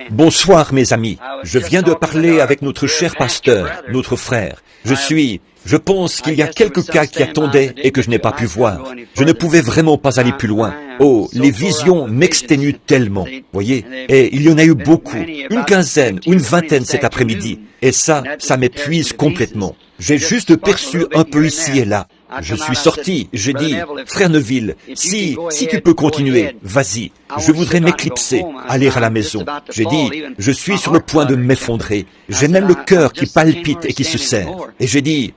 Bonsoir mes amis, je viens de parler avec notre cher pasteur, notre frère. Je pense qu'il y a quelques cas qui attendaient et que je n'ai pas pu voir. Je ne pouvais vraiment pas aller plus loin. Oh, les visions m'exténuent tellement, voyez. Et il y en a eu beaucoup, une quinzaine ou une vingtaine cet après-midi. Et ça m'épuise complètement. J'ai juste perçu un peu ici et là. Je suis sorti, j'ai dit, frère Neville, si tu peux continuer, vas-y. Je voudrais m'éclipser, aller à la maison. J'ai dit, je suis sur le point de m'effondrer. J'ai même le cœur qui palpite et qui se serre. Et j'ai dit,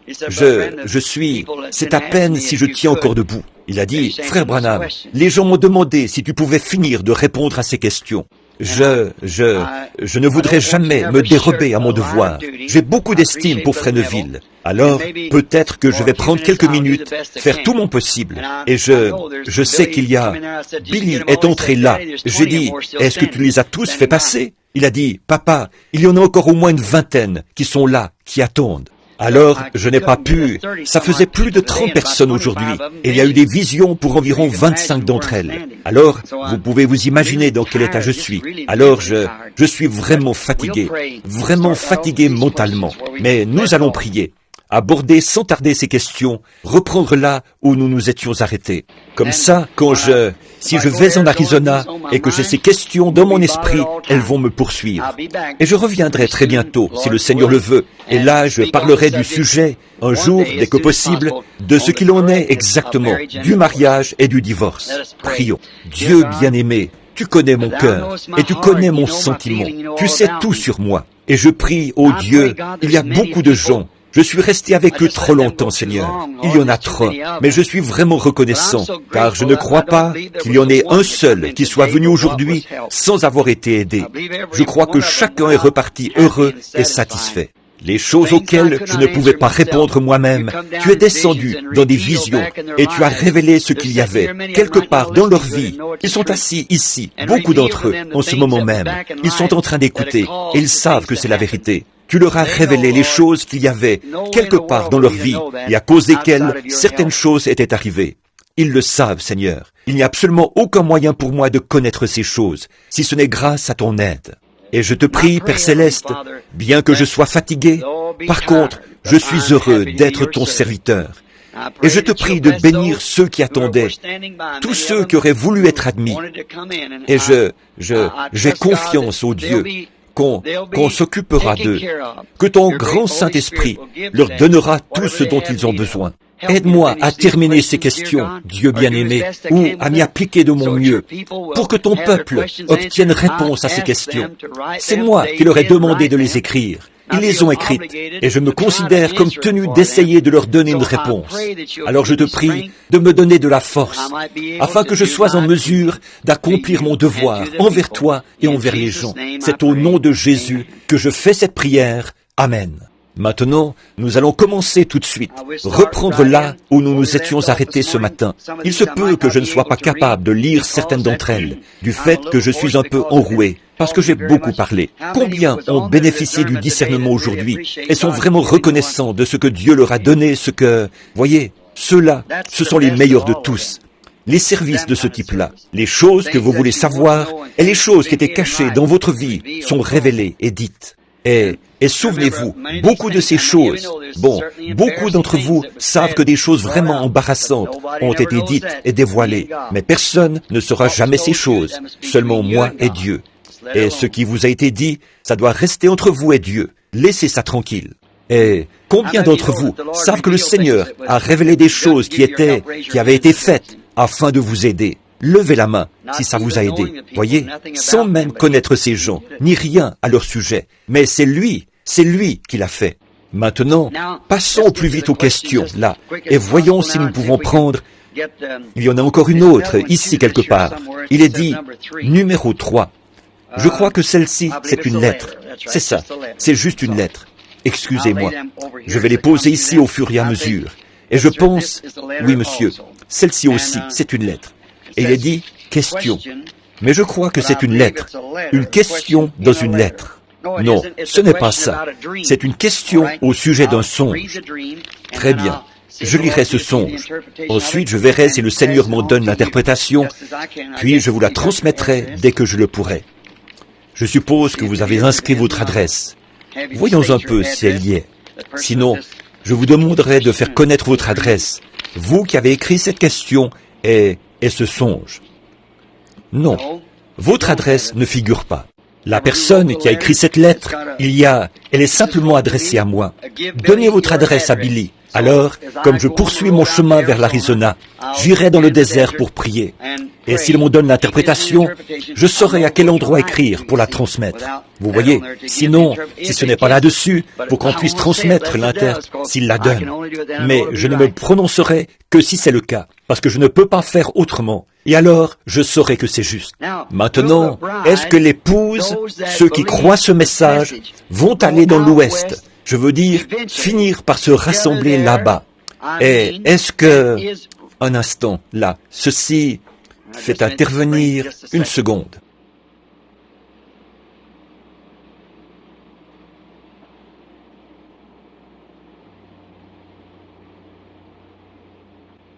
c'est à peine si je tiens encore debout. Il a dit, frère Branham, les gens m'ont demandé si tu pouvais finir de répondre à ces questions. Je ne voudrais jamais me dérober à mon devoir. J'ai beaucoup d'estime pour frère Neville. Alors, peut-être que je vais prendre quelques minutes, faire tout mon possible. Et je sais qu'il y a... Billy est entré là. J'ai dit, est-ce que tu les as tous fait passer? Il a dit, papa, il y en a encore au moins une vingtaine qui sont là, qui attendent. Alors, je n'ai pas pu. Ça faisait plus de 30 personnes aujourd'hui, et il y a eu des visions pour environ 25 d'entre elles. Alors, vous pouvez vous imaginer dans quel état je suis. Alors, je suis vraiment fatigué mentalement. Mais nous allons prier. Aborder sans tarder ces questions, reprendre là où nous nous étions arrêtés. Comme ça, si je vais en Arizona et que j'ai ces questions dans mon esprit, elles vont me poursuivre. Et je reviendrai très bientôt, si le Seigneur le veut. Et là, je parlerai du sujet, un jour, dès que possible, de ce qu'il en est exactement, du mariage et du divorce. Prions. Dieu bien-aimé, tu connais mon cœur et tu connais mon sentiment. Tu sais tout sur moi. Et je prie, ô Dieu, il y a beaucoup de gens. Je suis resté avec eux trop longtemps, Seigneur. Il y en a trop, mais je suis vraiment reconnaissant, car je ne crois pas qu'il y en ait un seul qui soit venu aujourd'hui sans avoir été aidé. Je crois que chacun est reparti heureux et satisfait. Les choses auxquelles je ne pouvais pas répondre moi-même, tu es descendu dans des visions et tu as révélé ce qu'il y avait quelque part dans leur vie. Ils sont assis ici, beaucoup d'entre eux, en ce moment même. Ils sont en train d'écouter et ils savent que c'est la vérité. Tu leur as révélé les choses qu'il y avait quelque part dans leur vie et à cause desquelles certaines choses étaient arrivées. Ils le savent, Seigneur. Il n'y a absolument aucun moyen pour moi de connaître ces choses, si ce n'est grâce à ton aide. Et je te prie, Père Céleste, bien que je sois fatigué, par contre, je suis heureux d'être ton serviteur. Et je te prie de bénir ceux qui attendaient, tous ceux qui auraient voulu être admis. Et j'ai confiance au Dieu qu'on s'occupera d'eux, que ton grand Saint-Esprit leur donnera tout ce dont ils ont besoin. Aide-moi à terminer ces questions, Dieu bien-aimé, ou à m'y appliquer de mon mieux, pour que ton peuple obtienne réponse à ces questions. C'est moi qui leur ai demandé de les écrire. Ils les ont écrites, et je me considère comme tenu d'essayer de leur donner une réponse. Alors je te prie de me donner de la force, afin que je sois en mesure d'accomplir mon devoir envers toi et envers les gens. C'est au nom de Jésus que je fais cette prière. Amen. Maintenant, nous allons commencer tout de suite, reprendre là où nous nous étions arrêtés ce matin. Il se peut que je ne sois pas capable de lire certaines d'entre elles, du fait que je suis un peu enroué, parce que j'ai beaucoup parlé. Combien ont bénéficié du discernement aujourd'hui et sont vraiment reconnaissants de ce que Dieu leur a donné, voyez, ceux-là, ce sont les meilleurs de tous. Les services de ce type-là, les choses que vous voulez savoir et les choses qui étaient cachées dans votre vie sont révélées et dites. Et souvenez-vous, beaucoup de ces choses, beaucoup d'entre vous savent que des choses vraiment embarrassantes ont été dites et dévoilées, mais personne ne saura jamais ces choses, seulement moi et Dieu. Et ce qui vous a été dit, ça doit rester entre vous et Dieu. Laissez ça tranquille. Et combien d'entre vous savent que le Seigneur a révélé des choses qui avaient été faites afin de vous aider? Levez la main si ça vous a aidé, voyez, sans même connaître ces gens, ni rien à leur sujet. Mais c'est lui qui l'a fait. Maintenant, passons au plus vite aux questions, là, et voyons si nous pouvons prendre... Il y en a encore une autre, ici quelque part. Il est dit, numéro 3. Je crois que celle-ci, c'est une lettre. C'est ça, c'est juste une lettre. Excusez-moi. Je vais les poser ici au fur et à mesure. Et je pense... Oui, monsieur, celle-ci aussi, c'est une lettre. Et il est dit « question ». Mais je crois que c'est une lettre. Une question dans une lettre. Non, ce n'est pas ça. C'est une question au sujet d'un songe. Très bien. Je lirai ce songe. Ensuite, je verrai si le Seigneur m'en donne l'interprétation, puis je vous la transmettrai dès que je le pourrai. Je suppose que vous avez inscrit votre adresse. Voyons un peu si elle y est. Sinon, je vous demanderai de faire connaître votre adresse, vous qui avez écrit cette question et ce songe. Non, votre adresse ne figure pas. La personne qui a écrit cette lettre, elle est simplement adressée à moi. Donnez votre adresse à Billy. Alors, comme je poursuis mon chemin vers l'Arizona, j'irai dans le désert pour prier. Et s'il me donne l'interprétation, je saurai à quel endroit écrire pour la transmettre. Vous voyez, sinon, si ce n'est pas là-dessus, pour qu'on puisse transmettre s'il la donne. Mais je ne me prononcerai que si c'est le cas, parce que je ne peux pas faire autrement. Et alors, je saurai que c'est juste. Maintenant, est-ce que l'épouse, ceux qui croient ce message, vont aller dans l'Ouest? Je veux dire, finir par se rassembler là-bas. Et est-ce que... Un instant, là, ceci fait intervenir une seconde.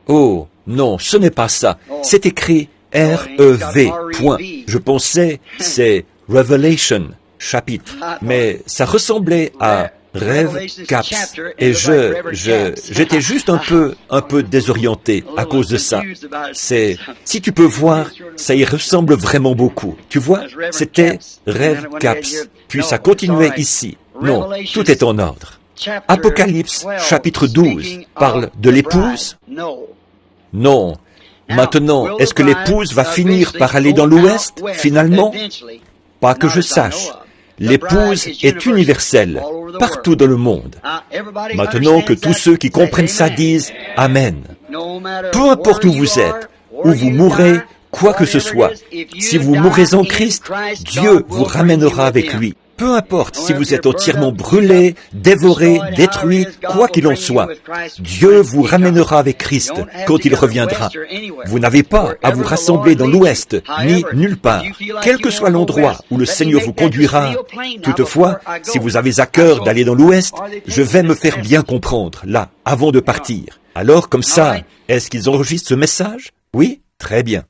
Oh, non, ce n'est pas ça. C'est écrit R-E-V, point. Je pensais, c'est Revelation, chapitre. Mais ça ressemblait à Rêve Caps. Et j'étais juste un peu désorienté à cause de ça. Si tu peux voir, ça y ressemble vraiment beaucoup. Tu vois, c'était Rêve Caps. Puis ça continuait ici. Non, tout est en ordre. Apocalypse, chapitre 12, parle de l'épouse? Non. Maintenant, est-ce que l'épouse va finir par aller dans l'Ouest, finalement? Pas que je sache. L'épouse est universelle, partout dans le monde. Maintenant que tous ceux qui comprennent ça disent « Amen ». Peu importe où vous êtes, où vous mourrez, quoi que ce soit, si vous mourrez en Christ, Dieu vous ramènera avec lui. Peu importe si vous êtes entièrement brûlé, dévoré, détruit, quoi qu'il en soit, Dieu vous ramènera avec Christ quand il reviendra. Vous n'avez pas à vous rassembler dans l'Ouest, ni nulle part, quel que soit l'endroit où le Seigneur vous conduira. Toutefois, si vous avez à cœur d'aller dans l'Ouest, je vais me faire bien comprendre, là, avant de partir. Alors, comme ça, est-ce qu'ils enregistrent ce message? Oui? Très bien.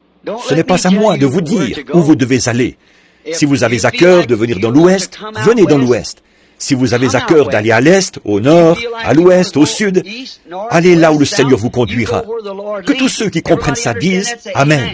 Ce n'est pas à moi de vous dire où vous devez aller. Si vous avez à cœur de venir dans l'Ouest, venez dans l'Ouest. Si vous avez à cœur d'aller à l'Est, au Nord, à l'Ouest, au Sud, allez là où le Seigneur vous conduira. Que tous ceux qui comprennent ça disent « Amen ».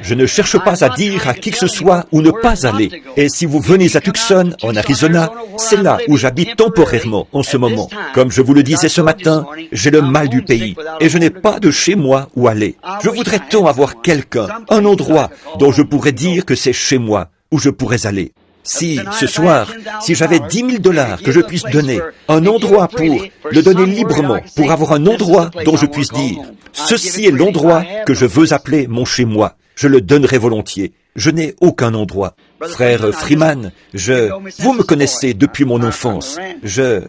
Je ne cherche pas à dire à qui que ce soit où ne pas aller. Et si vous venez à Tucson, en Arizona, c'est là où j'habite temporairement en ce moment. Comme je vous le disais ce matin, j'ai le mal du pays et je n'ai pas de chez moi où aller. Je voudrais tant avoir quelqu'un, un endroit dont je pourrais dire que c'est chez moi, où je pourrais aller. Si, ce soir, si j'avais 10 000 $ que je puisse donner, un endroit pour le donner librement, pour avoir un endroit dont je puisse dire, ceci est l'endroit que je veux appeler mon chez-moi, je le donnerais volontiers. Je n'ai aucun endroit. Frère Freeman, vous me connaissez depuis mon enfance. Je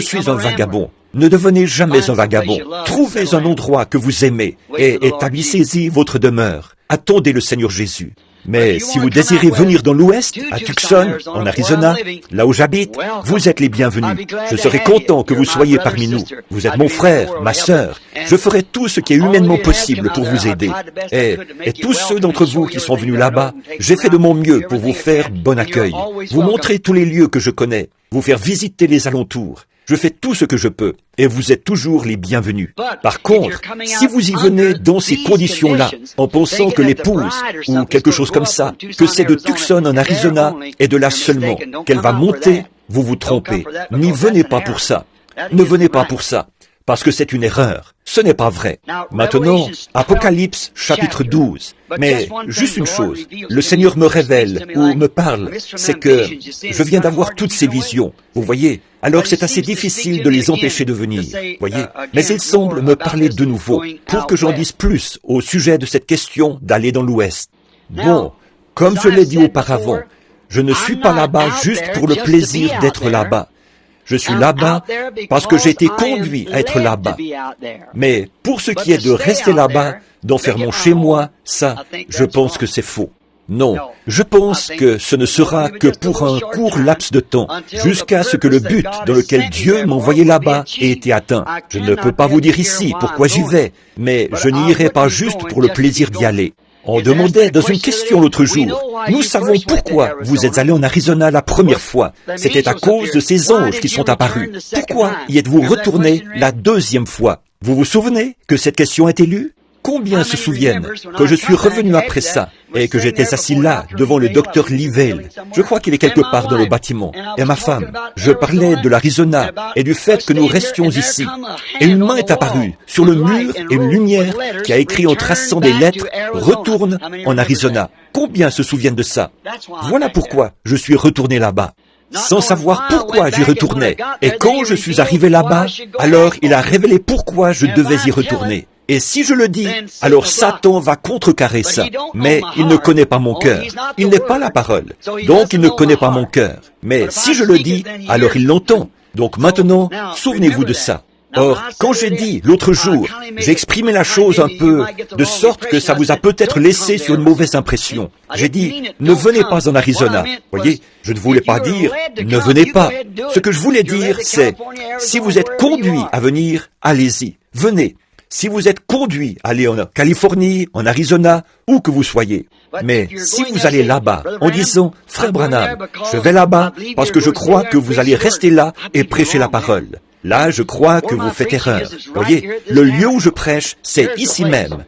suis un vagabond. Ne devenez jamais un vagabond. Trouvez un endroit que vous aimez et établissez-y votre demeure. Attendez le Seigneur Jésus. Mais si vous désirez venir dans l'Ouest, à Tucson, en Arizona, là où j'habite, vous êtes les bienvenus. Je serai content que vous soyez parmi nous. Vous êtes mon frère, ma sœur. Je ferai tout ce qui est humainement possible pour vous aider. Et tous ceux d'entre vous qui sont venus là-bas, j'ai fait de mon mieux pour vous faire bon accueil, vous montrer tous les lieux que je connais, vous faire visiter les alentours. Je fais tout ce que je peux, et vous êtes toujours les bienvenus. Par contre, si vous y venez dans ces conditions-là, en pensant que l'épouse, ou quelque chose comme ça, que c'est de Tucson en Arizona, et de là seulement, qu'elle va monter, vous vous trompez. N'y venez pas pour ça. Ne venez pas pour ça, parce que c'est une erreur. Ce n'est pas vrai. Maintenant, Apocalypse, chapitre 12. Mais juste une chose, le Seigneur me révèle ou me parle, c'est que je viens d'avoir toutes ces visions. Vous voyez? Alors c'est assez difficile de les empêcher de venir. Voyez? Mais il semble me parler de nouveau pour que j'en dise plus au sujet de cette question d'aller dans l'Ouest. Bon, comme je l'ai dit auparavant, je ne suis pas là-bas juste pour le plaisir d'être là-bas. Je suis là-bas parce que j'ai été conduit à être là-bas. Mais pour ce qui est de rester là-bas, d'en faire mon chez-moi, ça, je pense que c'est faux. Non, je pense que ce ne sera que pour un court laps de temps, jusqu'à ce que le but dans lequel Dieu m'envoyait là-bas ait été atteint. Je ne peux pas vous dire ici pourquoi j'y vais, mais je n'y irai pas juste pour le plaisir d'y aller. On demandait dans une question l'autre jour, nous savons pourquoi vous êtes allé en Arizona la première fois. C'était à cause de ces anges qui sont apparus. Pourquoi y êtes-vous retourné la deuxième fois? Vous vous souvenez que cette question a été lue? Combien se souviennent que je suis revenu après ça et que j'étais assis là devant le docteur Livell? Je crois qu'il est quelque part dans le bâtiment. Et ma femme, je parlais de l'Arizona et du fait que nous restions ici. Et une main est apparue sur le mur et une lumière qui a écrit en traçant des lettres « Retourne en Arizona ». Combien se souviennent de ça? Voilà pourquoi je suis retourné là-bas. Sans savoir pourquoi j'y retournais. Et quand je suis arrivé là-bas, alors il a révélé pourquoi je devais y retourner. Et si je le dis, alors Satan va contrecarrer ça. Mais il ne connaît pas mon cœur. Il n'est pas la parole. Donc il ne connaît pas mon cœur. Mais si je le dis, alors il l'entend. Donc maintenant, souvenez-vous de ça. Or, quand j'ai dit l'autre jour, j'ai exprimé la chose un peu de sorte que ça vous a peut-être laissé sur une mauvaise impression. J'ai dit, ne venez pas en Arizona. Voyez, je ne voulais pas dire, ne venez pas. Ce que je voulais dire, c'est, si vous êtes conduit à venir, allez-y, venez. Si vous êtes conduit à aller en Californie, en Arizona, où que vous soyez. Mais si vous allez là-bas en disant, Frère Branham, je vais là-bas parce que je crois que vous allez rester là et prêcher la parole. Là, je crois que vous faites erreur. Voyez, le lieu où je prêche, c'est ici même.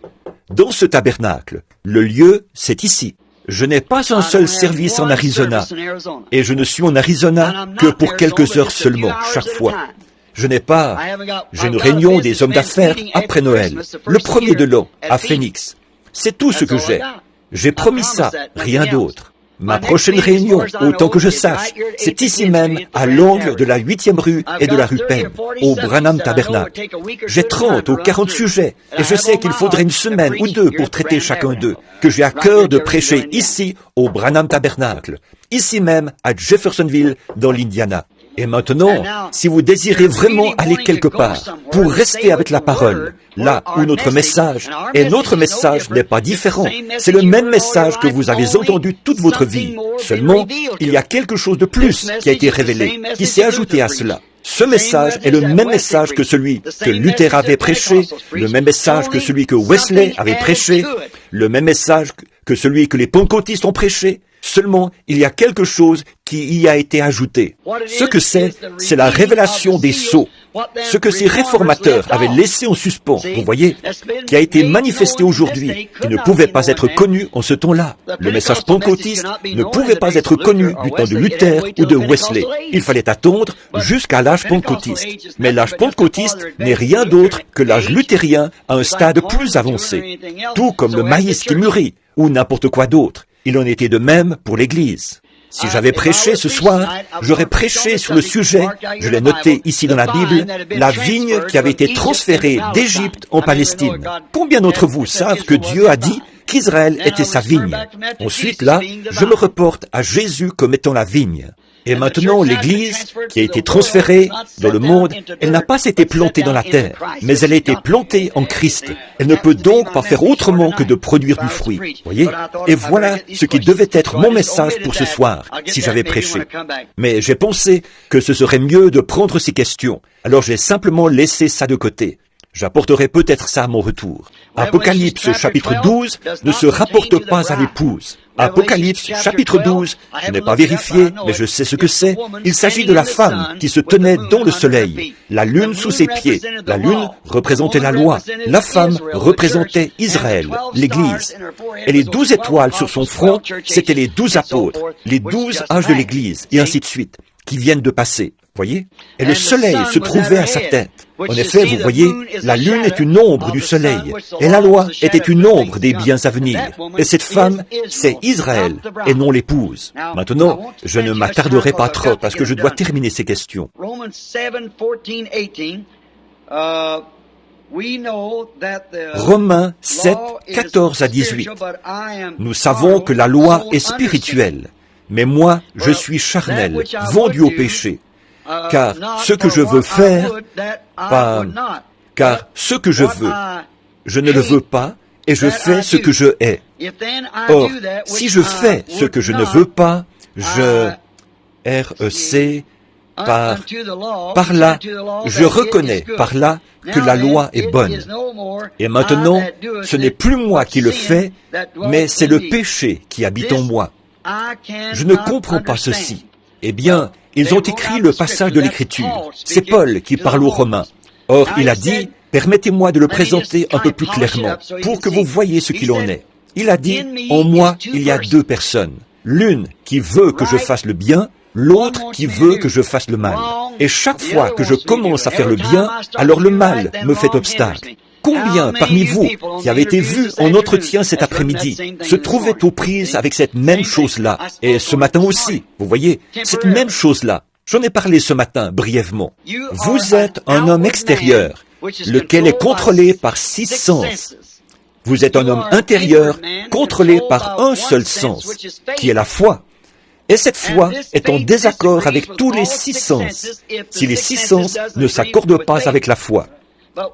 Dans ce tabernacle, le lieu, c'est ici. Je n'ai pas un seul service en Arizona. Et je ne suis en Arizona que pour quelques heures seulement, chaque fois. J'ai une réunion des hommes d'affaires après Noël, le 1er de l'an, à Phoenix. C'est tout ce que j'ai. J'ai promis ça, rien d'autre. Ma prochaine réunion, autant que je sache, c'est ici même, à l'angle de la 8e rue et de la rue Penn, au Branham Tabernacle. J'ai 30 ou 40 sujets, et je sais qu'il faudrait une semaine ou deux pour traiter chacun d'eux, que j'ai à cœur de prêcher ici, au Branham Tabernacle, ici même, à Jeffersonville, dans l'Indiana. Et maintenant, si vous désirez vraiment aller quelque part, pour rester avec la parole, là où notre message n'est pas différent, c'est le même message que vous avez entendu toute votre vie. Seulement, il y a quelque chose de plus qui a été révélé, qui s'est ajouté à cela. Ce message est le même message que celui que Luther avait prêché, le même message que celui que Wesley avait prêché, le même message que celui que les pentecôtistes ont prêché. Seulement, il y a quelque chose qui y a été ajouté. Ce que c'est la révélation des sceaux. Ce que ces réformateurs avaient laissé en suspens, vous voyez, qui a été manifesté aujourd'hui, qui ne pouvait pas être connu en ce temps-là. Le message pentecôtiste ne pouvait pas être connu du temps de Luther ou de Wesley. Il fallait attendre jusqu'à l'âge pentecôtiste. Mais l'âge pentecôtiste n'est rien d'autre que l'âge luthérien à un stade plus avancé. Tout comme le maïs qui mûrit, ou n'importe quoi d'autre. Il en était de même pour l'Église. Si j'avais prêché ce soir, j'aurais prêché sur le sujet, je l'ai noté ici dans la Bible, la vigne qui avait été transférée d'Égypte en Palestine. Combien d'entre vous savent que Dieu a dit qu'Israël était sa vigne? Ensuite, là, je me reporte à Jésus comme étant la vigne. Et maintenant, l'Église, qui a été transférée dans le monde, elle n'a pas été plantée dans la terre, mais elle a été plantée en Christ. Elle ne peut donc pas faire autrement que de produire du fruit. Voyez? Et voilà ce qui devait être mon message pour ce soir, si j'avais prêché. Mais j'ai pensé que ce serait mieux de prendre ces questions. Alors j'ai simplement laissé ça de côté. J'apporterai peut-être ça à mon retour. Apocalypse chapitre 12 ne se rapporte pas à l'épouse. Apocalypse chapitre 12, je n'ai pas vérifié, mais je sais ce que c'est. Il s'agit de la femme qui se tenait dans le soleil, la lune sous ses pieds. La lune représentait la loi. La femme représentait Israël, l'Église. Et les 12 étoiles sur son front, c'étaient les 12 apôtres, les 12 âges de l'Église, et ainsi de suite, qui viennent de passer. Voyez? Et le soleil se trouvait à sa tête. En effet, vous voyez, la lune est une ombre du soleil, et la loi était une ombre des biens à venir. Et cette femme, c'est Israël, et non l'épouse. Maintenant, je ne m'attarderai pas trop, parce que je dois terminer ces questions. Romains 7, 14 à 18. Nous savons que la loi est spirituelle, mais moi, je suis charnel, vendu au péché. Car ce que je veux faire, car ce que je veux, je ne le veux pas, et je fais ce que je hais. Or, si je fais ce que je ne veux pas, je Par là, je reconnais par là que la loi est bonne. Et maintenant, ce n'est plus moi qui le fais, mais c'est le péché qui habite en moi. Je ne comprends pas ceci. Eh bien, ils ont écrit le passage de l'Écriture. C'est Paul qui parle aux Romains. Or, il a dit, permettez-moi de le présenter un peu plus clairement, pour que vous voyiez ce qu'il en est. Il a dit, en moi, il y a deux personnes. L'une qui veut que je fasse le bien, l'autre qui veut que je fasse le mal. Et chaque fois que je commence à faire le bien, alors le mal me fait obstacle. Combien parmi vous qui avez été vus en entretien cet après-midi se trouvaient aux prises avec cette même chose-là? Et ce matin aussi, vous voyez, cette même chose-là. J'en ai parlé ce matin brièvement. Vous êtes un homme extérieur, lequel est contrôlé par 6 sens. Vous êtes un homme intérieur, contrôlé par un seul sens, qui est la foi. Et cette foi est en désaccord avec tous les 6 sens, si les 6 sens ne s'accordent pas avec la foi.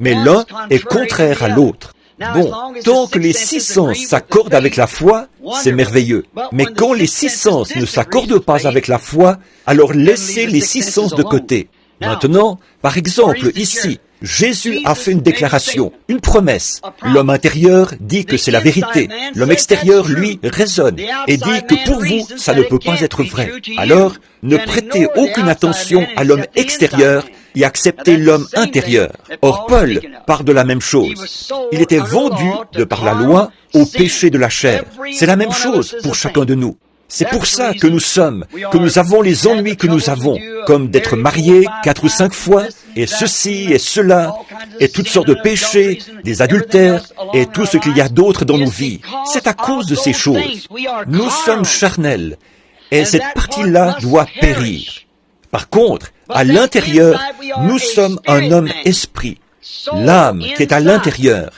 Mais l'un est contraire à l'autre. Bon, tant que les 6 sens s'accordent avec la foi, c'est merveilleux. Mais quand les 6 sens ne s'accordent pas avec la foi, alors laissez les 6 sens de côté. Maintenant, par exemple, ici, Jésus a fait une déclaration, une promesse. L'homme intérieur dit que c'est la vérité. L'homme extérieur, lui, raisonne et dit que pour vous, ça ne peut pas être vrai. Alors, ne prêtez aucune attention à l'homme extérieur et acceptez l'homme intérieur. Or, Paul parle de la même chose. Il était vendu, de par la loi, au péché de la chair. C'est la même chose pour chacun de nous. C'est pour ça que nous avons les ennuis que nous avons, comme d'être mariés 4 ou 5 fois, et ceci et cela, et toutes sortes de péchés, des adultères, et tout ce qu'il y a d'autre dans nos vies. C'est à cause de ces choses. Nous sommes charnels, et cette partie-là doit périr. Par contre, à l'intérieur, nous sommes un homme esprit, l'âme qui est à l'intérieur.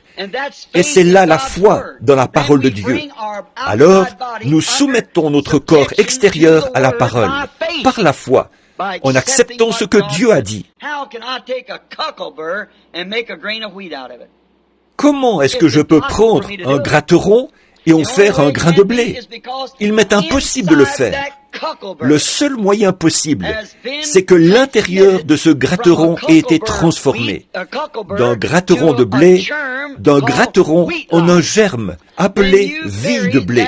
Et c'est là la foi dans la parole de Dieu. Alors, nous soumettons notre corps extérieur à la parole, par la foi, en acceptant ce que Dieu a dit. Comment est-ce que je peux prendre un gratteron et en faire un grain de blé? Il m'est impossible de le faire. Le seul moyen possible, c'est que l'intérieur de ce gratteron ait été transformé d'un gratteron de blé, d'un gratteron en un germe appelé vie de blé.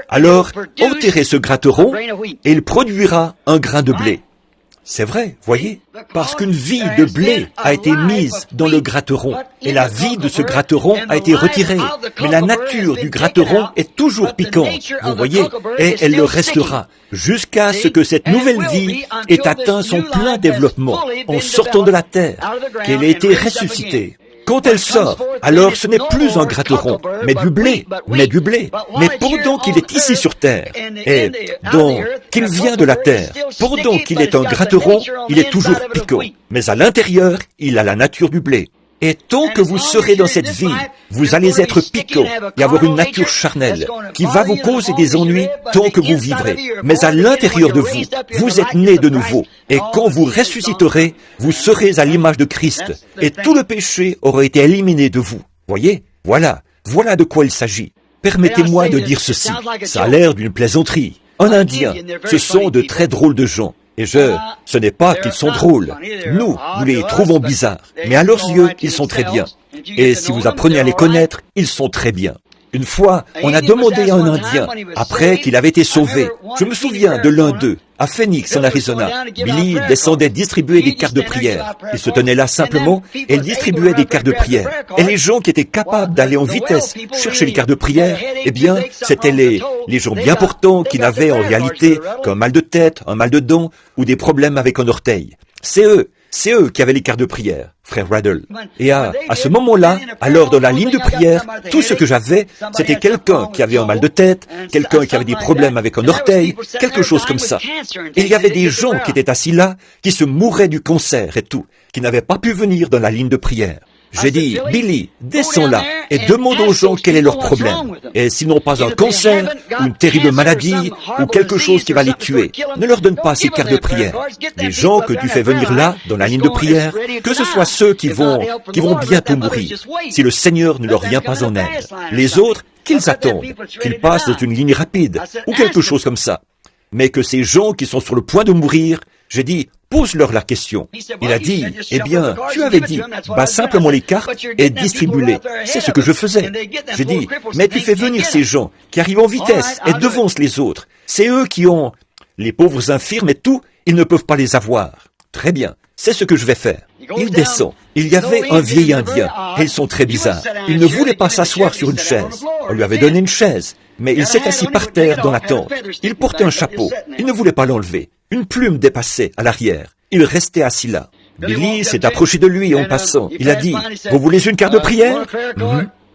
Alors, enterrez ce gratteron et il produira un grain de blé. C'est vrai, voyez, parce qu'une vie de blé a été mise dans le gratteron, et la vie de ce gratteron a été retirée. Mais la nature du gratteron est toujours piquante, vous voyez, et elle le restera, jusqu'à ce que cette nouvelle vie ait atteint son plein développement, en sortant de la terre, qu'elle ait été ressuscitée. Quand elle sort, alors ce n'est plus un gratteron, mais du blé. Mais pendant qu'il est ici sur terre, et donc qu'il vient de la terre, pendant qu'il est un gratteron, il est toujours piquant. Mais à l'intérieur, il a la nature du blé. Et tant que vous serez dans cette vie, vous allez être piquant et avoir une nature charnelle qui va vous causer des ennuis tant que vous vivrez. Mais à l'intérieur de vous, vous êtes né de nouveau. Et quand vous ressusciterez, vous serez à l'image de Christ. Et tout le péché aura été éliminé de vous. Voyez? Voilà de quoi il s'agit. Permettez-moi de dire ceci. Ça a l'air d'une plaisanterie. En Indien, ce sont de très drôles de gens. Et ce n'est pas qu'ils sont drôles. Nous les trouvons bizarres. Mais à leurs yeux, ils sont très bien. Et si vous apprenez à les connaître, ils sont très bien. Une fois, on a demandé à un Indien, après qu'il avait été sauvé, je me souviens de l'un d'eux, à Phoenix, en Arizona. Billy descendait distribuer des cartes de prière. Il se tenait là simplement et il distribuait des cartes de prière. Et les gens qui étaient capables d'aller en vitesse chercher les cartes de prière, eh bien, c'étaient les gens bien portants qui n'avaient en réalité qu'un mal de tête, un mal de dents ou des problèmes avec un orteil. C'est eux qui avaient les cartes de prière, frère Raddle. Et à ce moment-là, alors dans la ligne de prière, tout ce que j'avais, c'était quelqu'un qui avait un mal de tête, quelqu'un qui avait des problèmes avec un orteil, quelque chose comme ça. Et il y avait des gens qui étaient assis là, qui se mouraient du cancer et tout, qui n'avaient pas pu venir dans la ligne de prière. J'ai dit, Billy, descends là et demande aux gens quel est leur problème. Et s'ils n'ont pas un cancer, ou une terrible maladie, ou quelque chose qui va les tuer, ne leur donne pas ces cartes de prière. Les gens que tu fais venir là, dans la ligne de prière, que ce soit ceux qui vont bientôt mourir, si le Seigneur ne leur vient pas en aide. Les autres, qu'ils attendent, qu'ils passent dans une ligne rapide, ou quelque chose comme ça. Mais que ces gens qui sont sur le point de mourir, J'ai dit, pose-leur la question. Il a dit, eh bien, tu avais dit, bats simplement les cartes et distribue-les. C'est ce que je faisais. J'ai dit, mais tu fais venir ces gens qui arrivent en vitesse et devancent les autres. C'est eux qui ont les pauvres infirmes et tout, ils ne peuvent pas les avoir. Très bien, c'est ce que je vais faire. Il descend. Il y avait un vieil Indien, et ils sont très bizarres. Il ne voulait pas s'asseoir sur une chaise. On lui avait donné une chaise, mais il s'est assis par terre dans la tente. Il portait un chapeau. Il ne voulait pas l'enlever. Une plume dépassait à l'arrière. Il restait assis là. Billy s'est approché de lui en passant. Il a dit, « Vous voulez une carte de prière ?»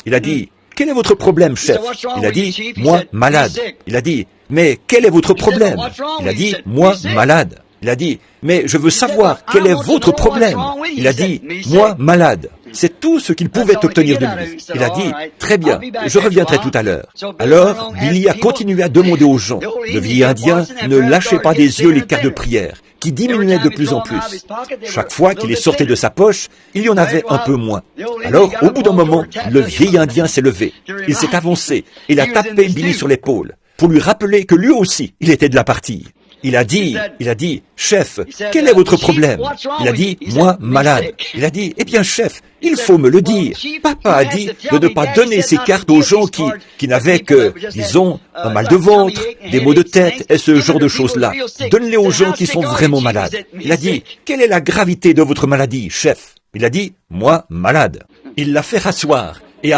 Il a dit, « Quel est votre problème, chef ?» Il a dit, « Moi, malade. » Il a dit, « Mais quel est votre problème ?» Il a dit, « Moi, malade. » Il a dit, « Mais je veux savoir quel est votre problème. » Il a dit, « Moi, malade. » C'est tout ce qu'il pouvait obtenir de lui. Il a dit, « Très bien, je reviendrai tout à l'heure. » Alors, Billy a continué à demander aux gens. Le vieil Indien ne lâchait pas des yeux les cartes de prière, qui diminuaient de plus en plus. Chaque fois qu'il les sortait de sa poche, il y en avait un peu moins. Alors, au bout d'un moment, le vieil Indien s'est levé. Il s'est avancé et il a tapé Billy sur l'épaule, pour lui rappeler que lui aussi, il était de la partie. Il a dit, chef, quel est votre problème? Il a dit, moi, malade. Il a dit, eh bien, chef, il faut me le dire. Papa a dit de ne pas donner ces cartes aux gens qui n'avaient que, disons, un mal de ventre, des maux de tête et ce genre de choses-là. Donne-les aux gens qui sont vraiment malades. Il a dit, quelle est la gravité de votre maladie, chef? Il a dit, moi, malade. Il l'a fait rasseoir. Et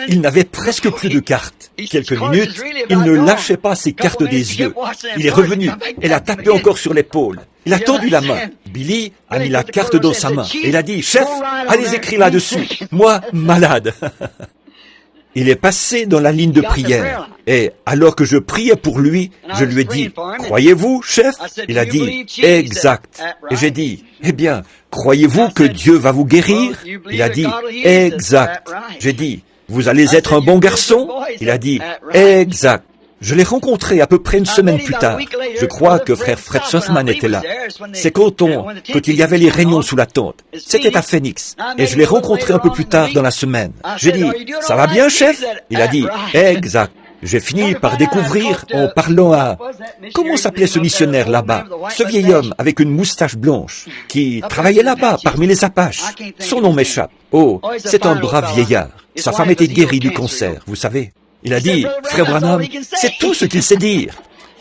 il n'avait presque plus de cartes. Quelques minutes, il ne lâchait pas ses cartes des yeux. Il est revenu et l'a tapé encore sur l'épaule. Il a tendu la main. Billy a mis la carte dans sa main. Et il a dit, chef, allez écrire là-dessus. Moi, malade. Il est passé dans la ligne de prière. Et alors que je priais pour lui, je lui ai dit, croyez-vous, chef? Il a dit, exact. Et j'ai dit, eh bien, croyez-vous que Dieu va vous guérir? Il a dit, exact. J'ai dit, vous allez être un bon garçon? Il a dit, exact. Je l'ai rencontré à peu près une semaine plus tard. Je crois que frère Fred Sothman était là. C'est quand il y avait les réunions sous la tente. C'était à Phoenix. Et je l'ai rencontré un peu plus tard dans la semaine. J'ai dit, ça va bien, chef? Il a dit, exact. J'ai fini par découvrir en parlant à... Comment s'appelait ce missionnaire là-bas? Ce vieil homme avec une moustache blanche qui travaillait là-bas parmi les Apaches. Son nom m'échappe. Oh, c'est un brave vieillard. Sa femme était guérie du cancer, vous savez. Il a dit, frère Branham, c'est tout ce qu'il sait dire.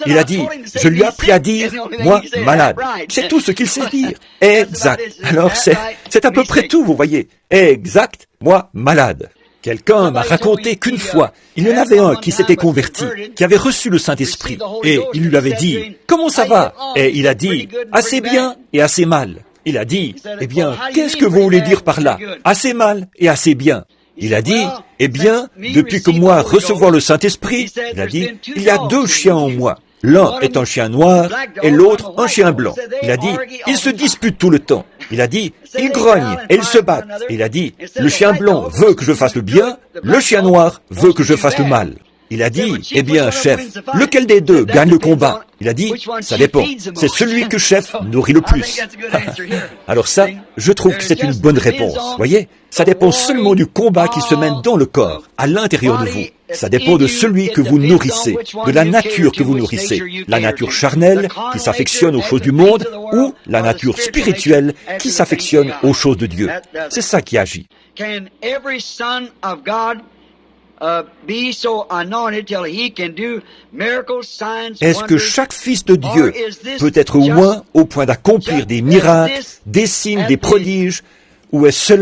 Il a dit, je lui ai appris à dire, moi, malade. C'est tout ce qu'il sait dire. Exact. Alors, c'est à peu près tout, vous voyez. Exact, moi, malade. Quelqu'un m'a raconté qu'une fois, il y en avait un qui s'était converti, qui avait reçu le Saint-Esprit. Et il lui avait dit, comment ça va? Et il a dit, assez bien et assez mal. Il a dit, eh bien, qu'est-ce que vous voulez dire par là? Assez mal et assez bien. Il a dit, eh bien, depuis que moi recevoir le Saint-Esprit, il a dit, il y a deux chiens en moi. L'un est un chien noir et l'autre un chien blanc. Il a dit, ils se disputent tout le temps. Il a dit, ils grognent et ils se battent. Il a dit, le chien blanc veut que je fasse le bien, le chien noir veut que je fasse le mal. Il a dit, eh bien, chef, lequel des deux gagne le combat? Il a dit, ça dépend. C'est celui que chef nourrit le plus. Alors ça, je trouve que c'est une bonne réponse. Voyez, ça dépend seulement du combat qui se mène dans le corps, à l'intérieur de vous. Ça dépend de celui que vous nourrissez, de la nature que vous nourrissez. La nature charnelle qui s'affectionne aux choses du monde ou la nature spirituelle qui s'affectionne aux choses de Dieu. C'est ça qui agit. Est-ce que chaque fils de Dieu peut être loin au point d'accomplir des miracles, des signes, des prodiges, ou est-ce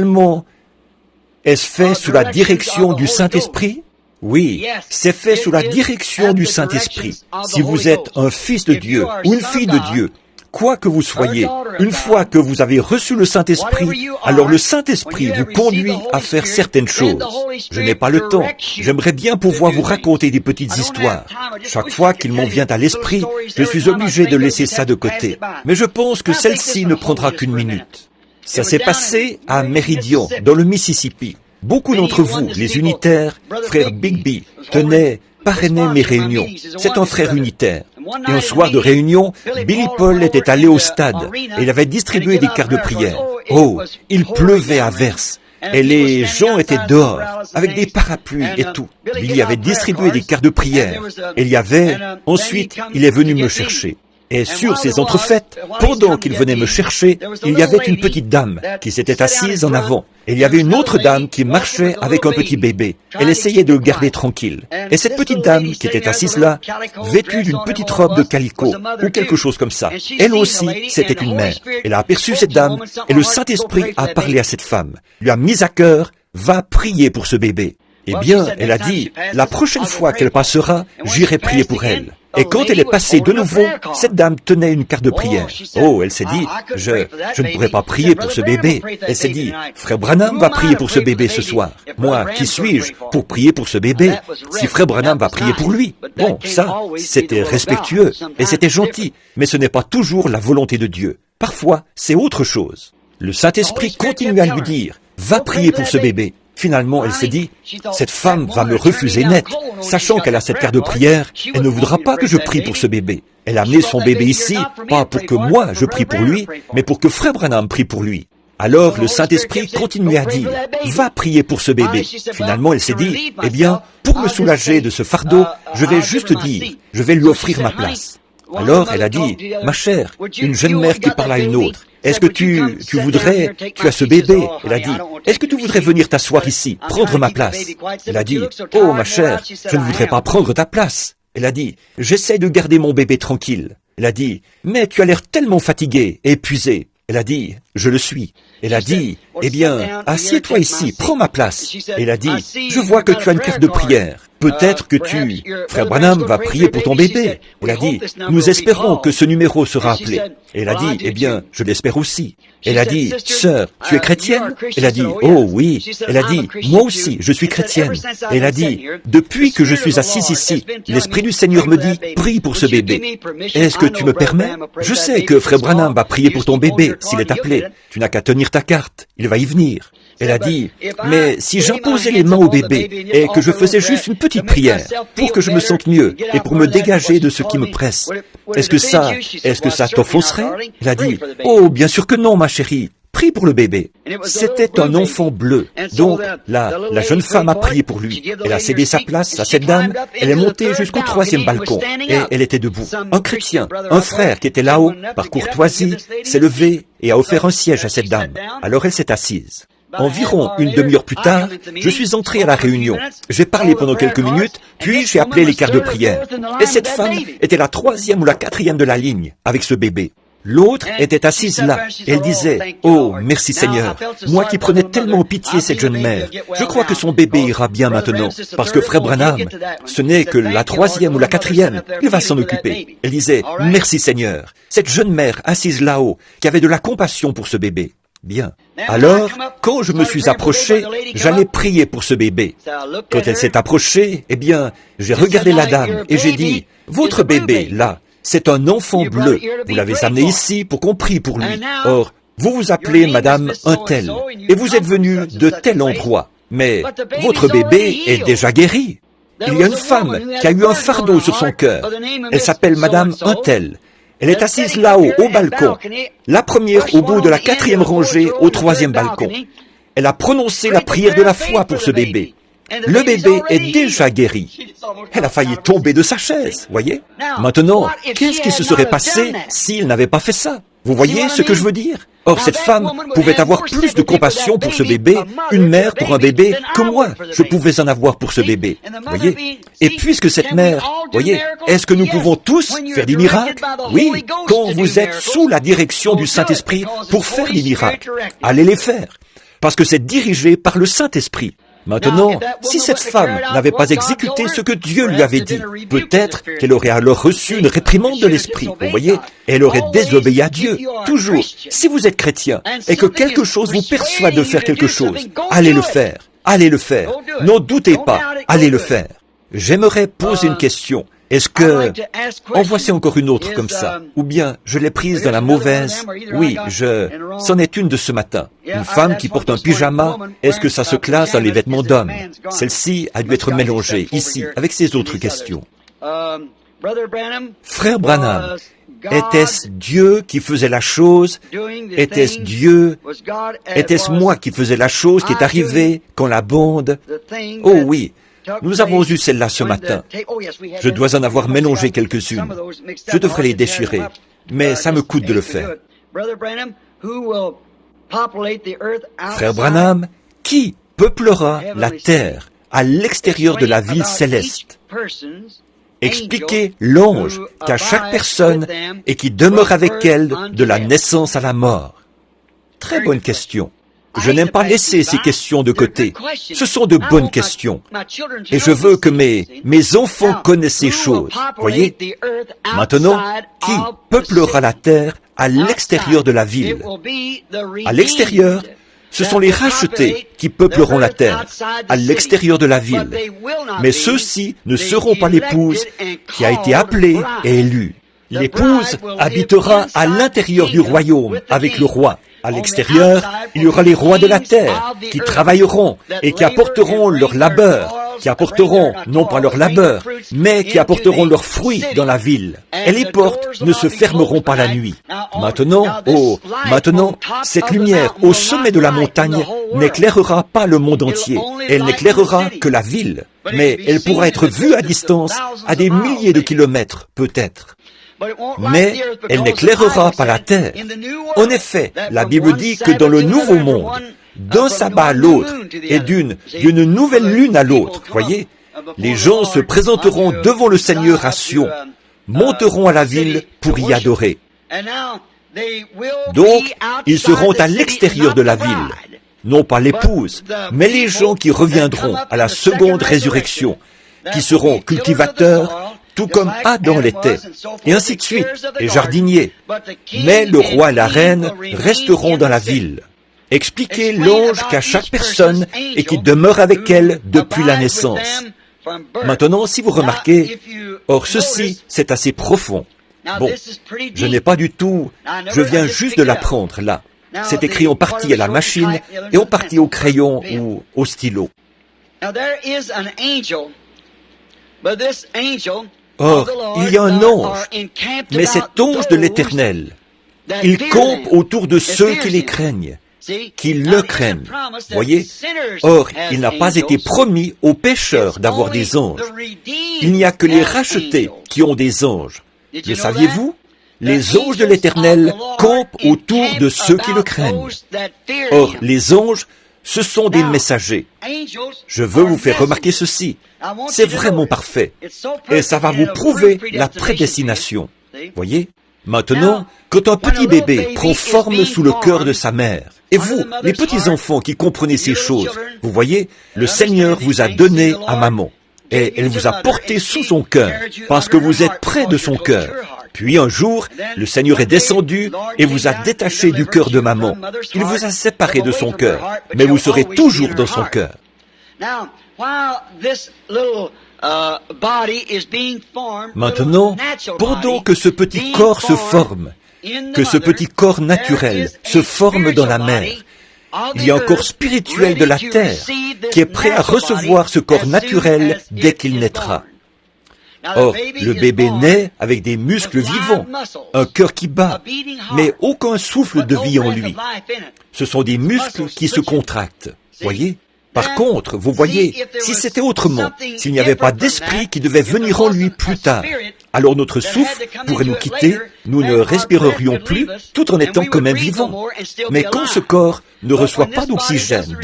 fait sous la direction du Saint-Esprit? Oui, c'est fait sous la direction du Saint-Esprit. Si vous êtes un fils de Dieu ou une fille de Dieu, quoi que vous soyez, une fois que vous avez reçu le Saint-Esprit, alors le Saint-Esprit vous conduit à faire certaines choses. Je n'ai pas le temps. J'aimerais bien pouvoir vous raconter des petites histoires. Chaque fois qu'il m'en vient à l'esprit, je suis obligé de laisser ça de côté. Mais je pense que celle-ci ne prendra qu'une minute. Ça s'est passé à Meridian, dans le Mississippi. Beaucoup d'entre vous, les unitaires, frère Bigby, parrainaient mes réunions. C'est un frère unitaire. Et un soir de réunion, Billy Paul était allé au stade et il avait distribué des cartes de prière. Oh, il pleuvait à verse. Et les gens étaient dehors, avec des parapluies et tout. Billy avait distribué des cartes de prière. Et ensuite, il est venu me chercher. Et sur ces entrefaites, pendant qu'il venait me chercher, il y avait une petite dame qui s'était assise en avant. Et il y avait une autre dame qui marchait avec un petit bébé. Elle essayait de le garder tranquille. Et cette petite dame qui était assise là, vêtue d'une petite robe de calicot, ou quelque chose comme ça, elle aussi, c'était une mère. Elle a aperçu cette dame, et le Saint-Esprit a parlé à cette femme, lui a mis à cœur, va prier pour ce bébé. Eh bien, elle a dit, la prochaine fois qu'elle passera, j'irai prier pour elle. Et quand elle est passée de nouveau, cette dame tenait une carte de prière. Oh, elle s'est dit, je ne pourrais pas prier pour ce bébé. Elle s'est dit, Frère Branham va prier pour ce bébé ce soir. Moi, qui suis-je pour prier pour ce bébé si Frère Branham va prier pour lui? Bon, ça, c'était respectueux et c'était gentil, mais ce n'est pas toujours la volonté de Dieu. Parfois, c'est autre chose. Le Saint-Esprit continue à lui dire, va prier pour ce bébé. Finalement, elle s'est dit, cette femme va me refuser net. Sachant qu'elle a cette carte de prière, elle ne voudra pas que je prie pour ce bébé. Elle a amené son bébé ici, pas pour que moi je prie pour lui, mais pour que Frère Branham prie pour lui. Alors le Saint-Esprit continuait à dire, va prier pour ce bébé. Finalement, elle s'est dit, eh bien, pour me soulager de ce fardeau, je vais juste dire, je vais lui offrir ma place. Alors elle a dit, ma chère, une jeune mère qui parle à une autre, est-ce que tu as ce bébé? Elle a dit, est-ce que tu voudrais venir t'asseoir ici, prendre ma place? Elle a dit, oh ma chère, je ne voudrais pas prendre ta place. Elle a dit, j'essaie de garder mon bébé tranquille. Elle a dit, mais tu as l'air tellement fatigué, épuisé. Elle a dit, je le suis. Elle a dit, eh bien, assieds-toi ici, prends ma place. Elle a dit, je vois que tu as une carte de prière. Peut-être que Frère Branham va prier pour ton bébé. Elle a dit, nous espérons que ce numéro sera appelé. Elle a dit, eh bien, je l'espère aussi. Elle a dit, sœur, tu es chrétienne? Elle a dit, oh oui. Elle a dit, moi aussi, je suis chrétienne. Elle a dit, depuis que je suis assise ici, l'Esprit du Seigneur me dit, prie pour ce bébé. Est-ce que tu me permets? Je sais que Frère Branham va prier pour ton bébé s'il est appelé. Tu n'as qu'à tenir ta carte, il va y venir. Elle a dit, mais si j'imposais les mains au bébé et que je faisais juste une petite prière pour que je me sente mieux et pour me dégager de ce qui me presse, est-ce que ça t'offenserait? Elle a dit, oh, bien sûr que non, ma chérie. Prie pour le bébé. C'était un enfant bleu. Donc, la jeune femme a prié pour lui. Elle a cédé sa place à cette dame. Elle est montée jusqu'au 3e balcon. Et elle était debout. Un chrétien, un frère qui était là-haut, par courtoisie, s'est levé et a offert un siège à cette dame. Alors elle s'est assise. Environ une demi-heure plus tard, je suis entré à la réunion. J'ai parlé pendant quelques minutes, puis j'ai appelé les quarts de prière. Et cette femme était la 3e ou la 4e de la ligne, avec ce bébé. L'autre était assise là. Elle disait, « Oh, merci Seigneur, moi qui prenais tellement pitié cette jeune mère, je crois que son bébé ira bien maintenant, parce que Frère Branham, ce n'est que la 3e ou la 4e, il va s'en occuper. » Elle disait, « Merci Seigneur, cette jeune mère assise là-haut, qui avait de la compassion pour ce bébé. » Bien. Alors, quand je me suis approché, j'allais prier pour ce bébé. Quand elle s'est approchée, eh bien, j'ai regardé la dame et j'ai dit, « Votre bébé, là, c'est un enfant bleu. Vous l'avez amené ici pour qu'on prie pour lui. Or, vous vous appelez Madame un tel, et vous êtes venu de tel endroit. Mais votre bébé est déjà guéri. Il y a une femme qui a eu un fardeau sur son cœur. Elle s'appelle Madame un tel. Elle est assise là-haut, au balcon. La première au bout de la 4e rangée, au 3e balcon. Elle a prononcé la prière de la foi pour ce bébé. Le bébé est déjà guéri. Elle a failli tomber de sa chaise, voyez? Maintenant, qu'est-ce qui se serait passé s'il n'avait pas fait ça? Vous voyez ce que je veux dire? Or, cette femme pouvait avoir plus de compassion pour ce bébé, une mère pour un bébé, que moi, je pouvais en avoir pour ce bébé. Voyez? Et puisque cette mère, voyez, est-ce que nous pouvons tous faire des miracles? Oui, quand vous êtes sous la direction du Saint-Esprit pour faire des miracles, allez les faire. Parce que c'est dirigé par le Saint-Esprit. Maintenant, si cette femme n'avait pas exécuté ce que Dieu lui avait dit, peut-être qu'elle aurait alors reçu une réprimande de l'esprit, vous voyez, elle aurait désobéi à Dieu. Toujours, si vous êtes chrétien et que quelque chose vous persuade de faire quelque chose, allez le faire, allez le faire. N'en doutez pas, allez le faire. J'aimerais poser une question. Est-ce que... En voici encore une autre comme ça. Ou bien, je l'ai prise dans la mauvaise. Oui, c'en est une de ce matin. Une femme qui porte un pyjama, est-ce que ça se classe dans les vêtements d'homme? Celle-ci a dû être mélangée, ici, avec ces autres questions. Frère Branham, était-ce Dieu qui faisait la chose? Était-ce Dieu? Était-ce moi qui faisais la chose qui est arrivée quand la bande... Oh oui. Nous avons eu celle-là ce matin. Je dois en avoir mélangé quelques-unes. Je devrais les déchirer, mais ça me coûte de le faire. Frère Branham, qui peuplera la terre à l'extérieur de la ville céleste? Expliquez l'ange qu'à chaque personne et qui demeure avec elle de la naissance à la mort. Très bonne question. Je n'aime pas laisser ces questions de côté. Ce sont de bonnes questions. Et je veux que mes enfants connaissent ces choses. Voyez? Maintenant, qui peuplera la terre à l'extérieur de la ville? À l'extérieur, ce sont les rachetés qui peupleront la terre, à l'extérieur de la ville. Mais ceux-ci ne seront pas l'épouse qui a été appelée et élue. L'épouse habitera à l'intérieur du royaume avec le roi. À l'extérieur, il y aura les rois de la terre qui travailleront et qui apporteront leur labeur, qui apporteront non pas leur labeur, mais qui apporteront leurs fruits dans la ville. Et les portes ne se fermeront pas la nuit. Maintenant, cette lumière au sommet de la montagne n'éclairera pas le monde entier. Elle n'éclairera que la ville, mais elle pourra être vue à distance, à des milliers de kilomètres, peut-être. Mais elle n'éclairera pas la terre. En effet, la Bible dit que dans le nouveau monde, d'un sabbat à l'autre et d'une nouvelle lune à l'autre, voyez, les gens se présenteront devant le Seigneur à Sion, monteront à la ville pour y adorer. Donc, ils seront à l'extérieur de la ville, non pas l'épouse, mais les gens qui reviendront à la seconde résurrection, qui seront cultivateurs, tout comme Adam l'était, et ainsi de suite, et jardiniers. Mais le roi et la reine resteront dans la ville. Expliquez l'ange qu'à chaque personne et qui demeure avec elle depuis la naissance. Maintenant, si vous remarquez, or ceci, c'est assez profond. Bon, je n'ai pas du tout, je viens juste de l'apprendre là. C'est écrit en partie à la machine et en partie au crayon ou au stylo. Or, il y a un ange, mais cet ange de l'Éternel, il campe autour de ceux qui les craignent, qui le craignent. Voyez? Or, il n'a pas été promis aux pécheurs d'avoir des anges. Il n'y a que les rachetés qui ont des anges. Le saviez-vous? Les anges de l'Éternel campent autour de ceux qui le craignent. Or, les anges, ce sont des messagers. Je veux vous faire remarquer ceci. C'est vraiment parfait. Et ça va vous prouver la prédestination. Voyez? Maintenant, quand un petit bébé prend forme sous le cœur de sa mère, et vous, les petits-enfants qui comprenez ces choses, vous voyez, le Seigneur vous a donné à maman. Et elle vous a porté sous son cœur, parce que vous êtes près de son cœur. Puis un jour, le Seigneur est descendu et vous a détaché du cœur de maman. Il vous a séparé de son cœur, mais vous serez toujours dans son cœur. Maintenant, pendant que ce petit corps se forme, que ce petit corps naturel se forme dans la mère, il y a un corps spirituel de la terre qui est prêt à recevoir ce corps naturel dès qu'il naîtra. Or, le bébé naît avec des muscles vivants, un cœur qui bat, mais aucun souffle de vie en lui. Ce sont des muscles qui se contractent, voyez? Par contre, vous voyez, si c'était autrement, s'il n'y avait pas d'esprit qui devait venir en lui plus tard, alors notre souffle pourrait nous quitter, nous ne respirerions plus, tout en étant quand même vivants. Mais quand ce corps ne reçoit pas d'oxygène,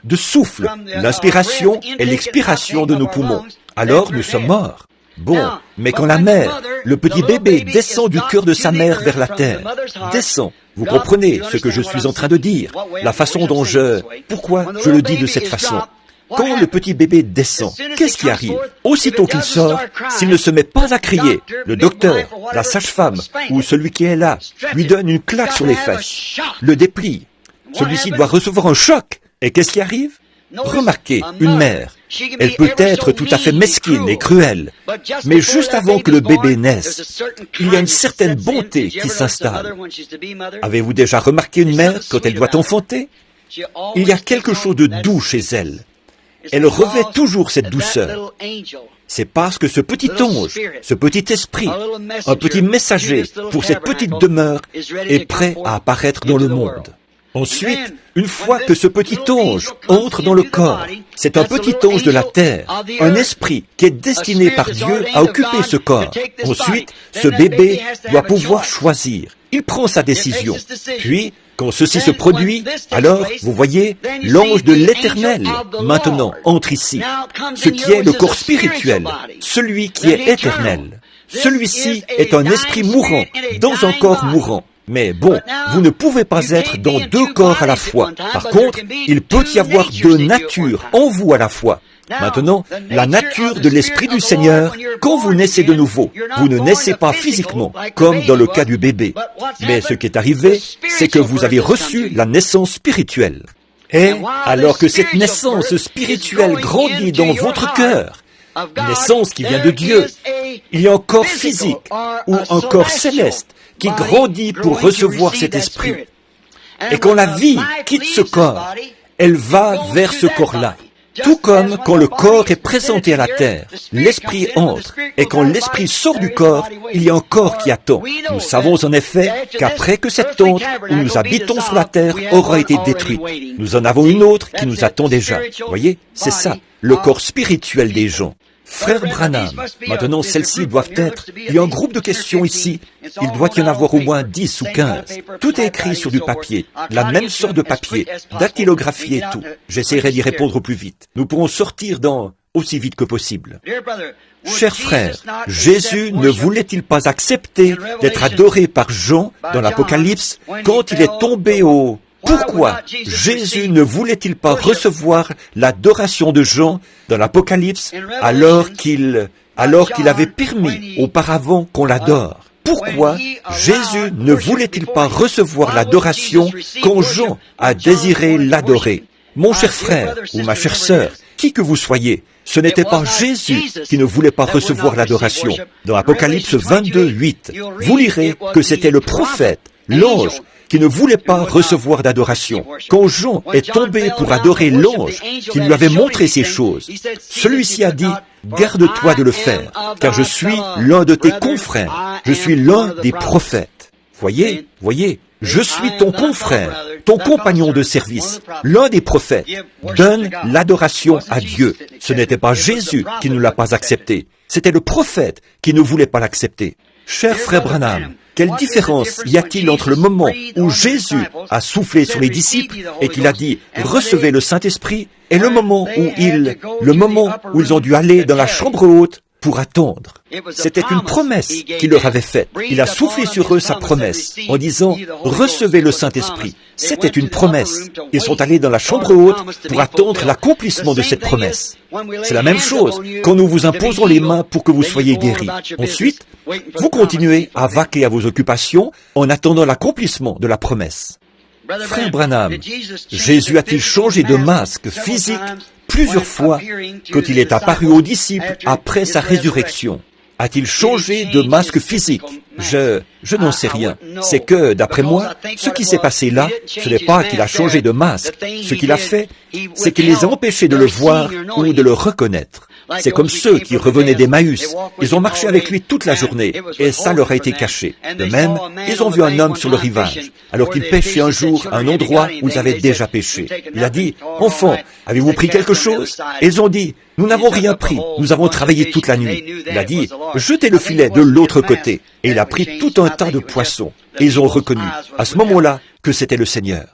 de souffle, l'inspiration et l'expiration de nos poumons, alors nous sommes morts. Bon, mais quand la mère, le petit bébé descend du cœur de sa mère vers la terre, descend, vous comprenez ce que je suis en train de dire, la façon dont pourquoi je le dis de cette façon. Quand le petit bébé descend, qu'est-ce qui arrive? Aussitôt qu'il sort, s'il ne se met pas à crier, le docteur, la sage-femme ou celui qui est là lui donne une claque sur les fesses, le déplie. Celui-ci doit recevoir un choc. Et qu'est-ce qui arrive? Remarquez, une mère, elle peut être tout à fait mesquine et cruelle, mais juste avant que le bébé naisse, il y a une certaine bonté qui s'installe. Avez-vous déjà remarqué une mère quand elle doit enfanter? Il y a quelque chose de doux chez elle. Elle revêt toujours cette douceur. C'est parce que ce petit ange, ce petit esprit, un petit messager pour cette petite demeure est prêt à apparaître dans le monde. Ensuite, une fois que ce petit ange entre dans le corps, c'est un petit ange de la terre, un esprit qui est destiné par Dieu à occuper ce corps. Ensuite, ce bébé doit pouvoir choisir. Il prend sa décision. Puis, quand ceci se produit, alors, vous voyez, l'ange de l'Éternel, maintenant, entre ici. Ce qui est le corps spirituel, celui qui est éternel. Celui-ci est un esprit mourant, dans un corps mourant. Mais bon, vous ne pouvez pas être dans deux corps à la fois. Par contre, il peut y avoir deux natures en vous à la fois. Maintenant, la nature de l'Esprit du Seigneur, quand vous naissez de nouveau, vous ne naissez pas physiquement, comme dans le cas du bébé. Mais ce qui est arrivé, c'est que vous avez reçu la naissance spirituelle. Et alors que cette naissance spirituelle grandit dans votre cœur, naissance qui vient de Dieu, il y a un corps physique ou un corps céleste qui grandit pour recevoir cet esprit. Et quand la vie quitte ce corps, elle va vers ce corps-là. Tout comme quand le corps est présenté à la terre, l'esprit entre, et quand l'esprit sort du corps, il y a un corps qui attend. Nous savons en effet qu'après que cette tente où nous habitons sur la terre aura été détruite, nous en avons une autre qui nous attend déjà. Voyez, c'est ça, le corps spirituel des gens. Frère Branham, maintenant celles-ci doivent être, il y a un groupe de questions ici, il doit y en avoir au moins 10 ou 15. Tout est écrit sur du papier, la même sorte de papier, dactylographié et tout. J'essaierai d'y répondre au plus vite. Nous pourrons sortir aussi vite que possible. Chers frères, Jésus ne voulait-il pas accepter d'être adoré par Jean dans l'Apocalypse quand il est tombé au... Pourquoi Jésus ne voulait-il pas recevoir l'adoration de Jean dans l'Apocalypse alors qu'il avait permis auparavant qu'on l'adore? Pourquoi Jésus ne voulait-il pas recevoir l'adoration quand Jean a désiré l'adorer? Mon cher frère ou ma chère sœur, qui que vous soyez, ce n'était pas Jésus qui ne voulait pas recevoir l'adoration. Dans Apocalypse 22, 8, vous lirez que c'était le prophète, l'ange, qui ne voulait pas recevoir d'adoration. Quand Jean est tombé pour adorer l'ange qui lui avait montré ces choses, celui-ci a dit, « Garde-toi de le faire, car je suis l'un de tes confrères, je suis l'un des prophètes. » Voyez, je suis ton confrère, ton compagnon de service, l'un des prophètes. Donne l'adoration à Dieu. Ce n'était pas Jésus qui ne l'a pas accepté, c'était le prophète qui ne voulait pas l'accepter. Cher frère Branham, quelle différence y a-t-il entre le moment où Jésus a soufflé sur les disciples et qu'il a dit « Recevez le Saint-Esprit » et le moment où ils ont dû aller dans la chambre haute pour attendre? C'était une promesse qu'il leur avait faite. Il a soufflé sur eux sa promesse en disant « Recevez le Saint-Esprit ». C'était une promesse. Ils sont allés dans la chambre haute pour attendre l'accomplissement de cette promesse. C'est la même chose quand nous vous imposons les mains pour que vous soyez guéris. Ensuite, vous continuez à vaquer à vos occupations en attendant l'accomplissement de la promesse. Frère Branham, Jésus a-t-il changé de masque physique plusieurs fois quand il est apparu aux disciples après sa résurrection? A-t-il changé de masque physique? Je n'en sais rien. C'est que, d'après moi, ce qui s'est passé là, ce n'est pas qu'il a changé de masque. Ce qu'il a fait, c'est qu'il les a empêchés de le voir ou de le reconnaître. C'est comme ceux qui revenaient d'Emmaüs. Ils ont marché avec lui toute la journée, et ça leur a été caché. De même, ils ont vu un homme sur le rivage, alors qu'il pêchait un jour à un endroit où ils avaient déjà pêché. Il a dit, « Enfants, avez-vous pris quelque chose ?» Et ils ont dit, « Nous n'avons rien pris, nous avons travaillé toute la nuit. » Il a dit, « Jetez le filet de l'autre côté. » Et il a pris tout un tas de poissons. Et ils ont reconnu, à ce moment-là, que c'était le Seigneur.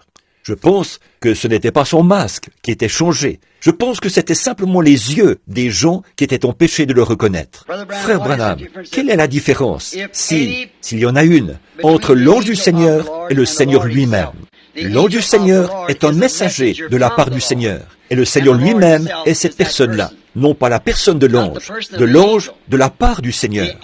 Je pense que ce n'était pas son masque qui était changé. Je pense que c'était simplement les yeux des gens qui étaient empêchés de le reconnaître. Frère Branham, quelle est la différence, s'il y en a une, entre l'ange du Seigneur et le Seigneur lui-même? L'ange du Seigneur est un messager de la part du Seigneur. Et le Seigneur lui-même est cette personne-là, non pas la personne de l'ange de la part du Seigneur.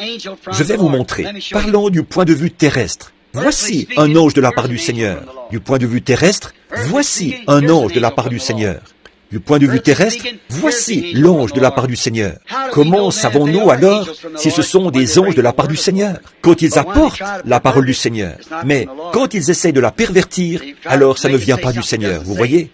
Je vais vous montrer, parlons du point de vue terrestre. Voici un ange de la part du Seigneur. Du point de vue terrestre, voici un ange de la part du Seigneur. Du point de vue terrestre, voici l'ange de la part du Seigneur. Comment savons-nous alors si ce sont des anges de la part du Seigneur? Quand ils apportent la parole du Seigneur. Mais quand ils essayent de la pervertir, alors ça ne vient pas du Seigneur. Vous voyez?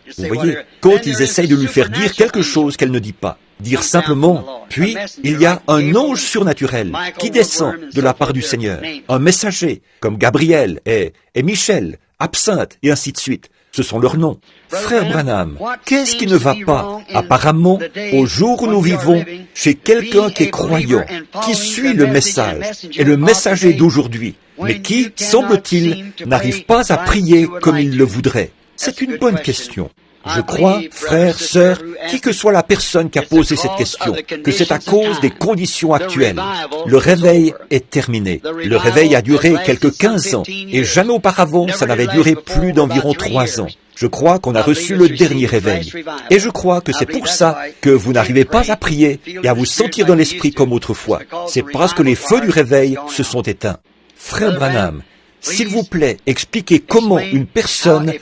Quand ils essayent de lui faire dire quelque chose qu'elle ne dit pas. Dire simplement, puis il y a un ange surnaturel qui descend de la part du Seigneur, un messager, comme Gabriel et Michel, Absinthe et ainsi de suite. Ce sont leurs noms. Frère Branham, qu'est-ce qui ne va pas, apparemment, au jour où nous vivons, chez quelqu'un qui est croyant, qui suit le message, et le messager d'aujourd'hui, mais qui, semble-t-il, n'arrive pas à prier comme il le voudrait? C'est une bonne question. Je crois, frères, sœurs, qui que soit la personne qui a posé cette question, que c'est à cause des conditions actuelles. Le réveil est terminé. Le réveil a duré quelques 15 ans, et jamais auparavant ça n'avait duré plus d'environ 3 ans. Je crois qu'on a reçu le dernier réveil. Et je crois que c'est pour ça que vous n'arrivez pas à prier et à vous sentir dans l'esprit comme autrefois. C'est parce que les feux du réveil se sont éteints. Frère Branham, s'il vous plaît, expliquez comment une personne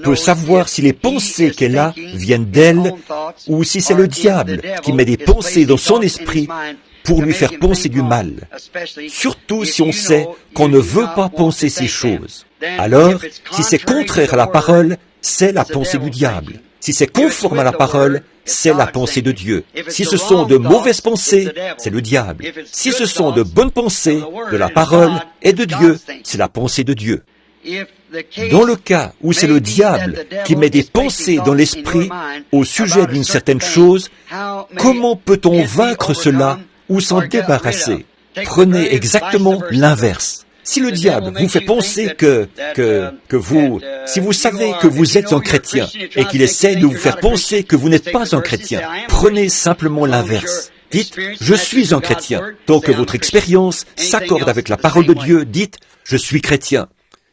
peut savoir si les pensées qu'elle a viennent d'elle ou si c'est le diable qui met des pensées dans son esprit pour lui faire penser du mal. Surtout si on sait qu'on ne veut pas penser ces choses. Alors, si c'est contraire à la parole, c'est la pensée du diable. Si c'est conforme à la parole, c'est la pensée de Dieu. Si ce sont de mauvaises pensées, c'est le diable. Si ce sont de bonnes pensées, de la parole et de Dieu, c'est la pensée de Dieu. Dans le cas où c'est le diable qui met des pensées dans l'esprit au sujet d'une certaine chose, comment peut-on vaincre cela ou s'en débarrasser? Prenez exactement l'inverse. Si le diable vous fait penser si vous savez que vous êtes un chrétien et qu'il essaie de vous faire penser que vous n'êtes pas un chrétien, prenez simplement l'inverse. Dites, je suis un chrétien. Tant que votre expérience s'accorde avec la parole de Dieu, dites, je suis chrétien.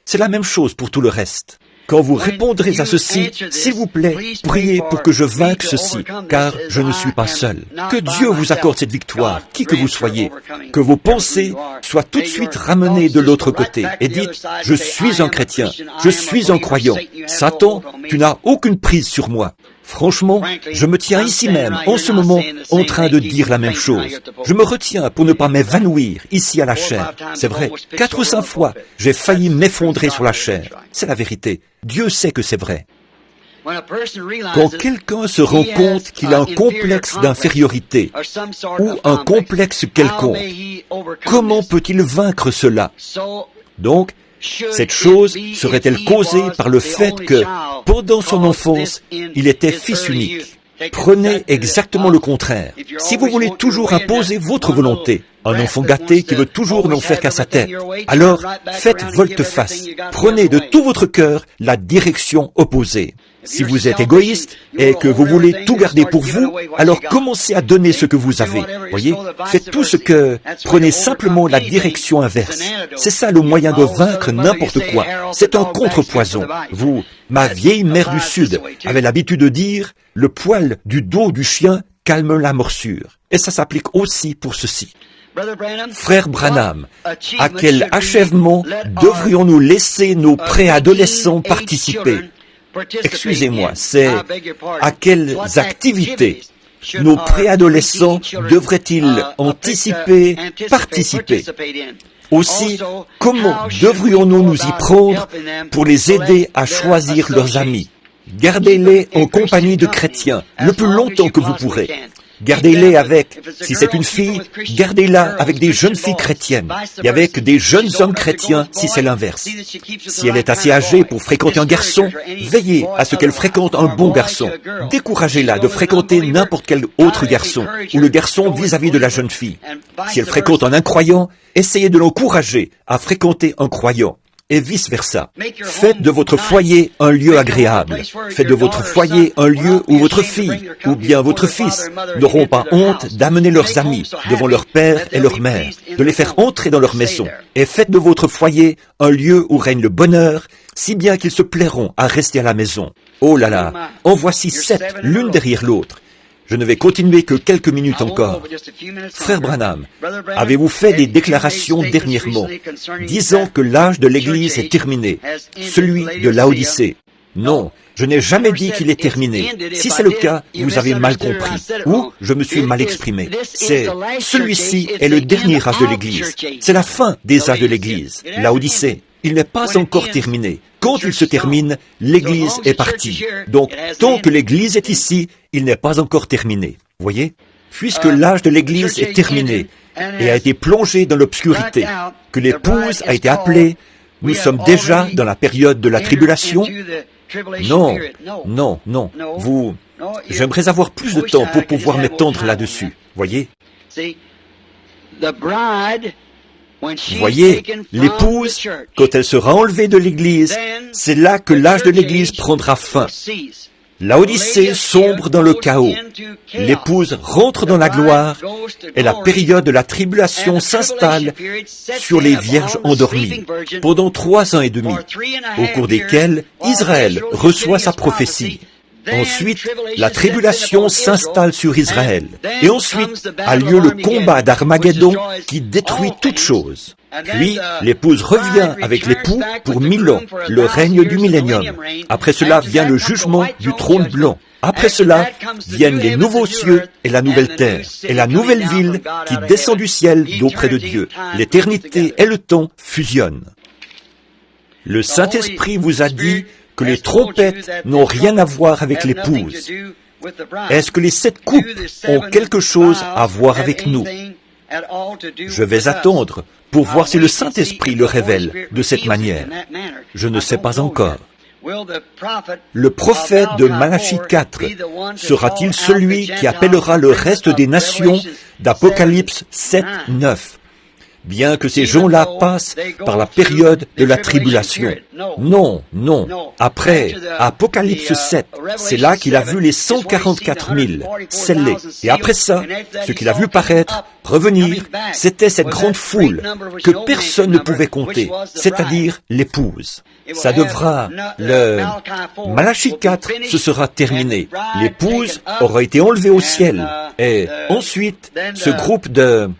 C'est la même chose pour tout le reste. Quand vous répondrez à ceci, s'il vous plaît, priez pour que je vainque ceci, car je ne suis pas seul. Que Dieu vous accorde cette victoire, qui que vous soyez. Que vos pensées soient tout de suite ramenées de l'autre côté et dites, je suis un chrétien, je suis un croyant. Satan, tu n'as aucune prise sur moi. Franchement, je me tiens ici même, en ce moment, en train de dire la même chose. Je me retiens pour ne pas m'évanouir ici à la chair. C'est vrai, 4 ou 5 fois, j'ai failli m'effondrer sur la chair. C'est la vérité. Dieu sait que c'est vrai. Quand quelqu'un se rend compte qu'il a un complexe d'infériorité ou un complexe quelconque, comment peut-il vaincre cela? Donc, cette chose serait-elle causée par le fait que, pendant son enfance, il était fils unique? Prenez exactement le contraire. Si vous voulez toujours imposer votre volonté, un enfant gâté qui veut toujours n'en faire qu'à sa tête, alors faites volte-face. Prenez de tout votre cœur la direction opposée. Si vous êtes égoïste et que vous voulez tout garder pour vous, alors commencez à donner ce que vous avez. Voyez, faites tout ce que... Prenez simplement la direction inverse. C'est ça le moyen de vaincre n'importe quoi. C'est un contrepoison. Vous, ma vieille mère du Sud, avait l'habitude de dire « le poil du dos du chien calme la morsure ». Et ça s'applique aussi pour ceci. Frère Branham, à quel achèvement devrions-nous laisser nos préadolescents participer? Excusez-moi, c'est à quelles activités nos préadolescents devraient-ils anticiper, participer? Aussi, comment devrions-nous nous y prendre pour les aider à choisir leurs amis? Gardez-les en compagnie de chrétiens le plus longtemps que vous pourrez. Gardez-les avec, si c'est une fille, gardez-la avec des jeunes filles chrétiennes et avec des jeunes hommes chrétiens si c'est l'inverse. Si elle est assez âgée pour fréquenter un garçon, veillez à ce qu'elle fréquente un bon garçon. Découragez-la de fréquenter n'importe quel autre garçon ou le garçon vis-à-vis de la jeune fille. Si elle fréquente un incroyant, essayez de l'encourager à fréquenter un croyant. Et vice-versa. Faites de votre foyer un lieu agréable. Faites de votre foyer un lieu où votre fille ou bien votre fils n'auront pas honte d'amener leurs amis devant leur père et leur mère, de les faire entrer dans leur maison. Et faites de votre foyer un lieu où règne le bonheur, si bien qu'ils se plairont à rester à la maison. Oh là là, en voici 7, l'une derrière l'autre. Je ne vais continuer que quelques minutes encore. Frère Branham, avez-vous fait des déclarations dernièrement, disant que l'âge de l'Église est terminé, celui de Laodicée? Non, je n'ai jamais dit qu'il est terminé. Si c'est le cas, vous avez mal compris, ou je me suis mal exprimé. Celui-ci est le dernier âge de l'Église. C'est la fin des âges de l'Église, Laodicée. Il n'est pas encore terminé. Quand il se termine, l'Église est partie. Donc, tant que l'Église est ici, il n'est pas encore terminé. Voyez? Puisque l'âge de l'Église est terminé et a été plongé dans l'obscurité, que l'épouse a été appelée, nous sommes déjà dans la période de la tribulation, Non, non, non. J'aimerais avoir plus de temps pour pouvoir m'étendre là-dessus. Voyez? Voyez, l'épouse, quand elle sera enlevée de l'Église, c'est là que l'âge de l'Église prendra fin. L'Odyssée sombre dans le chaos. L'épouse rentre dans la gloire et la période de la tribulation s'installe sur les vierges endormies pendant 3 ans et demi, au cours desquels Israël reçoit sa prophétie. Ensuite, la tribulation s'installe sur Israël. Et ensuite a lieu le combat d'Armageddon qui détruit toutes choses. Puis, l'épouse revient avec l'époux pour 1000 ans, le règne du millénium. Après cela vient le jugement du trône blanc. Après cela viennent les nouveaux cieux et la nouvelle terre, et la nouvelle ville qui descend du ciel d'auprès de Dieu. L'éternité et le temps fusionnent. Le Saint-Esprit vous a dit que les trompettes n'ont rien à voir avec l'épouse. Est-ce que les 7 coupes ont quelque chose à voir avec nous? Je vais attendre pour voir si le Saint-Esprit le révèle de cette manière. Je ne sais pas encore. Le prophète de Malachie 4 sera-t-il celui qui appellera le reste des nations d'Apocalypse 7, 9? Bien que ces gens-là passent par la période de la tribulation. Non, non. Après Apocalypse 7, c'est là qu'il a vu les 144 000 scellés. Et après ça, ce qu'il a vu paraître, revenir, c'était cette grande foule que personne ne pouvait compter, c'est-à-dire l'épouse. Ça devra, Malachie 4, ce sera terminé. L'épouse aura été enlevée au ciel. Et ensuite, ce groupe de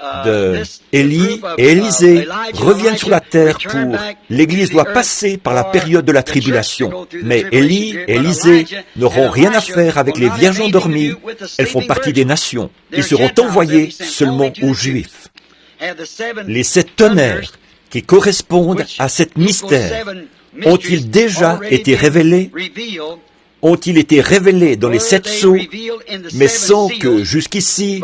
Élie et Élisée reviennent sur la terre pour... L'Église doit passer par la période de la tribulation. Mais Élie et Élisée n'auront rien à faire avec les vierges endormies. Elles font partie des nations. Ils seront envoyés seulement aux Juifs. Les 7 tonnerres qui correspondent à cet mystère ont-ils déjà été révélés? Ont-ils été révélés dans les 7 sceaux, mais sans que jusqu'ici,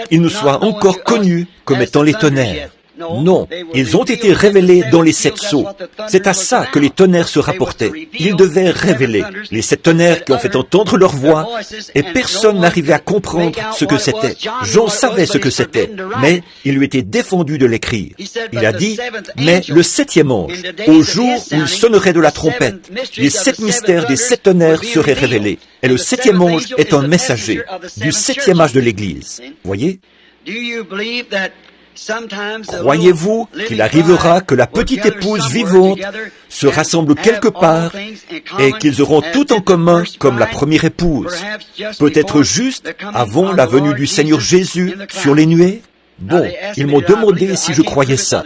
ils nous soient encore connus comme étant les tonnerres? Non, ils ont été révélés dans les 7 sceaux. C'est à ça que les tonnerres se rapportaient. Ils devaient révéler les 7 tonnerres qui ont fait entendre leur voix, et personne n'arrivait à comprendre ce que c'était. Jean savait ce que c'était, mais il lui était défendu de l'écrire. Il a dit, mais le 7e ange, au jour où il sonnerait de la trompette, les 7 mystères des 7 tonnerres seraient révélés. Et le 7e ange est un messager du 7e âge de l'Église. Voyez? Croyez-vous qu'il arrivera que la petite épouse vivante se rassemble quelque part et qu'ils auront tout en commun comme la première épouse, peut-être juste avant la venue du Seigneur Jésus sur les nuées? Bon, ils m'ont demandé si je croyais ça.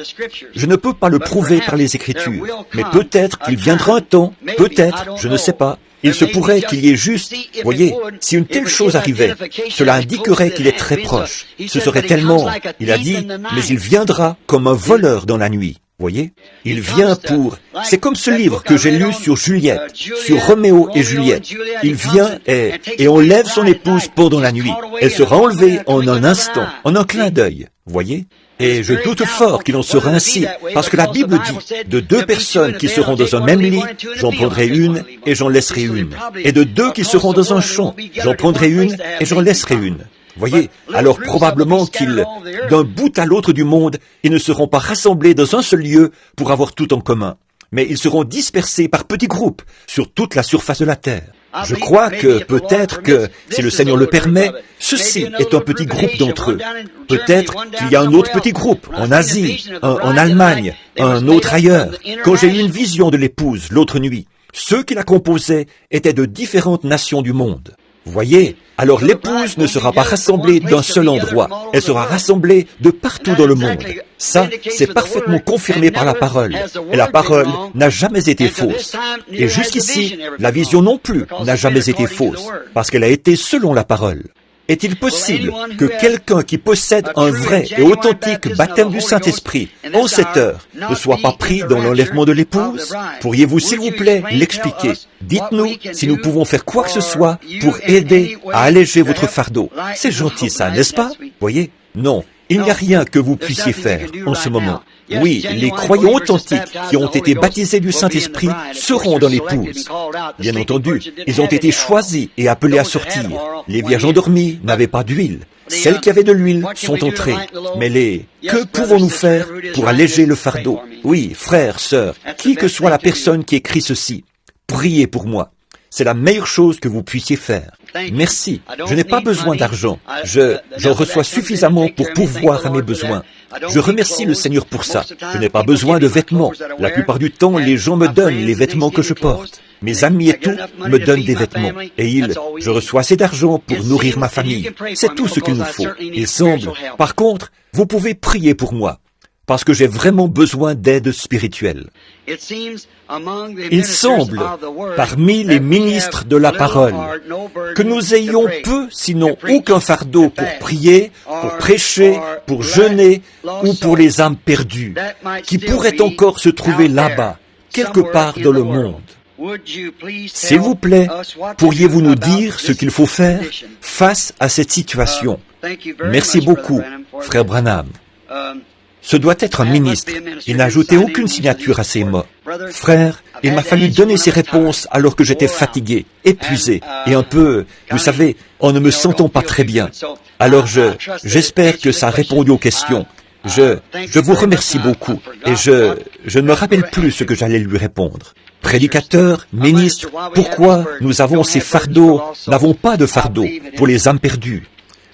Je ne peux pas le prouver par les Écritures, mais peut-être qu'il viendra un temps, peut-être, je ne sais pas. Il se pourrait qu'il y ait juste, voyez, si une telle chose arrivait, cela indiquerait qu'il est très proche. Ce serait tellement, il a dit, mais il viendra comme un voleur dans la nuit. Voyez, il vient pour... C'est comme ce livre que j'ai lu sur Juliette, sur Roméo et Juliette. Il vient et enlève son épouse pendant la nuit. Elle sera enlevée en un instant, en un clin d'œil. Voyez? Et je doute fort qu'il en sera ainsi, parce que la Bible dit, de 2 personnes qui seront dans un même lit, j'en prendrai une et j'en laisserai une. Et de 2 qui seront dans un champ, j'en prendrai une et j'en laisserai une. Voyez, alors probablement qu'ils, d'un bout à l'autre du monde, ils ne seront pas rassemblés dans un seul lieu pour avoir tout en commun. Mais ils seront dispersés par petits groupes sur toute la surface de la terre. Je crois que peut-être que, si le Seigneur le permet, ceci est un petit groupe d'entre eux. Peut-être qu'il y a un autre petit groupe en Asie, en Allemagne, un autre ailleurs. Quand j'ai eu une vision de l'épouse l'autre nuit, ceux qui la composaient étaient de différentes nations du monde. Voyez, alors l'épouse ne sera pas rassemblée d'un seul endroit, elle sera rassemblée de partout dans le monde. Ça, c'est parfaitement confirmé par la parole. Et la parole n'a jamais été fausse. Et jusqu'ici, la vision non plus n'a jamais été fausse, parce qu'elle a été selon la parole. Est-il possible que quelqu'un qui possède un vrai et authentique baptême du Saint-Esprit, en cette heure, ne soit pas pris dans l'enlèvement de l'épouse? Pourriez-vous, s'il vous plaît, l'expliquer? Dites-nous si nous pouvons faire quoi que ce soit pour aider à alléger votre fardeau. C'est gentil ça, n'est-ce pas? Voyez? Non. Il n'y a rien que vous puissiez faire en ce moment. Oui, les croyants authentiques qui ont été baptisés du Saint-Esprit seront dans l'épouse. Bien entendu, ils ont été choisis et appelés à sortir. Les vierges endormies n'avaient pas d'huile. Celles qui avaient de l'huile sont entrées. Mais que pouvons-nous faire pour alléger le fardeau? Oui, frères, sœurs, qui que soit la personne qui écrit ceci, priez pour moi. C'est la meilleure chose que vous puissiez faire. Merci. Je n'ai pas besoin d'argent. J'en reçois suffisamment pour pourvoir à mes besoins. Je remercie le Seigneur pour ça. Je n'ai pas besoin de vêtements. La plupart du temps, les gens me donnent les vêtements que je porte. Mes amis et tout me donnent des vêtements. Et je reçois assez d'argent pour nourrir ma famille. C'est tout ce qu'il nous faut. Il semble. Par contre, vous pouvez prier pour moi, parce que j'ai vraiment besoin d'aide spirituelle. Il semble, parmi les ministres de la parole, que nous ayons peu, sinon aucun fardeau pour prier, pour prêcher, pour jeûner ou pour les âmes perdues, qui pourraient encore se trouver là-bas, quelque part dans le monde. S'il vous plaît, pourriez-vous nous dire ce qu'il faut faire face à cette situation? Merci beaucoup, frère Branham. Ce doit être un ministre. Il n'a ajouté aucune signature à ces mots. Frère, il m'a fallu donner ces réponses alors que j'étais fatigué, épuisé et un peu, vous savez, en ne me sentant pas très bien. Alors j'espère que ça a répondu aux questions. Je vous remercie beaucoup et je ne me rappelle plus ce que j'allais lui répondre. Prédicateur, ministre, pourquoi nous avons ces fardeaux, n'avons pas de fardeau pour les âmes perdues?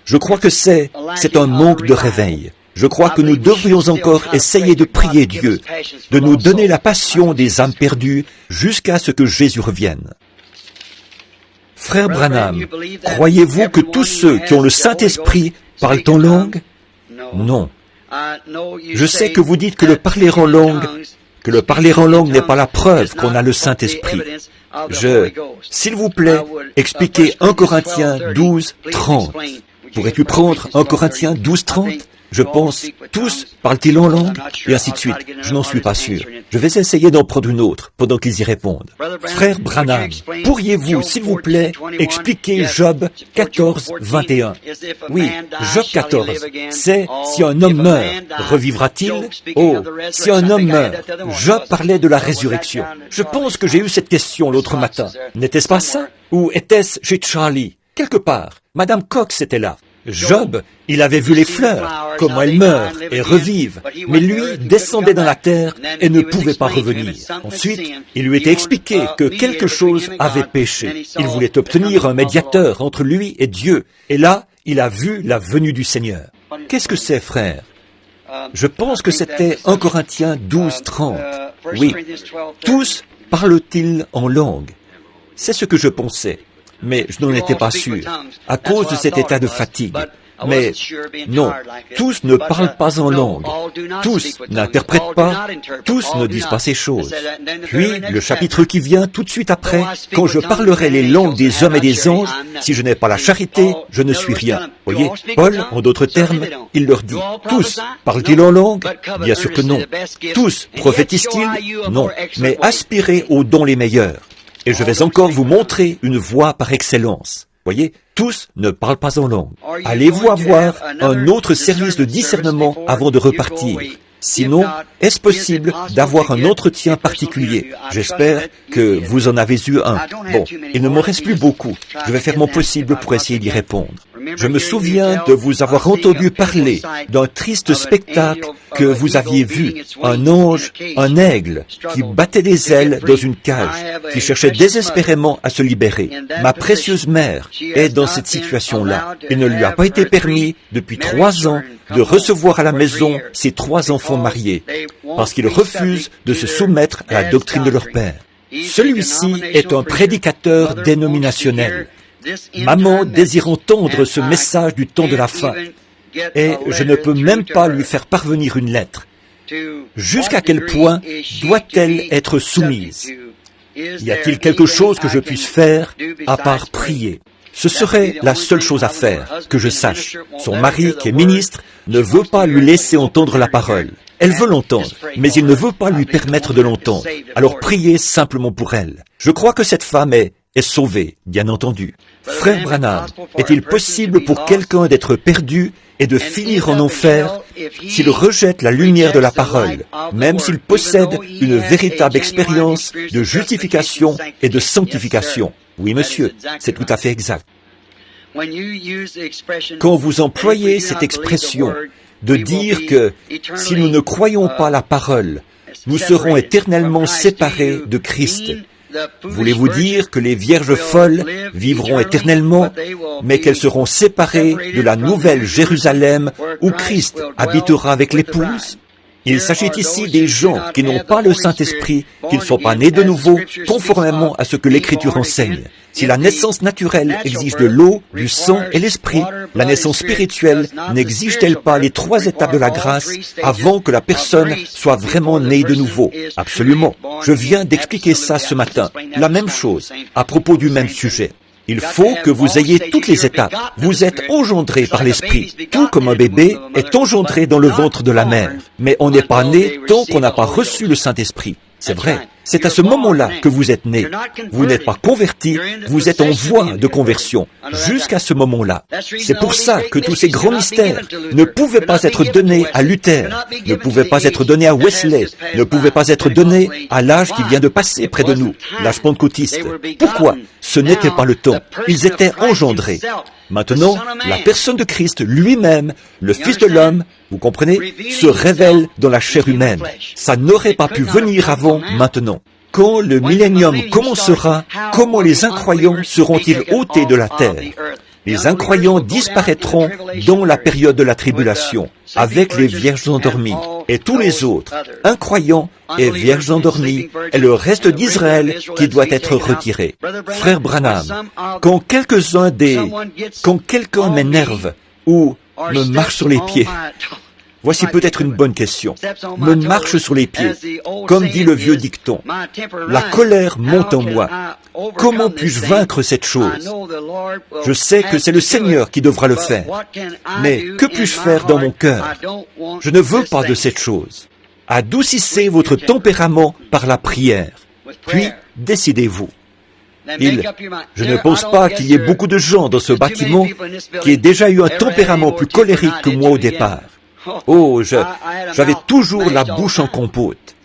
Je crois que c'est un manque de réveil. Je crois que nous devrions encore essayer de prier Dieu, de nous donner la passion des âmes perdues jusqu'à ce que Jésus revienne. Frère Branham, croyez-vous que tous ceux qui ont le Saint-Esprit parlent en langue? Non. Je sais que vous dites que le parler en langue n'est pas la preuve qu'on a le Saint-Esprit. S'il vous plaît, expliquez 1 Corinthiens 12, 30. Pourrais-tu prendre 1 Corinthiens 12, 30? Je pense, tous parlent-ils en langue? Et ainsi de suite. Je n'en suis pas sûr. Je vais essayer d'en prendre une autre pendant qu'ils y répondent. Frère Branham, pourriez-vous, s'il vous plaît, expliquer Job 14, 21? Oui, Job 14, c'est si un homme meurt, revivra-t-il? Oh, si un homme meurt. Job parlait de la résurrection. Je pense que j'ai eu cette question l'autre matin. N'était-ce pas ça? Ou était-ce chez Charlie? Quelque part. Madame Cox était là. Job, il avait vu les fleurs, comment elles meurent et revivent, mais lui descendait dans la terre et ne pouvait pas revenir. Ensuite, il lui était expliqué que quelque chose avait péché. Il voulait obtenir un médiateur entre lui et Dieu, et là, il a vu la venue du Seigneur. Qu'est-ce que c'est, frère? Je pense que c'était 1 Corinthiens 12, 30. Oui, tous parlent-ils en langue? C'est ce que je pensais. Mais je n'en étais pas sûr, à cause de cet état de fatigue. Mais non, tous ne parlent pas en langue, tous n'interprètent pas, tous ne disent pas ces choses. Puis, le chapitre qui vient tout de suite après, quand je parlerai les langues des hommes et des anges, si je n'ai pas la charité, je ne suis rien. Voyez, Paul, en d'autres termes, il leur dit, tous parlent-ils en langue? Bien sûr que non. Tous prophétisent-ils? Non. Mais aspirez aux dons les meilleurs. Et je vais encore vous montrer une voie par excellence. Voyez, tous ne parlent pas en langue. Allez-vous avoir un autre service de discernement avant de repartir? Sinon, est-ce possible d'avoir un entretien particulier? J'espère que vous en avez eu un. Bon, il ne m'en reste plus beaucoup. Je vais faire mon possible pour essayer d'y répondre. Je me souviens de vous avoir entendu parler d'un triste spectacle que vous aviez vu. Un ange, un aigle, qui battait des ailes dans une cage, qui cherchait désespérément à se libérer. Ma précieuse mère est dans cette situation-là. Il ne lui a pas été permis, depuis 3 ans, de recevoir à la maison ses 3 enfants mariés, parce qu'ils refusent de se soumettre à la doctrine de leur père. Celui-ci est un prédicateur dénominationnel. Maman désire entendre ce message du temps de la fin, et je ne peux même pas lui faire parvenir une lettre. Jusqu'à quel point doit-elle être soumise? Y a-t-il quelque chose que je puisse faire à part prier? Ce serait la seule chose à faire, que je sache. Son mari, qui est ministre, ne veut pas lui laisser entendre la parole. Elle veut l'entendre, mais il ne veut pas lui permettre de l'entendre. Alors priez simplement pour elle. Je crois que cette femme est est sauvé, bien entendu. Frère Branham, est-il possible pour quelqu'un d'être perdu et de finir en enfer s'il rejette la lumière de la parole, même s'il possède une véritable expérience de justification et de sanctification? Oui, monsieur, c'est tout à fait exact. Quand vous employez cette expression de dire que si nous ne croyons pas la parole, nous serons éternellement séparés de Christ, voulez-vous dire que les vierges folles vivront éternellement, mais qu'elles seront séparées de la nouvelle Jérusalem où Christ habitera avec l'épouse? Il s'agit ici des gens qui n'ont pas le Saint-Esprit, qui ne sont pas nés de nouveau, conformément à ce que l'Écriture enseigne. Si la naissance naturelle exige de l'eau, du sang et l'Esprit, la naissance spirituelle n'exige-t-elle pas les 3 étapes de la grâce avant que la personne soit vraiment née de nouveau? Absolument. Je viens d'expliquer ça ce matin. La même chose, à propos du même sujet. Il faut que vous ayez toutes les étapes. Vous êtes engendré par l'Esprit, tout comme un bébé est engendré dans le ventre de la mère. Mais on n'est pas né tant qu'on n'a pas reçu le Saint-Esprit. C'est vrai. C'est à ce moment-là que vous êtes né. Vous n'êtes pas converti, vous êtes en voie de conversion, jusqu'à ce moment-là. C'est pour ça que tous ces grands mystères ne pouvaient pas être donnés à Luther, ne pouvaient pas être donnés à Wesley, ne pouvaient pas être donnés à l'âge qui vient de passer près de nous, l'âge pentecôtiste. Pourquoi? Ce n'était pas le temps. Ils étaient engendrés. Maintenant, la personne de Christ lui-même, le Fils de l'homme, vous comprenez, se révèle dans la chair humaine. Ça n'aurait pas pu venir avant maintenant. Quand le millénium commencera, comment les incroyants seront-ils ôtés de la terre? Les incroyants disparaîtront dans la période de la tribulation, avec les vierges endormies. Et tous les autres, incroyants et vierges endormies, et le reste d'Israël qui doit être retiré. Frère Branham, quand quelqu'un m'énerve ou me marche sur les pieds, voici peut-être une bonne question. Me marche sur les pieds, comme dit le vieux dicton. La colère monte en moi. Comment puis-je vaincre cette chose? Je sais que c'est le Seigneur qui devra le faire. Mais que puis-je faire dans mon cœur? Je ne veux pas de cette chose. Adoucissez votre tempérament par la prière. Puis, décidez-vous. Je ne pense pas qu'il y ait beaucoup de gens dans ce bâtiment qui aient déjà eu un tempérament plus colérique que moi au départ. Oh, j'avais toujours la bouche en compote.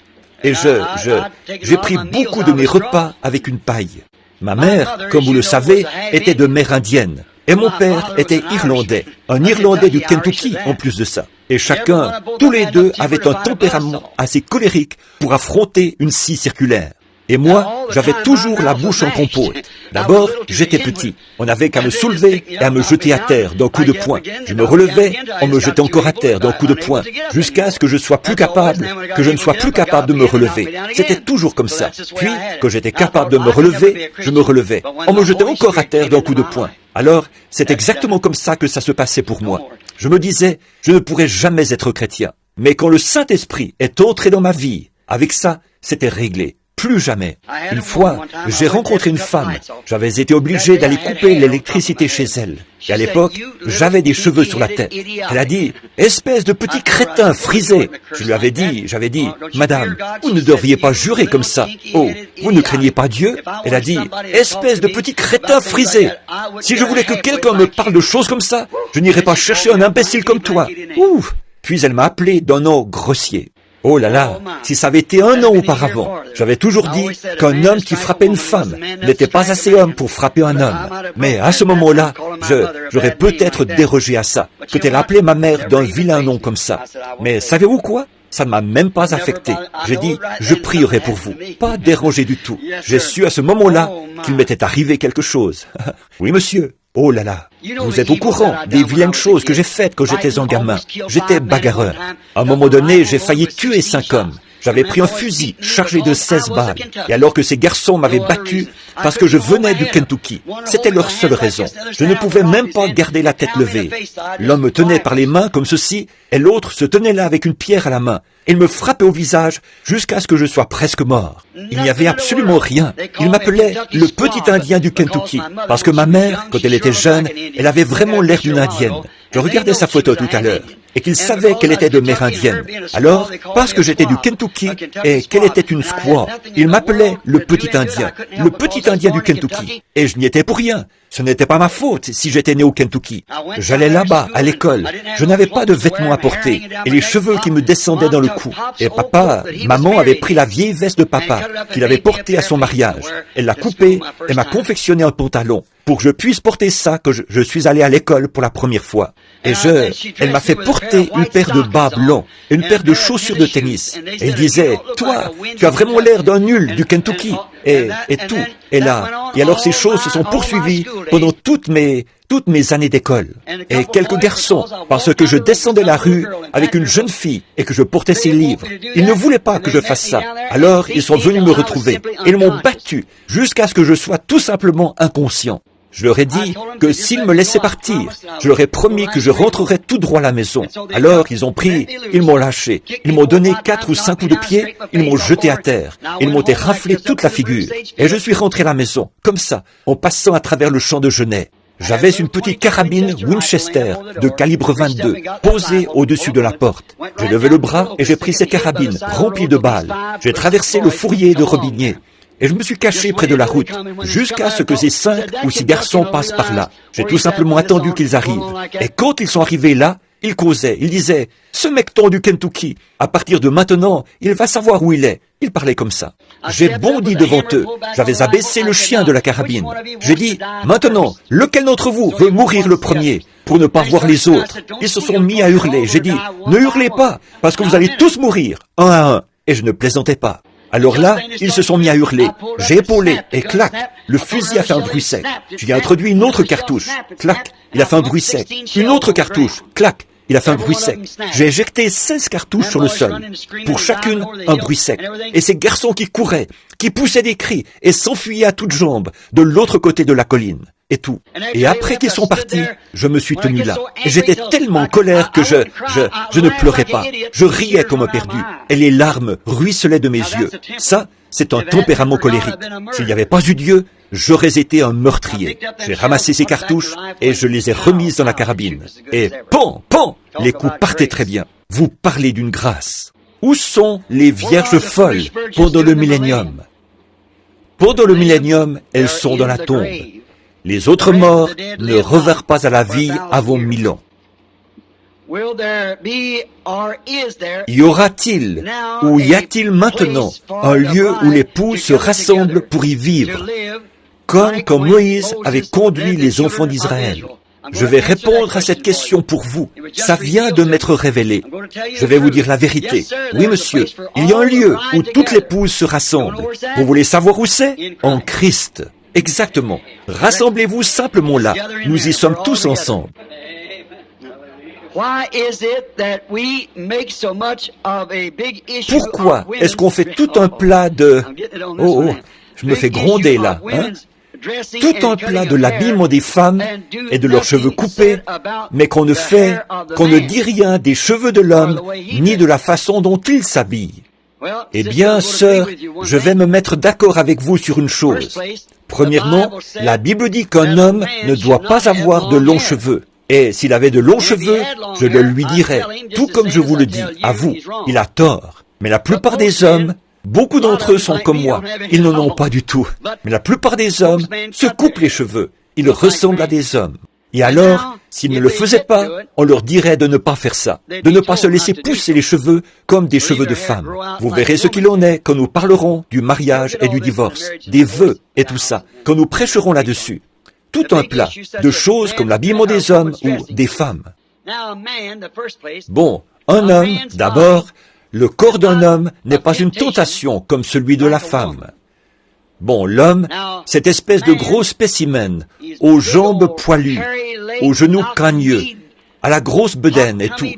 Et j'ai pris beaucoup de mes repas avec une paille. Ma mère, comme vous le savez, était de mère indienne. Et mon père était irlandais, un Irlandais du Kentucky en plus de ça. Et chacun, tous les deux, avaient un tempérament assez colérique pour affronter une scie circulaire. Et moi, j'avais toujours la bouche en compote. D'abord, j'étais petit. On n'avait qu'à me soulever et à me jeter à terre d'un coup de poing. Je me relevais, on me jetait encore à terre d'un coup de poing, jusqu'à ce que je ne sois plus capable de me relever. C'était toujours comme ça. Puis, quand j'étais capable de me relever, je me relevais. On me jetait encore à terre d'un coup de poing. Alors, c'est exactement comme ça que ça se passait pour moi. Je me disais, je ne pourrais jamais être chrétien. Mais quand le Saint-Esprit est entré dans ma vie, avec ça, c'était réglé. Plus jamais. Une fois, j'ai rencontré une femme. J'avais été obligé d'aller couper l'électricité chez elle. Et à l'époque, j'avais des cheveux sur la tête. Elle a dit, « Espèce de petit crétin frisé !» Je lui avais dit, « Madame, vous ne devriez pas jurer comme ça. Oh, vous ne craignez pas Dieu ?» Elle a dit, « Espèce de petit crétin frisé ! Si je voulais que quelqu'un me parle de choses comme ça, je n'irais pas chercher un imbécile comme toi. » Ouh ! Puis elle m'a appelé d'un nom grossier. Oh là là, si ça avait été 1 an auparavant, j'avais toujours dit qu'un homme qui frappait une femme n'était pas assez homme pour frapper un homme. Mais à ce moment-là, j'aurais peut-être dérogé à ça, que elle appelait ma mère d'un vilain nom comme ça. Mais savez-vous quoi? Ça ne m'a même pas affecté. J'ai dit, je prierai pour vous. Pas dérangé du tout. J'ai su à ce moment-là qu'il m'était arrivé quelque chose. Oui, monsieur. Oh là là, vous êtes au courant des vilaines choses que j'ai faites quand j'étais un gamin. J'étais bagarreur. À un moment donné, j'ai failli tuer 5 hommes. J'avais pris un fusil chargé de 16 balles. Et alors que ces garçons m'avaient battu parce que je venais du Kentucky, c'était leur seule raison. Je ne pouvais même pas garder la tête levée. L'un me tenait par les mains comme ceci, et l'autre se tenait là avec une pierre à la main. Il me frappait au visage jusqu'à ce que je sois presque mort. Il n'y avait absolument rien. Il m'appelait le petit Indien du Kentucky, parce que ma mère, quand elle était jeune, elle avait vraiment l'air d'une Indienne. Je regardais sa photo tout à l'heure. et qu'il savait qu'elle était de mère indienne. Alors, parce que j'étais du Kentucky et qu'elle était une squaw, il m'appelait le petit Indien du Kentucky. Et je n'y étais pour rien. Ce n'était pas ma faute si j'étais né au Kentucky. J'allais là-bas, à l'école. Je n'avais pas de vêtements à porter et les cheveux qui me descendaient dans le cou. Et maman avait pris la vieille veste de papa qu'il avait portée à son mariage. Elle l'a coupée et m'a confectionné un pantalon pour que je puisse porter ça quand je suis allé à l'école pour la première fois. Et elle m'a fait porter une paire de bas blancs et une paire de chaussures de tennis. Et il disait, toi, tu as vraiment l'air d'un nul du Kentucky. Et tout. Et alors ces choses se sont poursuivies pendant toutes mes années d'école. Et quelques garçons, parce que je descendais la rue avec une jeune fille et que je portais ses livres, ils ne voulaient pas que je fasse ça. Alors ils sont venus me retrouver. Ils m'ont battu jusqu'à ce que je sois tout simplement inconscient. Je leur ai dit que s'ils me laissaient partir, je leur ai promis que je rentrerais tout droit à la maison. Alors ils m'ont lâché, ils m'ont donné 4 ou 5 coups de pied, ils m'ont jeté à terre, ils m'ont raflé toute la figure. Et je suis rentré à la maison, comme ça, en passant à travers le champ de genêts. J'avais une petite carabine Winchester de calibre 22 posée au-dessus de la porte. J'ai levé le bras et j'ai pris cette carabine remplie de balles. J'ai traversé le fourrier de Robinier. Et je me suis caché près de la route, jusqu'à ce que ces 5 ou 6 garçons passent par là. J'ai tout simplement attendu qu'ils arrivent. Et quand ils sont arrivés là, ils causaient, ils disaient, « Ce mecton du Kentucky, à partir de maintenant, il va savoir où il est. » Ils parlaient comme ça. J'ai bondi devant eux. J'avais abaissé le chien de la carabine. J'ai dit, « Maintenant, lequel d'entre vous veut mourir le premier ?» pour ne pas voir les autres. Ils se sont mis à hurler. J'ai dit, « Ne hurlez pas, parce que vous allez tous mourir, un à un. » Et je ne plaisantais pas. Alors là, ils se sont mis à hurler. J'ai épaulé et clac, le fusil a fait un bruit sec. J'ai introduit une autre cartouche. Clac, il a fait un bruit sec. Une autre cartouche. Clac, il a fait un bruit sec. J'ai éjecté 16 cartouches sur le sol. Pour chacune, un bruit sec. Et ces garçons qui couraient, qui poussaient des cris et s'enfuyaient à toutes jambes de l'autre côté de la colline. Et tout. Et après qu'ils sont partis, je me suis tenu là. Et j'étais tellement en colère que je ne pleurais pas. Je riais comme un perdu. Et les larmes ruisselaient de mes yeux. Ça, c'est un tempérament colérique. S'il n'y avait pas eu Dieu, j'aurais été un meurtrier. J'ai ramassé ces cartouches et je les ai remises dans la carabine. Et pan, pan, les coups partaient très bien. Vous parlez d'une grâce. Où sont les vierges folles pendant le millénium? Pendant le millénium, elles sont dans la tombe. Les autres morts ne revinrent pas à la vie avant 1000 ans. Y aura-t-il, ou y a-t-il maintenant, un lieu où les poules se rassemblent pour y vivre, comme quand Moïse avait conduit les enfants d'Israël? Je vais répondre à cette question pour vous. Ça vient de m'être révélé. Je vais vous dire la vérité. Oui, monsieur, il y a un lieu où toutes les poules se rassemblent. Vous voulez savoir où c'est? En Christ. Exactement. Rassemblez-vous simplement là. Nous y sommes tous ensemble. Pourquoi est-ce qu'on fait tout un plat de... Oh, je me fais gronder là, hein? Tout un plat de l'habillement des femmes et de leurs cheveux coupés, mais qu'on ne dit rien des cheveux de l'homme, ni de la façon dont il s'habille. Eh bien, sœur, je vais me mettre d'accord avec vous sur une chose. Premièrement, la Bible dit qu'un homme ne doit pas avoir de longs cheveux. Et s'il avait de longs cheveux, je le lui dirais, tout comme je vous le dis, à vous, il a tort. Mais la plupart des hommes, beaucoup d'entre eux sont comme moi, ils n'en ont pas du tout. Mais la plupart des hommes se coupent les cheveux, ils ressemblent à des hommes. Et alors, s'ils ne le faisaient pas, on leur dirait de ne pas faire ça, de ne pas se laisser pousser les cheveux comme des cheveux de femme. Vous verrez ce qu'il en est quand nous parlerons du mariage et du divorce, des vœux et tout ça, quand nous prêcherons là-dessus. Tout un plat de choses comme l'habillement des hommes ou des femmes. Bon, un homme, d'abord, le corps d'un homme n'est pas une tentation comme celui de la femme. Bon, l'homme, cette espèce de gros spécimen, aux jambes poilues, aux genoux cagneux, à la grosse bedaine et tout,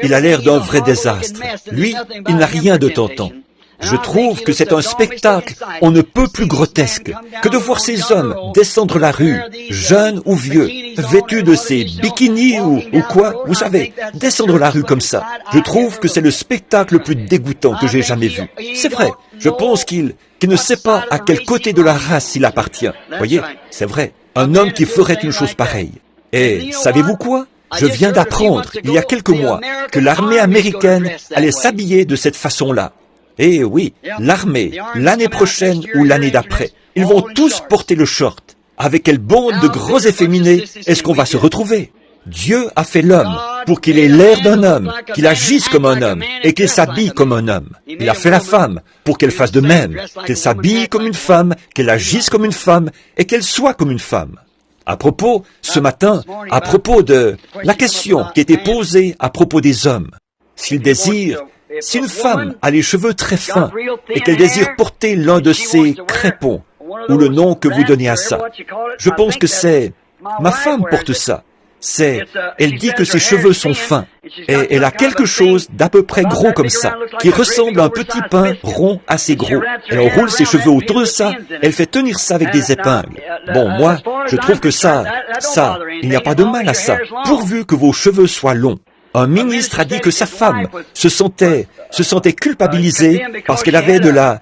il a l'air d'un vrai désastre. Lui, il n'a rien de tentant. Je trouve que c'est un spectacle on ne peut plus grotesque que de voir ces hommes descendre la rue, jeunes ou vieux, vêtus de ces bikinis ou quoi, vous savez, descendre la rue comme ça. Je trouve que c'est le spectacle le plus dégoûtant que j'ai jamais vu. C'est vrai, je pense qu'il ne sait pas à quel côté de la race il appartient. Voyez, c'est vrai, un homme qui ferait une chose pareille. Et savez-vous quoi? Je viens d'apprendre, il y a quelques mois, que l'armée américaine allait s'habiller de cette façon-là. Eh oui, l'armée, l'année prochaine ou l'année d'après, ils vont tous porter le short. Avec quelle bande de gros efféminés est-ce qu'on va se retrouver? Dieu a fait l'homme pour qu'il ait l'air d'un homme, qu'il agisse comme un homme et qu'il s'habille comme un homme. Il a fait la femme pour qu'elle fasse de même, qu'elle s'habille comme une femme, qu'elle agisse comme une femme et qu'elle soit comme une femme. À propos, ce matin, à propos de la question qui était posée à propos des hommes, s'ils désirent, si une femme a les cheveux très fins et qu'elle désire porter l'un de ces crépons, ou le nom que vous donnez à ça, je pense que c'est, ma femme porte ça. Elle dit que ses cheveux sont fins, et elle a quelque chose d'à peu près gros comme ça, qui ressemble à un petit pain rond assez gros. Elle enroule ses cheveux autour de ça, elle fait tenir ça avec des épingles. Bon, moi, je trouve que ça, il n'y a pas de mal à ça, pourvu que vos cheveux soient longs. Un ministre a dit que sa femme se sentait culpabilisée parce qu'elle avait de la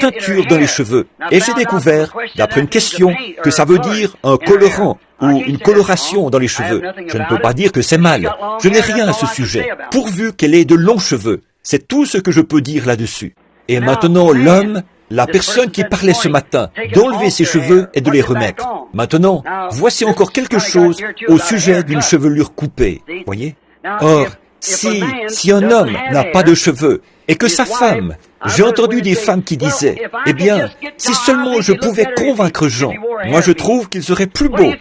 teinture dans les cheveux. Et j'ai découvert, d'après une question, que ça veut dire un colorant ou une coloration dans les cheveux. Je ne peux pas dire que c'est mal. Je n'ai rien à ce sujet, pourvu qu'elle ait de longs cheveux. C'est tout ce que je peux dire là-dessus. Et maintenant, l'homme, la personne qui parlait ce matin, d'enlever ses cheveux et de les remettre. Maintenant, voici encore quelque chose au sujet d'une chevelure coupée. Voyez? Or, si un homme n'a pas de cheveux et que sa femme, j'ai entendu des femmes qui disaient, eh bien, si seulement je pouvais convaincre Jean, moi je trouve qu'il serait plus beau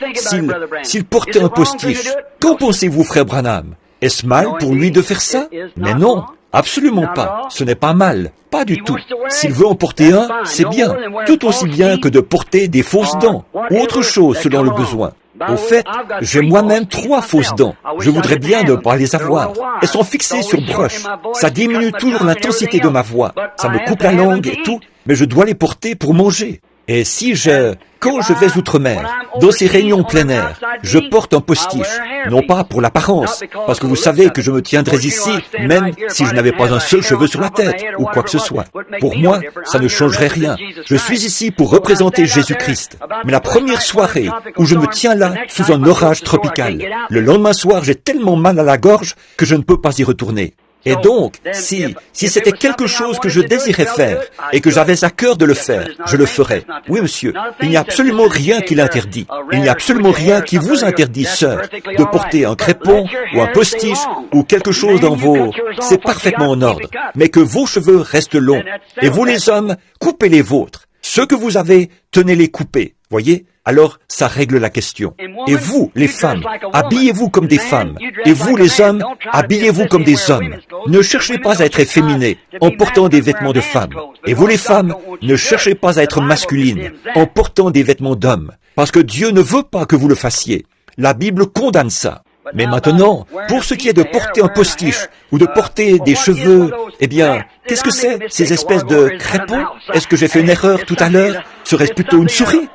s'il portait un postiche. Qu'en pensez-vous, frère Branham? Est-ce mal pour lui de faire ça? Mais non, absolument pas. Ce n'est pas mal, pas du tout. S'il veut en porter un, c'est bien, tout aussi bien que de porter des fausses dents, ou autre chose selon le besoin. Au fait, j'ai moi-même 3 fausses dents. Je voudrais bien ne pas les avoir. Elles sont fixées sur broche. Ça diminue toujours l'intensité de ma voix. Ça me coupe la langue et tout, mais je dois les porter pour manger. Et quand je vais outre-mer, dans ces réunions plein air, je porte un postiche, non pas pour l'apparence, parce que vous savez que je me tiendrais ici, même si je n'avais pas un seul cheveu sur la tête, ou quoi que ce soit. Pour moi, ça ne changerait rien. Je suis ici pour représenter Jésus-Christ. Mais la première soirée où je me tiens là, sous un orage tropical, le lendemain soir, j'ai tellement mal à la gorge que je ne peux pas y retourner. Et donc, si c'était quelque chose que je désirais faire et que j'avais à cœur de le faire, je le ferais. Oui, monsieur, il n'y a absolument rien qui l'interdit. Il n'y a absolument rien qui vous interdit, sœur, de porter un crépon ou un postiche ou quelque chose dans vos... C'est parfaitement en ordre. Mais que vos cheveux restent longs. Et vous, les hommes, coupez les vôtres. Ceux que vous avez, tenez-les coupés. Voyez? Alors, ça règle la question. Et vous, les femmes, habillez-vous comme des femmes. Et vous, les hommes, habillez-vous comme des hommes. Ne cherchez pas à être efféminés en portant des vêtements de femmes. Et vous, les femmes, ne cherchez pas à être masculines en portant des vêtements d'hommes. Parce que Dieu ne veut pas que vous le fassiez. La Bible condamne ça. Mais maintenant, pour ce qui est de porter un postiche ou de porter des cheveux, eh bien, qu'est-ce que c'est, ces espèces de crépons? Est-ce que j'ai fait une erreur tout à l'heure? Serait-ce plutôt une souris?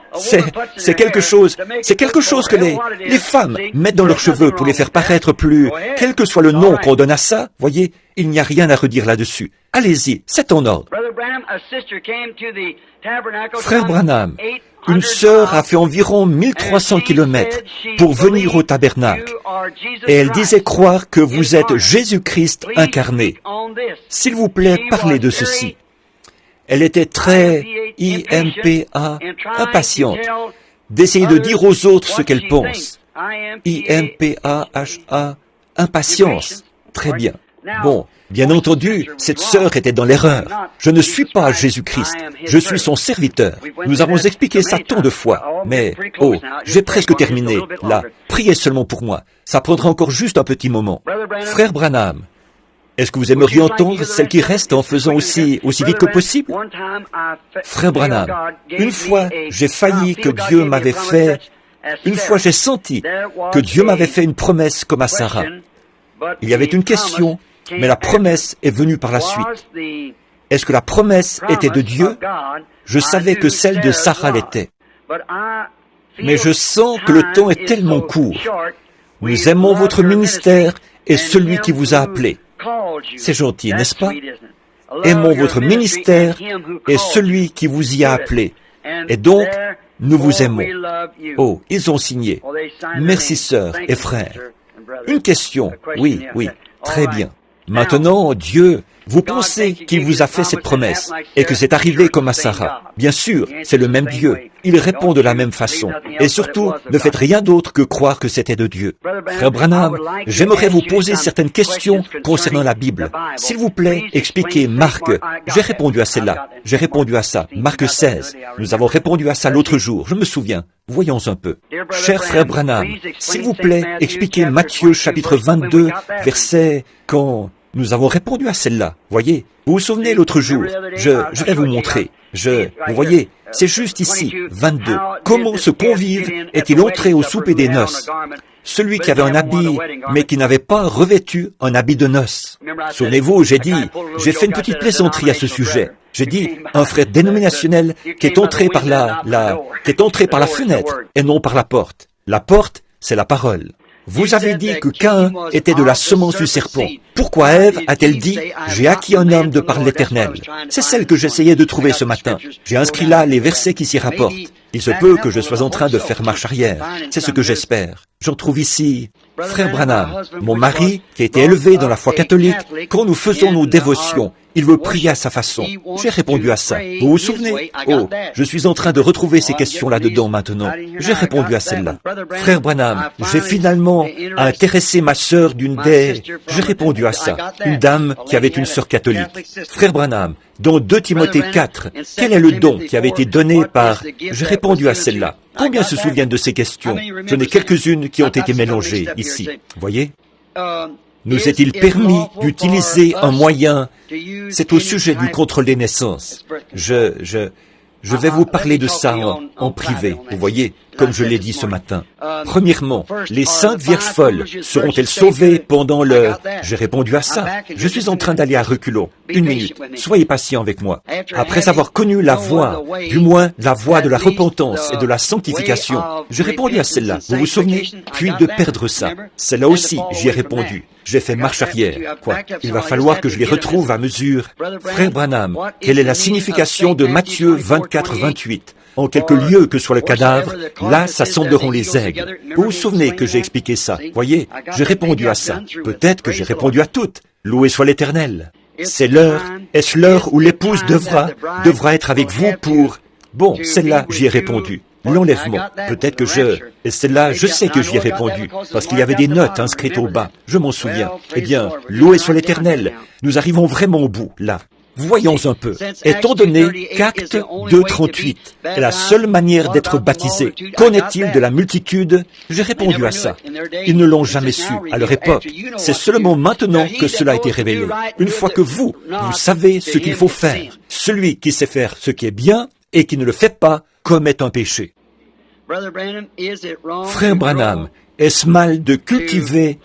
C'est quelque chose que les femmes mettent dans leurs cheveux pour les faire paraître plus, quel que soit le nom qu'on donne à ça, voyez, il n'y a rien à redire là-dessus. Allez-y, c'est en ordre. Frère Branham, une sœur a fait environ 1300 kilomètres pour venir au tabernacle. Et elle disait croire que vous êtes Jésus-Christ incarné. S'il vous plaît, parlez de ceci. Elle était très impatiente d'essayer de dire aux autres ce qu'elle pense. Impatience. Très bien. Bon, bien entendu, cette sœur était dans l'erreur. Je ne suis pas Jésus-Christ, je suis son serviteur. Nous avons expliqué ça tant de fois. Mais, j'ai presque terminé. Là, priez seulement pour moi. Ça prendra encore juste un petit moment. Frère Branham, est-ce que vous aimeriez entendre celle qui reste en faisant aussi vite que possible? Frère Branham, une fois, j'ai failli que Dieu m'avait fait... Une fois, j'ai senti que Dieu m'avait fait une promesse comme à Sarah. Il y avait une question, mais la promesse est venue par la suite. Est-ce que la promesse était de Dieu? Je savais que celle de Sarah l'était. Mais je sens que le temps est tellement court. Nous aimons votre ministère et celui qui vous a appelé. C'est gentil, n'est-ce pas? Aimons votre ministère et celui qui vous y a appelé. Et donc, nous vous aimons. Oh, ils ont signé. Merci, sœurs et frères. Une question. Oui, oui. Très bien. Maintenant, Dieu, vous pensez qu'il vous a fait cette promesse et que c'est arrivé comme à Sarah. Bien sûr, c'est le même Dieu. Il répond de la même façon. Et surtout, ne faites rien d'autre que croire que c'était de Dieu. Frère Branham, j'aimerais vous poser certaines questions concernant la Bible. S'il vous plaît, expliquez Marc. J'ai répondu à celle-là. J'ai répondu à ça. Marc 16. Nous avons répondu à ça l'autre jour. Je me souviens. Voyons un peu. Cher frère Branham, s'il vous plaît, expliquez Matthieu chapitre 22, verset quand... Nous avons répondu à celle-là, voyez. Vous vous souvenez l'autre jour, je vais vous montrer. Vous voyez, c'est juste ici, 22. Comment ce convive est-il entré au souper des noces? Celui qui avait un habit, mais qui n'avait pas revêtu un habit de noces. Souvenez-vous, j'ai fait une petite plaisanterie à ce sujet. J'ai dit, un frère dénominationnel qui est entré par la fenêtre et non par la porte. La porte, c'est la parole. Vous avez dit que Caïn était de la semence du serpent. Pourquoi Ève a-t-elle dit « J'ai acquis un homme de par l'Éternel » C'est celle que j'essayais de trouver ce matin. J'ai inscrit là les versets qui s'y rapportent. Il se peut que je sois en train de faire marche arrière. C'est ce que j'espère. J'en trouve ici. Frère Branham, mon mari, qui a été élevé dans la foi catholique, quand nous faisons nos dévotions, il veut prier à sa façon. J'ai répondu à ça. Vous vous souvenez? Oh, je suis en train de retrouver ces questions là-dedans maintenant. J'ai répondu à celle-là. Frère Branham, j'ai finalement intéressé ma sœur d'une des... J'ai répondu à ça. Une dame qui avait une sœur catholique. Frère Branham, dans 2 Timothée 4, quel est le don qui avait été donné par... J'ai répondu à celle-là. Combien se souviennent de ces questions? J'en ai quelques-unes qui ont été mélangées ici. Voyez? Nous est-il permis d'utiliser un moyen? C'est au sujet du contrôle des naissances. Je vais vous parler de ça en privé, vous voyez, comme je l'ai dit ce matin. Premièrement, les 5 vierges folles seront-elles sauvées pendant le... J'ai répondu à ça. Je suis en train d'aller à reculons. 1 minute. Soyez patient avec moi. Après avoir connu la voie, du moins la voie de la repentance et de la sanctification, j'ai répondu à celle-là. Vous vous souvenez? Puis de perdre ça. Celle-là aussi, j'y ai répondu. J'ai fait marche arrière. Quoi? Il va falloir que je les retrouve à mesure. Frère Branham, quelle est la signification de Matthieu 24, 28? En quelque lieu que soit le cadavre, là s'assembleront les aigles. Vous vous souvenez que j'ai expliqué ça? Voyez, j'ai répondu à ça. Peut-être que j'ai répondu à toutes. Loué soit l'Éternel. C'est l'heure. Est-ce l'heure où l'épouse devra être avec vous pour... Bon, celle-là, j'y ai répondu. L'enlèvement. Peut-être que et celle-là, je sais que j'y ai répondu, parce qu'il y avait des notes inscrites au bas. Je m'en souviens. Eh bien, loué soit l'Éternel. Nous arrivons vraiment au bout, là. Voyons un peu. Étant donné qu'Acte 2.38 est la seule manière d'être baptisé, qu'en est-il de la multitude? J'ai répondu à ça. Ils ne l'ont jamais su à leur époque. C'est seulement maintenant que cela a été révélé. Une fois que vous savez ce qu'il faut faire. Celui qui sait faire ce qui est bien et qui ne le fait pas commet un péché. Frère Branham, est-ce mal de cultiver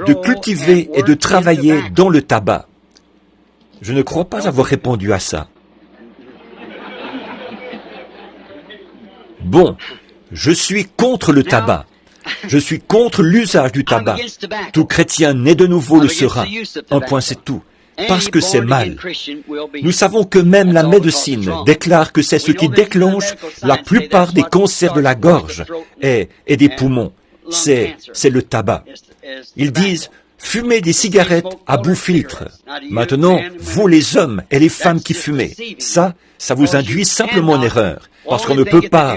et de travailler dans le tabac? Je ne crois pas avoir répondu à ça. Bon, je suis contre le tabac. Je suis contre l'usage du tabac. Tout chrétien né de nouveau le sera. Un point, c'est tout. Parce que c'est mal. Nous savons que même la médecine déclare que c'est ce qui déclenche la plupart des cancers de la gorge et des poumons. C'est le tabac. Ils disent... Fumez des cigarettes à bout filtre. Maintenant, vous les hommes et les femmes qui fumez, ça vous induit simplement en erreur. Parce qu'on ne peut pas.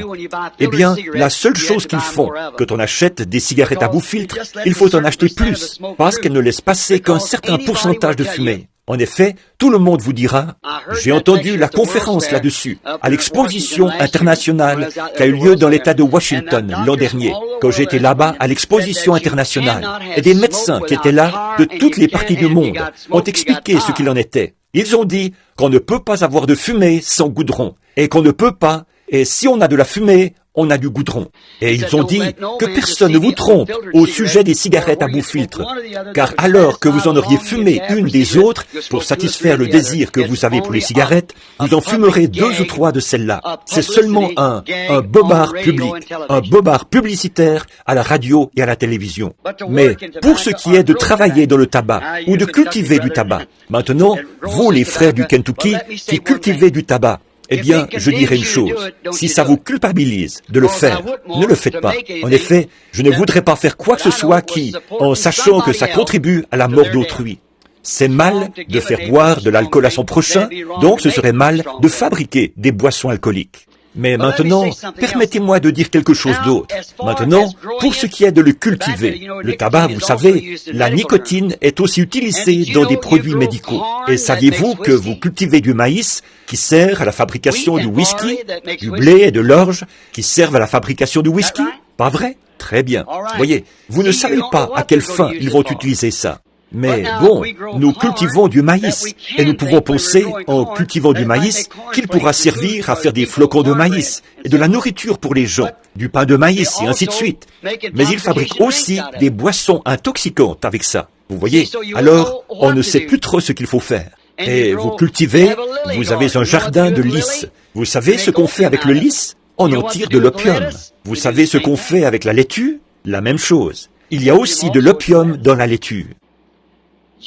Eh bien, la seule chose qu'ils font, quand on achète des cigarettes à bout filtre, il faut en acheter plus, parce qu'elles ne laissent passer qu'un certain pourcentage de fumée. En effet, tout le monde vous dira, j'ai entendu la conférence là-dessus, à l'exposition internationale qui a eu lieu dans l'État de Washington l'an dernier, quand j'étais là-bas à l'exposition internationale, et des médecins qui étaient là de toutes les parties du monde ont expliqué ce qu'il en était. Ils ont dit qu'on ne peut pas avoir de fumée sans goudron, et qu'on ne peut pas, et si on a de la fumée, on a du goudron. Et ils ont dit que personne ne vous trompe au sujet des cigarettes à bout filtre, car alors que vous en auriez fumé une des autres, pour satisfaire le désir que vous avez pour les cigarettes, vous en fumerez 2 ou 3 de celles-là. C'est seulement un bobard public, un bobard publicitaire à la radio et à la télévision. Mais pour ce qui est de travailler dans le tabac, ou de cultiver du tabac, maintenant, vous les frères du Kentucky qui cultivez du tabac, Eh bien, je dirais une chose, si ça vous culpabilise de le faire, ne le faites pas. En effet, je ne voudrais pas faire quoi que ce soit qui, en sachant que ça contribue à la mort d'autrui. C'est mal de faire boire de l'alcool à son prochain, donc ce serait mal de fabriquer des boissons alcooliques. Mais maintenant, permettez-moi de dire quelque chose d'autre. Maintenant, pour ce qui est de le cultiver, le tabac, vous savez, la nicotine est aussi utilisée dans des produits médicaux. Et saviez-vous que vous cultivez du maïs qui sert à la fabrication du whisky, du blé et de l'orge qui servent à la fabrication du whisky? Pas vrai? Très bien. Voyez, vous ne savez pas à quelle fin ils vont utiliser ça. Mais bon, nous cultivons du maïs, et nous pouvons penser, en cultivant du maïs, qu'il pourra servir à faire des flocons de maïs, et de la nourriture pour les gens, du pain de maïs, et ainsi de suite. Mais ils fabriquent aussi des boissons intoxicantes avec ça. Vous voyez? Alors, on ne sait plus trop ce qu'il faut faire. Et vous cultivez, vous avez un jardin de lys. Vous savez ce qu'on fait avec le lys? On en tire de l'opium. Vous savez ce qu'on fait avec la laitue? La même chose. Il y a aussi de l'opium dans la laitue.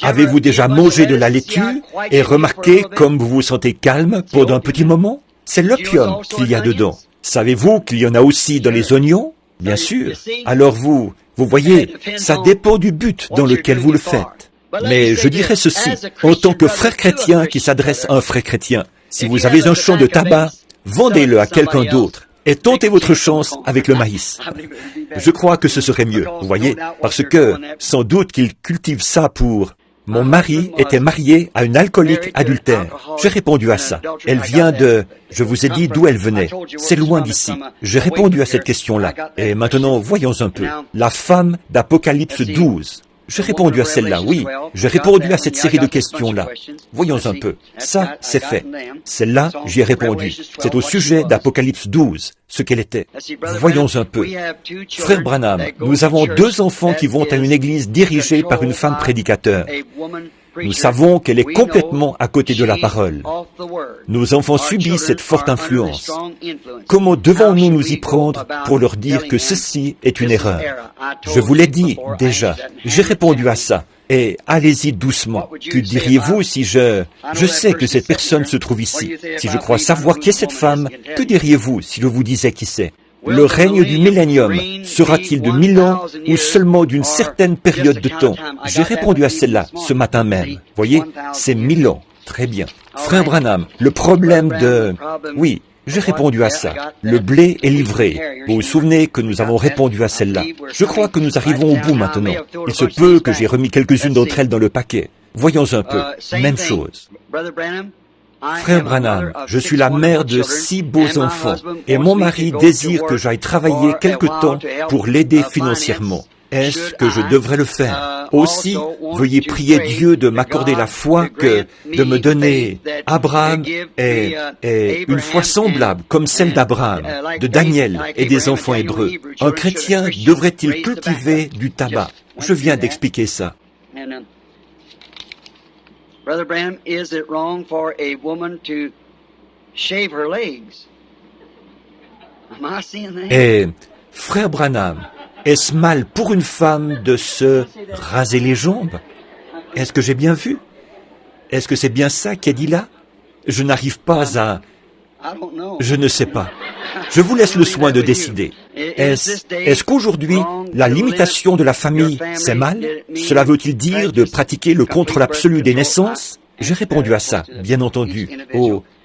Avez-vous déjà mangé de la laitue et remarqué comme vous vous sentez calme pendant un petit moment? C'est l'opium qu'il y a dedans. Savez-vous qu'il y en a aussi dans les oignons? Bien sûr. Alors vous voyez, ça dépend du but dans lequel vous le faites. Mais je dirais ceci, en tant que frère chrétien qui s'adresse à un frère chrétien, si vous avez un champ de tabac, vendez-le à quelqu'un d'autre et tentez votre chance avec le maïs. Je crois que ce serait mieux, vous voyez, parce que sans doute qu'il cultive ça pour... Mon mari était marié à une alcoolique adultère. J'ai répondu à ça. Elle vient de... Je vous ai dit d'où elle venait. C'est loin d'ici. J'ai répondu à cette question-là. Et maintenant, voyons un peu. La femme d'Apocalypse 12. J'ai répondu à celle-là, oui. J'ai répondu à cette série de questions-là. Voyons un peu. Ça, c'est fait. Celle-là, j'y ai répondu. C'est au sujet d'Apocalypse 12, ce qu'elle était. Voyons un peu. Frère Branham, nous avons 2 enfants qui vont à une église dirigée par une femme prédicateur. Nous savons qu'elle est complètement à côté de la parole. Nos enfants subissent cette forte influence. Comment devons-nous nous y prendre pour leur dire que ceci est une erreur? Je vous l'ai dit déjà. J'ai répondu à ça. Et allez-y doucement. Que diriez-vous si je sais que cette personne se trouve ici. Si je crois savoir qui est cette femme, que diriez-vous si je vous disais qui c'est? Le règne du millénium sera-t-il de 1000 ans ou seulement d'une certaine période de temps? J'ai répondu à celle-là ce matin même. Voyez, c'est 1000 ans. Très bien. Frère Branham, le problème de... Oui, j'ai répondu à ça. Le blé est livré. Vous vous souvenez que nous avons répondu à celle-là. Je crois que nous arrivons au bout maintenant. Il se peut que j'ai remis quelques-unes d'entre elles dans le paquet. Voyons un peu. Même chose. Frère Branham, je suis la mère de 6 beaux enfants et mon mari désire que j'aille travailler quelque temps pour l'aider financièrement. Est-ce que je devrais le faire? Aussi, veuillez prier Dieu de m'accorder la foi de me donner Abraham et une foi semblable comme celle d'Abraham, de Daniel et des enfants hébreux. Un chrétien devrait-il cultiver du tabac? Je viens d'expliquer ça. Brother Branham, is it wrong for a woman to shave her legs? Am I seeing that? Et, frère Branham, est-ce mal pour une femme de se raser les jambes? Est-ce que j'ai bien vu? Est-ce que c'est bien ça qui est dit là? Je n'arrive pas à... Je ne sais pas. Je vous laisse le soin de décider. Est-ce qu'aujourd'hui, la limitation de la famille, c'est mal? Cela veut-il dire de pratiquer le contrôle absolu des naissances? J'ai répondu à ça, bien entendu,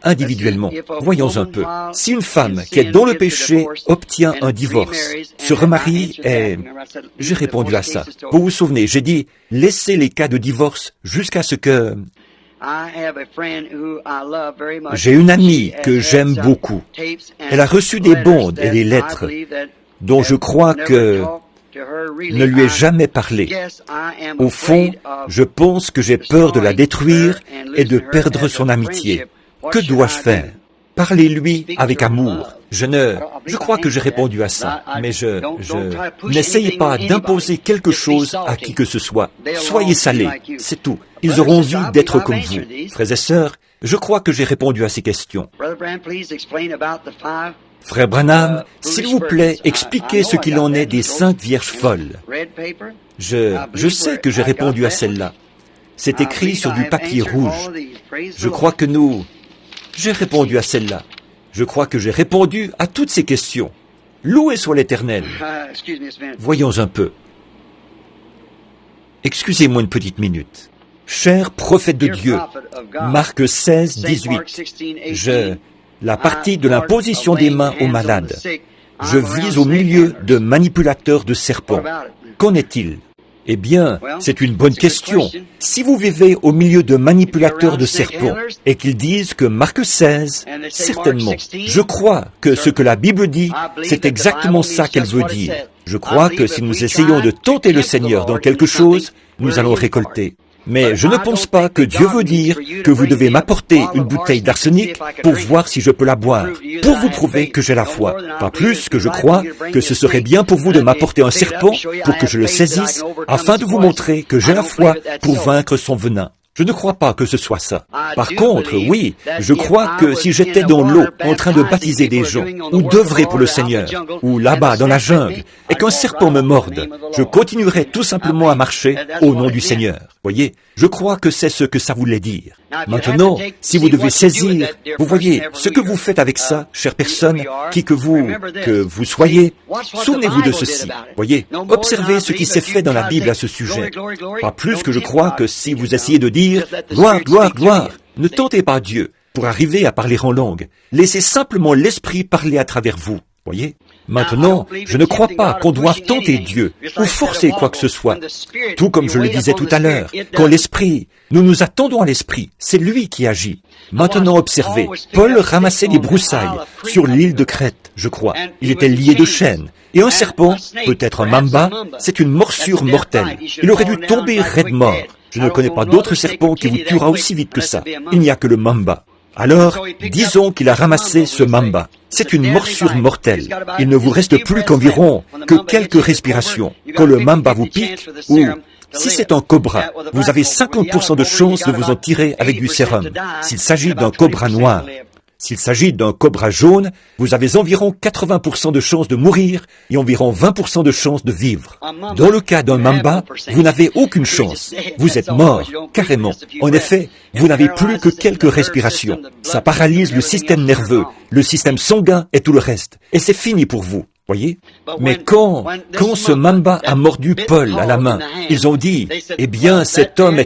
individuellement. Voyons un peu. Si une femme qui est dans le péché obtient un divorce, se remarie et... J'ai répondu à ça. Vous vous souvenez, j'ai dit, laissez les cas de divorce jusqu'à ce que... J'ai une amie que j'aime beaucoup. Elle a reçu des bandes et des lettres dont je crois que ne lui ai jamais parlé. Au fond, je pense que j'ai peur de la détruire et de perdre son amitié. Que dois-je faire? Parlez-lui avec amour. Je crois que j'ai répondu à ça, mais n'essayez pas d'imposer quelque chose à qui que ce soit. Soyez salés, c'est tout. Ils auront envie d'être comme vous. Frères et sœurs, je crois que j'ai répondu à ces questions. Frère Branham, s'il vous plaît, expliquez ce qu'il en est des 5 vierges folles. Je sais que j'ai répondu à celle-là. C'est écrit sur du papier rouge. Je crois que nous J'ai répondu à celle-là. Je crois que j'ai répondu à toutes ces questions. Loué soit l'Éternel. Voyons un peu. Excusez-moi une petite minute. Cher prophète de Dieu, Marc 16, 18. La partie de l'imposition des mains aux malades. Je vis au milieu de manipulateurs de serpents. Qu'en est-il? Eh bien, c'est une bonne question. Si vous vivez au milieu de manipulateurs de serpents et qu'ils disent que Marc 16, certainement, je crois que ce que la Bible dit, c'est exactement ça qu'elle veut dire. Je crois que si nous essayons de tenter le Seigneur dans quelque chose, nous allons récolter. Mais je ne pense pas que Dieu veut dire que vous devez m'apporter une bouteille d'arsenic pour voir si je peux la boire, pour vous prouver que j'ai la foi. Pas plus que je crois que ce serait bien pour vous de m'apporter un serpent pour que je le saisisse, afin de vous montrer que j'ai la foi pour vaincre son venin. Je ne crois pas que ce soit ça. Par contre, oui, je crois que si j'étais dans l'eau en train de baptiser des gens, ou d'œuvrer pour le Seigneur, ou là-bas dans la jungle, et qu'un serpent me morde, je continuerais tout simplement à marcher au nom du Seigneur. Voyez, je crois que c'est ce que ça voulait dire. Maintenant, si vous devez saisir, vous voyez, ce que vous faites avec ça, chère personne, qui que vous soyez, souvenez-vous de ceci. Voyez, observez ce qui s'est fait dans la Bible à ce sujet. Pas plus que je crois que si vous essayez de dire « gloire, gloire, gloire », ne tentez pas Dieu pour arriver à parler en langue. Laissez simplement l'Esprit parler à travers vous. Voyez? Maintenant, je ne crois pas qu'on doive tenter Dieu ou forcer quoi que ce soit. Tout comme je le disais tout à l'heure, quand l'Esprit, nous nous attendons à l'Esprit, c'est lui qui agit. Maintenant, observez, Paul ramassait des broussailles sur l'île de Crète, je crois. Il était lié de chaînes. Et un serpent, peut-être un mamba, c'est une morsure mortelle. Il aurait dû tomber raide mort. Je ne connais pas d'autre serpent qui vous tuera aussi vite que ça. Il n'y a que le mamba. Alors, disons qu'il a ramassé ce mamba. C'est une morsure mortelle. Il ne vous reste plus qu'environ quelques respirations. Quand le mamba vous pique, ou si c'est un cobra, vous avez 50% de chance de vous en tirer avec du sérum. S'il s'agit d'un cobra noir, s'il s'agit d'un cobra jaune, vous avez environ 80% de chances de mourir et environ 20% de chances de vivre. Dans le cas d'un mamba, vous n'avez aucune chance. Vous êtes mort, carrément. En effet, vous n'avez plus que quelques respirations. Ça paralyse le système nerveux, le système sanguin et tout le reste. Et c'est fini pour vous. Voyez? Mais quand ce mamba a mordu Paul à la main, ils ont dit, eh bien, cet homme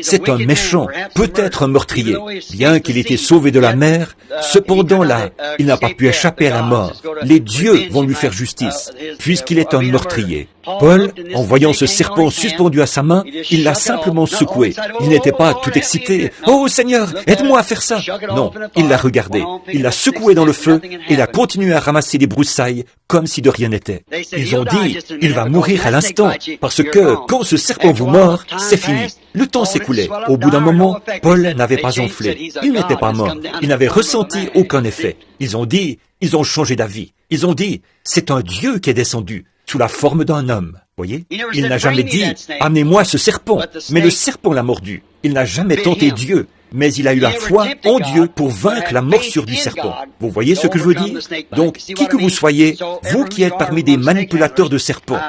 c'est un méchant, peut-être un meurtrier. Bien qu'il ait été sauvé de la mer, cependant là, il n'a pas pu échapper à la mort. Les dieux vont lui faire justice, puisqu'il est un meurtrier. Paul, en voyant ce serpent suspendu à sa main, il l'a simplement secoué. Il n'était pas tout excité. « Oh Seigneur, aide-moi à faire ça !» Non, il l'a regardé. Il l'a secoué dans le feu et il a continué à ramasser des broussailles comme si de rien n'était. Ils ont dit, il va mourir à l'instant, parce que quand ce serpent vous mord, c'est fini. Le temps s'écoulait. Au bout d'un moment, Paul n'avait pas enflé. Il n'était pas mort. Il n'avait ressenti aucun effet. Ils ont changé d'avis. Ils ont dit, c'est un Dieu qui est descendu, sous la forme d'un homme. Voyez? Il n'a jamais dit, amenez-moi ce serpent. Mais le serpent l'a mordu. Il n'a jamais tenté Dieu. Mais il a eu la foi en Dieu pour vaincre la morsure du serpent. Vous voyez ce que je veux dire? Donc, qui que vous soyez, vous qui êtes parmi des manipulateurs de serpents,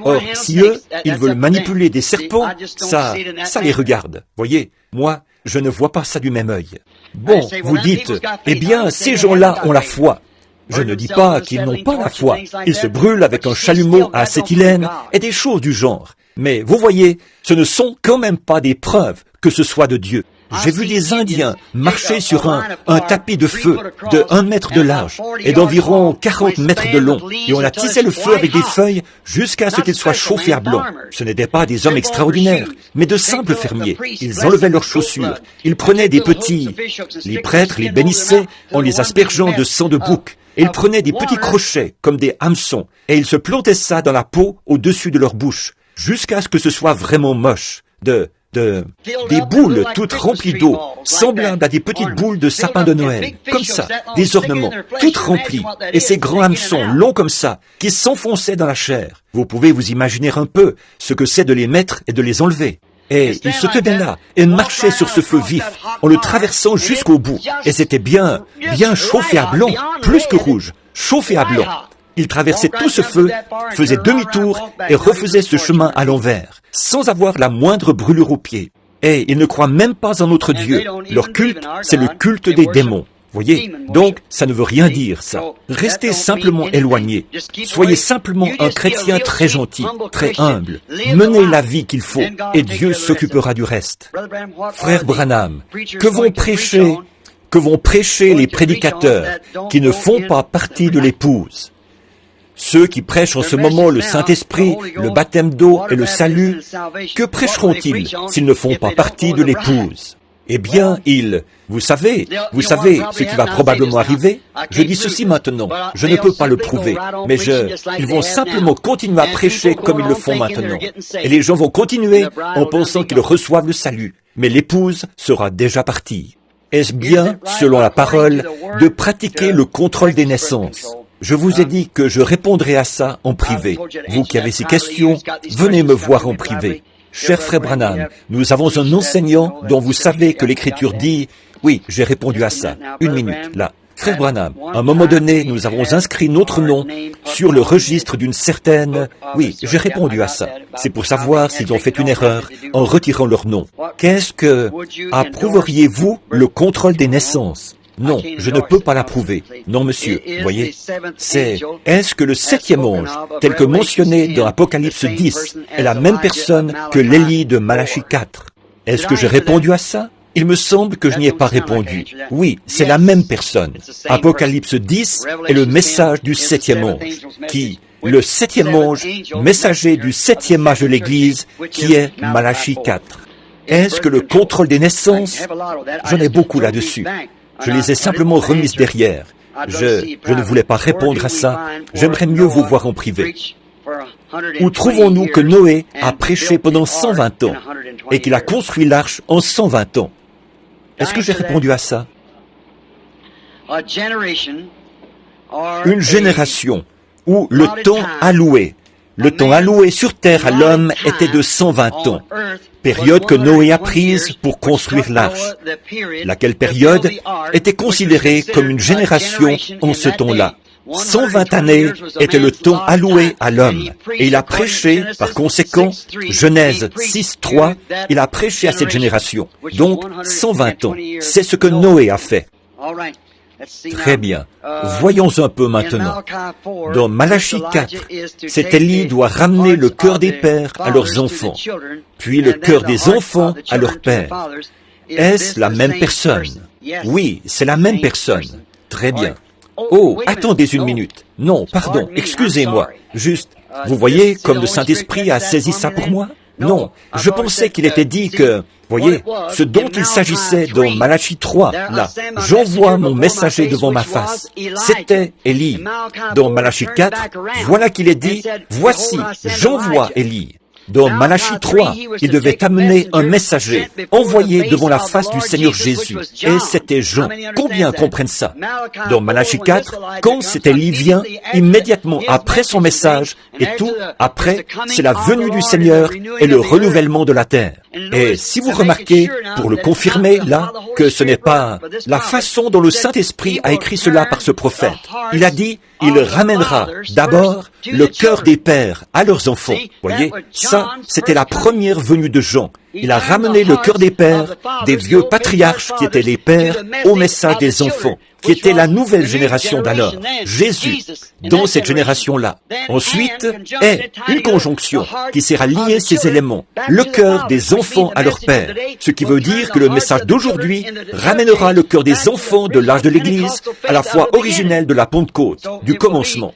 or, si eux, ils veulent manipuler des serpents, ça les regarde. Voyez? Moi, je ne vois pas ça du même œil. Bon, vous dites, eh bien, ces gens-là ont la foi. Je ne dis pas qu'ils n'ont pas la foi. Ils se brûlent avec un chalumeau à acétylène et des choses du genre. Mais vous voyez, ce ne sont quand même pas des preuves que ce soit de Dieu. J'ai vu des Indiens marcher sur un tapis de feu de 1 mètre de large et d'environ 40 mètres de long. Et on a tissé le feu avec des feuilles jusqu'à ce qu'il soit chauffé à blanc. Ce n'étaient pas des hommes extraordinaires, mais de simples fermiers. Ils enlevaient leurs chaussures. Ils prenaient des petits... Les prêtres les bénissaient en les aspergeant de sang de bouc. Et ils prenaient des petits crochets, comme des hameçons, et ils se plantaient ça dans la peau au-dessus de leur bouche, jusqu'à ce que ce soit vraiment moche. Des boules toutes remplies d'eau, semblables à des petites boules de sapin de Noël, comme ça, des ornements, toutes remplies, et ces grands hameçons longs comme ça, qui s'enfonçaient dans la chair. Vous pouvez vous imaginer un peu ce que c'est de les mettre et de les enlever. Et il se tenait là et marchait sur ce feu vif, en le traversant jusqu'au bout. Et c'était bien chauffé à blanc, plus que rouge, chauffé à blanc. Il traversait tout ce feu, faisait demi-tour et refaisait ce chemin à l'envers, sans avoir la moindre brûlure aux pieds. Et ils ne croient même pas en notre Dieu. Leur culte, c'est le culte des démons. Voyez, donc ça ne veut rien dire, ça. Restez simplement éloignés. Soyez simplement un chrétien très gentil, très humble. Menez la vie qu'il faut, et Dieu s'occupera du reste. Frère Branham, que vont prêcher les prédicateurs qui ne font pas partie de l'épouse? Ceux qui prêchent en ce moment le Saint-Esprit, le baptême d'eau et le salut, que prêcheront-ils s'ils ne font pas partie de l'épouse? Eh bien, vous savez ce qui va probablement arriver. Je dis ceci maintenant, je ne peux pas le prouver, mais ils vont simplement continuer à prêcher comme ils le font maintenant. Et les gens vont continuer en pensant qu'ils reçoivent le salut, mais l'épouse sera déjà partie. Est-ce bien, selon la parole, de pratiquer le contrôle des naissances? Je vous ai dit que je répondrai à ça en privé. Vous qui avez ces questions, venez me voir en privé. Cher frère Branham, nous avons un enseignant dont vous savez que l'Écriture dit... Oui, j'ai répondu à ça. Une minute, là. Frère Branham, à un moment donné, nous avons inscrit notre nom sur le registre d'une certaine... Oui, j'ai répondu à ça. C'est pour savoir s'ils ont fait une erreur en retirant leur nom. Qu'est-ce que... Approuveriez-vous le contrôle des naissances? Non, je ne peux pas l'approuver. Non, monsieur, voyez, est-ce que le septième ange, tel que mentionné dans Apocalypse 10, est la même personne que l'Élie de Malachie 4? Est-ce que j'ai répondu à ça? Il me semble que je n'y ai pas répondu. Oui, c'est la même personne. Apocalypse 10 est le message du septième ange, le septième ange, messager du septième âge de l'Église, qui est Malachie 4. Est-ce que le contrôle des naissances? J'en ai beaucoup là-dessus. Je les ai simplement remises derrière. Je ne voulais pas répondre à ça. J'aimerais mieux vous voir en privé. Où trouvons-nous que Noé a prêché pendant 120 ans et qu'il a construit l'arche en 120 ans? Est-ce que j'ai répondu à ça? Une génération où le temps alloué sur terre à l'homme était de 120 ans, période que Noé a prise pour construire l'arche, laquelle période était considérée comme une génération en ce temps-là. 120 années était le temps alloué à l'homme, et il a prêché, par conséquent, Genèse 6:3, il a prêché à cette génération. Donc, 120 ans. C'est ce que Noé a fait. Très bien. Voyons un peu maintenant. Dans Malachie 4, cet Élie doit ramener le cœur des pères à leurs enfants, puis le cœur des enfants à leurs pères. Est-ce la même personne? Oui, c'est la même personne. Très bien. Oh, attendez une minute. Non, pardon, excusez-moi. Juste, vous voyez comme le Saint-Esprit a saisi ça pour moi? Non, je pensais qu'il était dit que, voyez, ce dont il s'agissait dans Malachie 3, là, j'envoie mon messager devant ma face. C'était Élie. Dans Malachie 4, voilà qu'il est dit, voici, j'envoie Élie. Dans Malachie 3, il devait amener un messager, envoyé devant la face du Seigneur Jésus. Et c'était Jean. Combien comprennent ça? Dans Malachie 4, quand cet Élie vient, immédiatement après son message, et tout après, c'est la venue du Seigneur et le renouvellement de la terre. Et si vous remarquez, pour le confirmer, là, que ce n'est pas la façon dont le Saint-Esprit a écrit cela par ce prophète. Il a dit, il ramènera d'abord le cœur des pères à leurs enfants. Voyez, ça, c'était la première venue de Jean. Il a ramené le cœur des pères, des vieux patriarches qui étaient les pères, au message des enfants, qui était la nouvelle génération d'alors. Jésus, dans cette génération-là. Ensuite, est une conjonction qui sert à lier ces éléments, le cœur des enfants à leur père. Ce qui veut dire que le message d'aujourd'hui ramènera le cœur des enfants de l'âge de l'Église à la foi originelle de la Pentecôte, du commencement.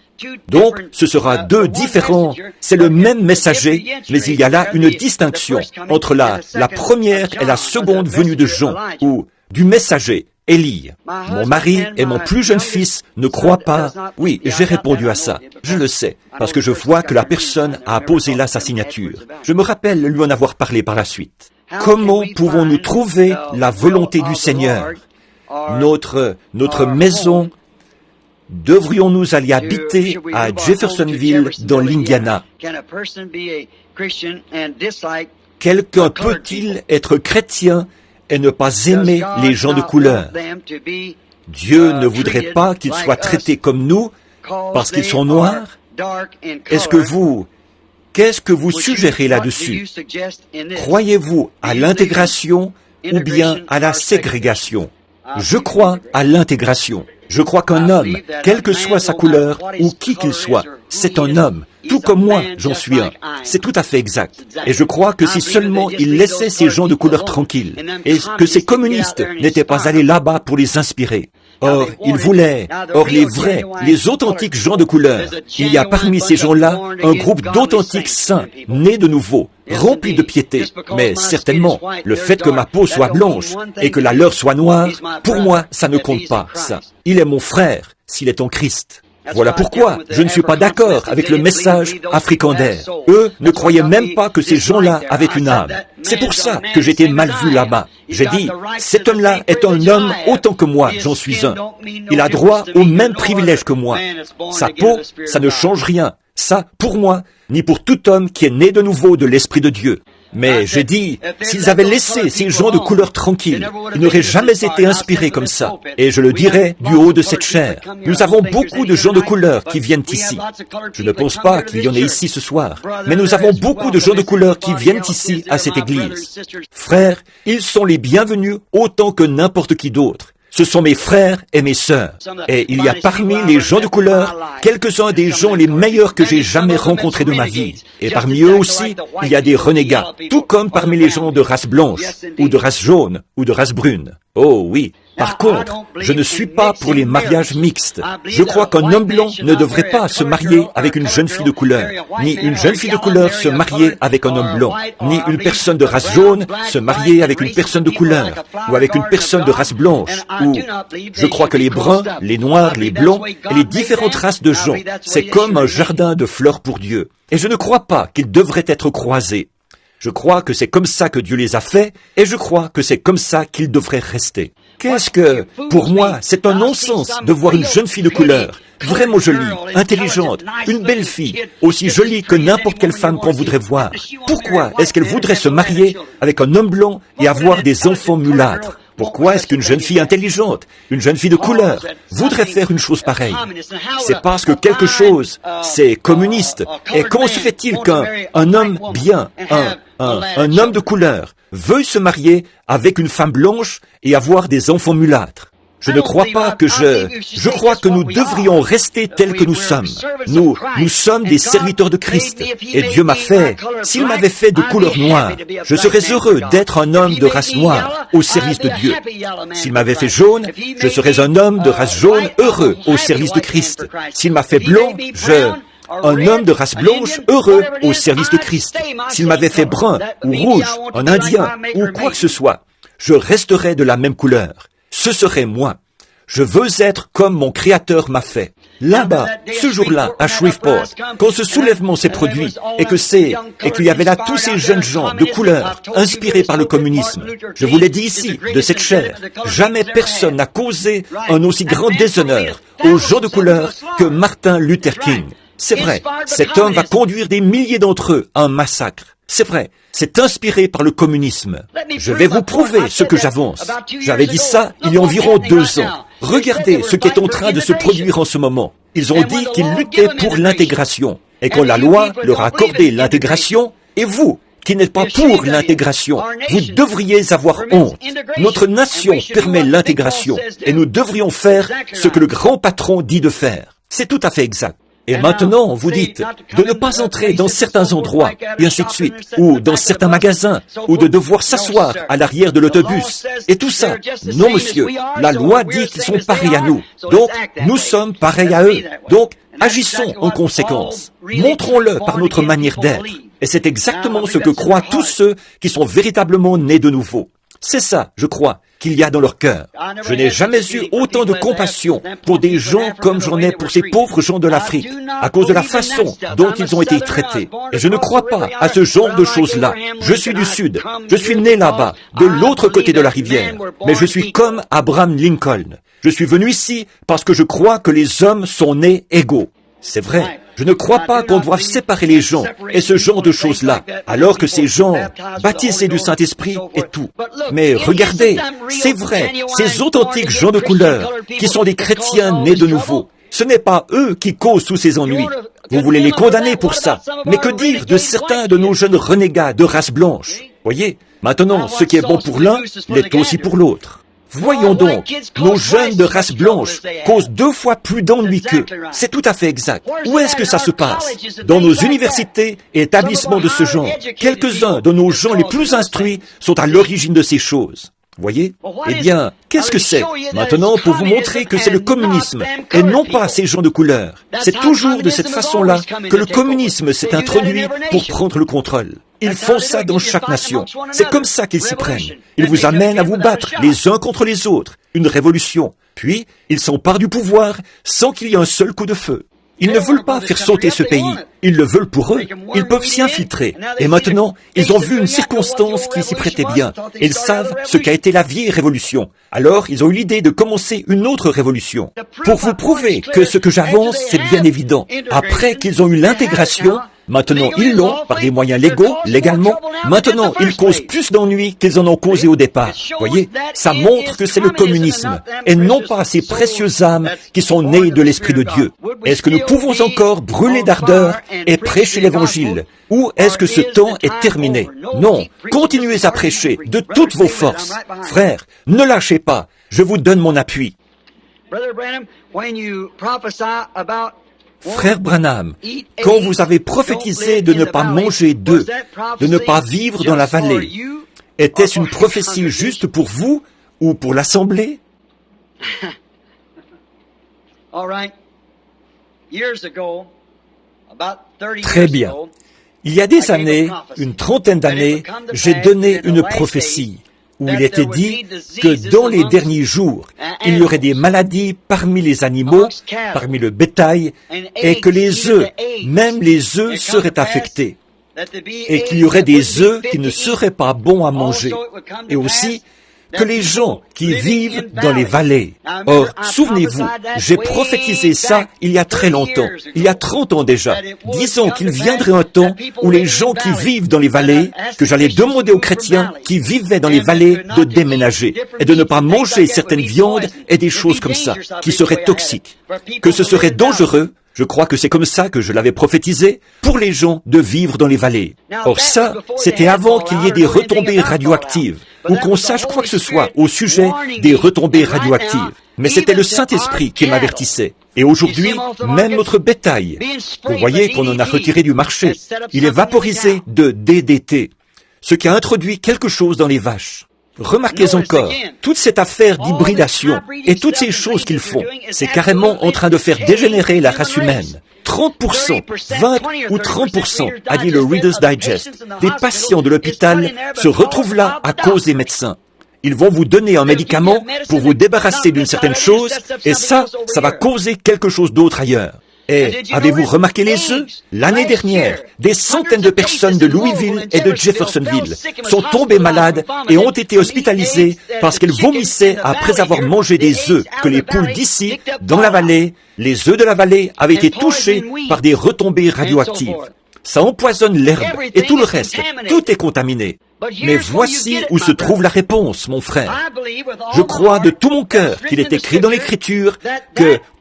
Donc, ce sera deux différents. C'est le même messager, mais il y a là une distinction entre la première et la seconde venue de Jean, ou du messager, Élie. Mon mari et mon plus jeune fils ne croient pas. Oui, j'ai répondu à ça. Je le sais, parce que je vois que la personne a apposé là sa signature. Je me rappelle lui en avoir parlé par la suite. Comment pouvons-nous trouver la volonté du Seigneur? Notre maison, devrions-nous aller habiter à Jeffersonville, dans l'Indiana? Quelqu'un peut-il être chrétien et ne pas aimer les gens de couleur? Dieu ne voudrait pas qu'ils soient traités comme nous parce qu'ils sont noirs? Est-ce que vous Qu'est-ce que vous suggérez là-dessus? Croyez-vous à l'intégration ou bien à la ségrégation? Je crois à l'intégration. Je crois qu'un homme, quelle que soit sa couleur ou qui qu'il soit, c'est un homme. Tout comme moi, j'en suis un. C'est tout à fait exact. Et je crois que si seulement il laissait ces gens de couleur tranquilles, et que ces communistes n'étaient pas allés là-bas pour les inspirer. Or, ils voulaient, les vrais, les authentiques gens de couleur, il y a parmi ces gens-là un groupe d'authentiques saints, nés de nouveau, remplis de piété. Mais certainement, le fait que ma peau soit blanche et que la leur soit noire, pour moi, ça ne compte pas, ça. Il est mon frère, s'il est en Christ. Voilà pourquoi je ne suis pas d'accord avec le message africander. Eux ne croyaient même pas que ces gens-là avaient une âme. C'est pour ça que j'étais mal vu là-bas. J'ai dit, cet homme-là est un homme autant que moi, j'en suis un. Il a droit aux mêmes privilèges que moi. Sa peau, ça ne change rien. Ça, pour moi, ni pour tout homme qui est né de nouveau de l'Esprit de Dieu. Mais j'ai dit, s'ils avaient laissé ces gens de couleur tranquille, ils n'auraient jamais été inspirés comme ça. Et je le dirai du haut de cette chair. Nous avons beaucoup de gens de couleur qui viennent ici. Je ne pense pas qu'il y en ait ici ce soir, mais nous avons beaucoup de gens de couleur qui viennent ici à cette église. Frères, ils sont les bienvenus autant que n'importe qui d'autre. Ce sont mes frères et mes sœurs. Et il y a parmi les gens de couleur, quelques-uns des gens les meilleurs que j'ai jamais rencontrés de ma vie. Et parmi eux aussi, il y a des renégats, tout comme parmi les gens de race blanche, ou de race jaune, ou de race brune. Oh oui. Par contre, je ne suis pas pour les mariages mixtes. Je crois qu'un homme blanc ne devrait pas se marier avec une jeune fille de couleur, ni une jeune fille de couleur se marier avec un homme blanc, ni une personne de race jaune se marier avec une personne de couleur, ou avec une personne de race blanche, ou je crois que les bruns, les noirs, les blancs et les différentes races de gens, c'est comme un jardin de fleurs pour Dieu. Et je ne crois pas qu'ils devraient être croisés. Je crois que c'est comme ça que Dieu les a faits, et je crois que c'est comme ça qu'ils devraient rester. Qu'est-ce que, pour moi, c'est un non-sens de voir une jeune fille de couleur, vraiment jolie, intelligente, une belle fille, aussi jolie que n'importe quelle femme qu'on voudrait voir. Pourquoi est-ce qu'elle voudrait se marier avec un homme blanc et avoir des enfants mulâtres? Pourquoi est-ce qu'une jeune fille intelligente, une jeune fille de couleur, voudrait faire une chose pareille? C'est parce que quelque chose, c'est communiste. Et comment se fait-il qu'un homme bien, un homme de couleur, veuille se marier avec une femme blanche et avoir des enfants mulâtres? Je ne crois pas que je crois que nous devrions rester tels que nous sommes. Nous sommes des serviteurs de Christ. Et Dieu m'a fait, s'il m'avait fait de couleur noire, je serais heureux d'être un homme de race noire au service de Dieu. S'il m'avait fait jaune, je serais un homme de race jaune heureux au service de Christ. S'il m'a fait blanc, un homme de race blanche heureux au service de Christ. S'il m'avait fait brun ou rouge, un indien ou quoi que ce soit, je resterais de la même couleur. Ce serait moi. Je veux être comme mon Créateur m'a fait. Là-bas, ce jour-là, à Shreveport, quand ce soulèvement s'est produit et qu'il y avait là tous ces jeunes gens de couleur inspirés par le communisme, je vous l'ai dit ici, de cette chair, jamais personne n'a causé un aussi grand déshonneur aux gens de couleur que Martin Luther King. C'est vrai, cet homme va conduire des milliers d'entre eux à un massacre. C'est vrai, c'est inspiré par le communisme. Je vais vous prouver ce que j'avance. J'avais dit ça il y a environ 2 ans. Regardez ce qui est en train de se produire en ce moment. Ils ont dit qu'ils luttaient pour l'intégration. Et quand la loi leur a accordé l'intégration, et vous, qui n'êtes pas pour l'intégration, vous devriez avoir honte. Notre nation permet l'intégration, et nous devrions faire ce que le grand patron dit de faire. C'est tout à fait exact. Et maintenant, vous dites de ne pas entrer dans certains endroits, et ainsi de suite, ou dans certains magasins, ou de devoir s'asseoir à l'arrière de l'autobus, et tout ça. Non, monsieur, la loi dit qu'ils sont pareils à nous, donc nous sommes pareils à eux. Donc, agissons en conséquence. Montrons-le par notre manière d'être. Et c'est exactement ce que croient tous ceux qui sont véritablement nés de nouveau. C'est ça, je crois, qu'il y a dans leur cœur. Je n'ai jamais eu autant de compassion pour des gens comme j'en ai pour ces pauvres gens de l'Afrique, à cause de la façon dont ils ont été traités. Et je ne crois pas à ce genre de choses-là. Je suis du Sud. Je suis né là-bas, de l'autre côté de la rivière. Mais je suis comme Abraham Lincoln. Je suis venu ici parce que je crois que les hommes sont nés égaux. C'est vrai. Je ne crois pas qu'on doive séparer les gens et ce genre de choses-là, alors que ces gens, baptisés du Saint-Esprit et tout. Mais regardez, c'est vrai, ces authentiques gens de couleur, qui sont des chrétiens nés de nouveau, ce n'est pas eux qui causent tous ces ennuis. Vous voulez les condamner pour ça. Mais que dire de certains de nos jeunes renégats de race blanche? Voyez, maintenant, ce qui est bon pour l'un l'est aussi pour l'autre. Voyons donc, nos jeunes de race blanche causent 2 fois plus d'ennuis qu'eux. C'est tout à fait exact. Où est-ce que ça se passe? Dans nos universités et établissements de ce genre. Quelques-uns de nos gens les plus instruits sont à l'origine de ces choses. Voyez? Eh bien, qu'est-ce que c'est? Maintenant, pour vous montrer que c'est le communisme, et non pas ces gens de couleur. C'est toujours de cette façon-là que le communisme s'est introduit pour prendre le contrôle. Ils font ça dans chaque nation. C'est comme ça qu'ils s'y prennent. Ils vous amènent à vous battre les uns contre les autres. Une révolution. Puis, ils s'emparent du pouvoir sans qu'il y ait un seul coup de feu. Ils ne veulent pas faire sauter ce pays. Ils le veulent pour eux. Ils peuvent s'y infiltrer. Et maintenant, ils ont vu une circonstance qui s'y prêtait bien. Ils savent ce qu'a été la vieille révolution. Alors, ils ont eu l'idée de commencer une autre révolution. Pour vous prouver que ce que j'avance, c'est bien évident. Après qu'ils ont eu l'intégration, maintenant ils l'ont, par des moyens légaux, légalement. Maintenant, ils causent plus d'ennuis qu'ils en ont causé au départ. Voyez, ça montre que c'est le communisme, et non pas ces précieuses âmes qui sont nées de l'Esprit de Dieu. Est-ce que nous pouvons encore brûler d'ardeur et prêcher l'Évangile? Ou est-ce que ce temps est terminé? Non, continuez à prêcher de toutes vos forces. Frères, ne lâchez pas, je vous donne mon appui. Frère Branham, quand vous avez prophétisé de ne pas manger d'œufs, de ne pas vivre dans la vallée, était-ce une prophétie juste pour vous ou pour l'Assemblée? Très bien. Il y a des années, une trentaine d'années, j'ai donné une prophétie où il était dit que dans les derniers jours, il y aurait des maladies parmi les animaux, parmi le bétail, et que les œufs, même les œufs, seraient affectés, et qu'il y aurait des œufs qui ne seraient pas bons à manger, et aussi que les gens qui vivent dans les vallées. Or, souvenez-vous, j'ai prophétisé ça il y a très longtemps, il y a 30 ans déjà, disant qu'il viendrait un temps où les gens qui vivent dans les vallées, que j'allais demander aux chrétiens qui vivaient dans les vallées de déménager et de ne pas manger certaines viandes et des choses comme ça, qui seraient toxiques, que ce serait dangereux. Je crois que c'est comme ça que je l'avais prophétisé, pour les gens de vivre dans les vallées. Or ça, c'était avant qu'il y ait des retombées radioactives, ou qu'on sache quoi que ce soit au sujet des retombées radioactives. Mais c'était le Saint-Esprit qui m'avertissait. Et aujourd'hui, même notre bétail, vous voyez qu'on en a retiré du marché, il est vaporisé de DDT, ce qui a introduit quelque chose dans les vaches. Remarquez encore, toute cette affaire d'hybridation et toutes ces choses qu'ils font, c'est carrément en train de faire dégénérer la race humaine. 30%, 20 ou 30%, a dit le Reader's Digest, des patients de l'hôpital se retrouvent là à cause des médecins. Ils vont vous donner un médicament pour vous débarrasser d'une certaine chose, et ça va causer quelque chose d'autre ailleurs. Et avez-vous remarqué les œufs? L'année dernière, des centaines de personnes de Louisville et de Jeffersonville sont tombées malades et ont été hospitalisées parce qu'elles vomissaient après avoir mangé des œufs que les poules d'ici, dans la vallée, les œufs de la vallée avaient été touchés par des retombées radioactives. Ça empoisonne l'herbe et tout le reste, tout est contaminé. Mais voici où se trouve la réponse, mon frère. Je crois de tout mon cœur qu'il est écrit dans l'Écriture